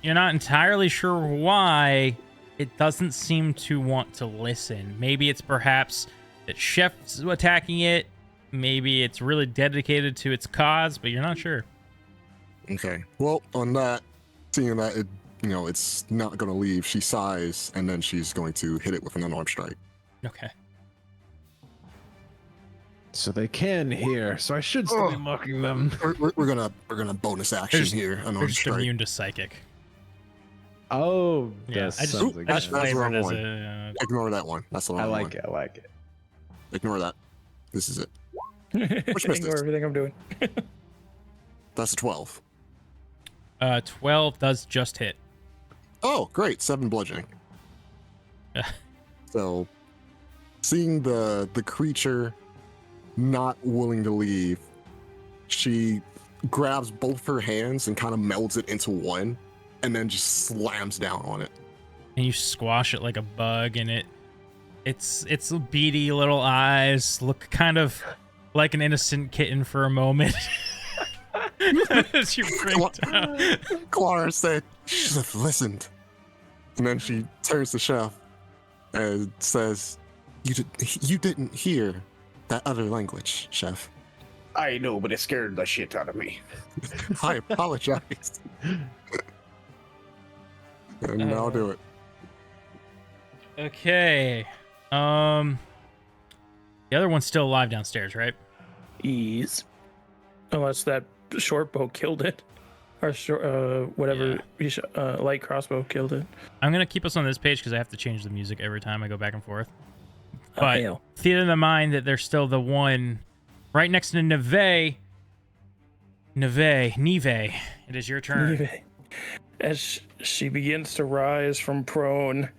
you're not entirely sure why. It doesn't seem to want to listen. Maybe it's perhaps that Chef's attacking it. Maybe it's really dedicated to its cause, but you're not sure. Okay. Well, on that, seeing that it's not going to leave, she sighs, and then she's going to hit it with an unarmed strike. Okay. So they can hear. So I should still be Oh. mocking them. We're gonna bonus action here. They're Unarmed just strike. immune to psychic. Oh, Yeah, that I just sounds like that's that. the flavor wrong it as one. a. Ignore that one. That's the wrong I one. like it. I like it. Ignore that. This is it. Ignore missed it? everything I'm doing. That's a 12. 12 does just hit. Oh, great. 7 bludgeoning. So, seeing the creature not willing to leave, she grabs both her hands and kind of melds it into one, and then just slams down on it. And you squash it like a bug, and its beady little eyes look kind of like an innocent kitten for a moment. As you bring it down. Clara said, "You should have listened." And then she turns to Chef and says, You didn't hear that other language, Chef." I know, but it scared the shit out of me. "I apologize." And I'll do it. Okay. The other one's still alive downstairs, right? Ease. Unless that short bow killed it. Or whatever, light crossbow killed it. I'm gonna keep us on this page because I have to change the music every time I go back and forth. Oh, But hell. keep in mind that there's still the one right next to Neve. It is your turn. As she begins to rise from prone,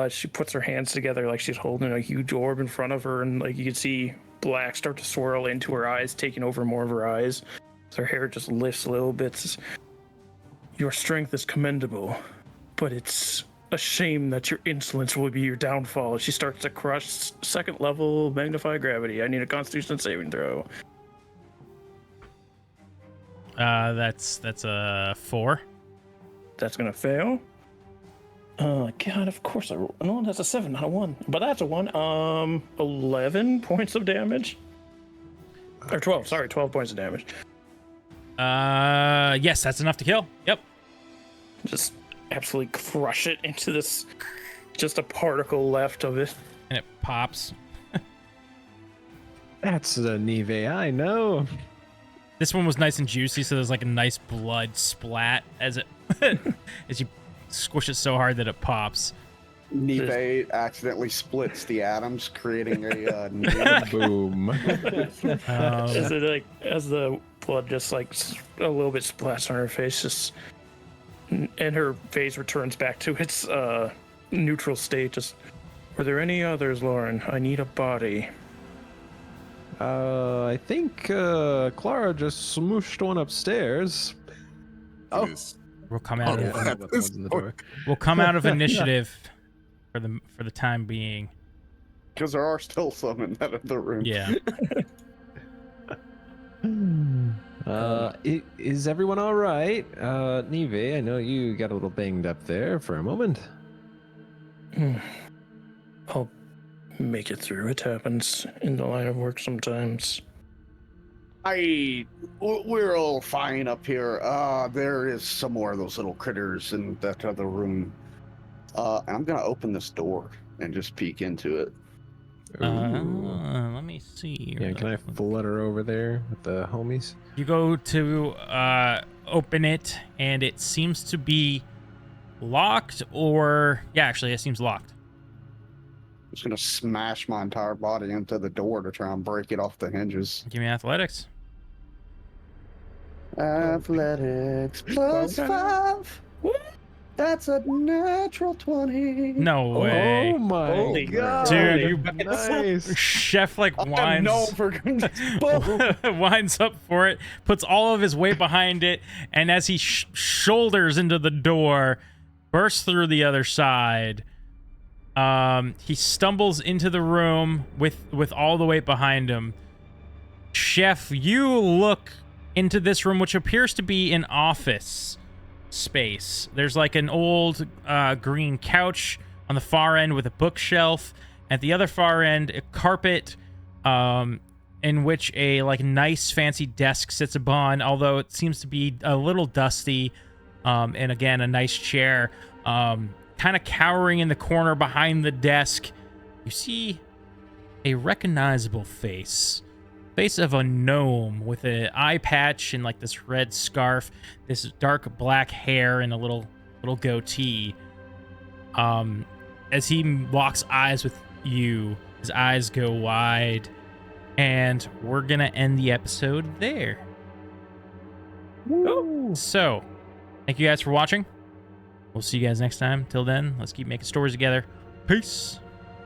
she puts her hands together like she's holding a huge orb in front of her, and like you can see black start to swirl into her eyes, taking over more of her eyes. So her hair just lifts a little bit. "Your strength is commendable, but it's a shame that your insolence will be your downfall." She starts to crush second level magnify gravity. I need a Constitution saving throw. That's a 4. That's gonna fail. God, of course I roll. No, that's a 7, not a 1. But that's a 1. 11 points of damage. Or 12, sorry, 12 points of damage. Yes, that's enough to kill. Yep. Just absolutely crush it into this, just a particle left of it. And it pops. That's the Nive I know. This one was nice and juicy, so there's like a nice blood splat as it as you squish it so hard that it pops. Neve accidentally splits the atoms, creating a new Boom. As it like, as the blood just like a little bit splats on her face, just, and her face returns back to its neutral state. Just, "Were there any others, Lauren? I need a body." I think Clara just smooshed one upstairs. Oh. It is. We'll come out Oh, of at this in the point- door. we'll come out of initiative for the time being. because there are still some in that other room. Yeah. Is everyone all right? Neve, I know you got a little banged up there for a moment. I'll make it through. It happens in the line of work sometimes. We're all fine up here. There is some more of those little critters in that other room. I'm gonna open this door and just peek into it. Let me see. Yeah, can I flutter over there with the homies? You go to open it, and it seems to be locked, or yeah, actually, it seems locked. I'm just gonna smash my entire body into the door to try and break it off the hinges. Give me athletics. Athletics +5. That's a natural 20. No way. Oh my Holy god, Dude, you nice. Chef like I'm winds known for winds up for it, puts all of his weight behind it, and as he shoulders into the door, bursts through the other side. He stumbles into the room with all the weight behind him. Chef, you look into this room, which appears to be an office space. There's like an old green couch on the far end with a bookshelf. At the other far end, a carpet in which a like nice fancy desk sits upon, although it seems to be a little dusty. And again, a nice chair. Kind of cowering in the corner behind the desk, you see a recognizable face. Face of a gnome with an eye patch and like this red scarf, this dark black hair, and a little goatee. As he locks eyes with you, his eyes go wide, and we're gonna end the episode there. Woo. So, thank you guys for watching. We'll see you guys next time. Till then, let's keep making stories together. Peace.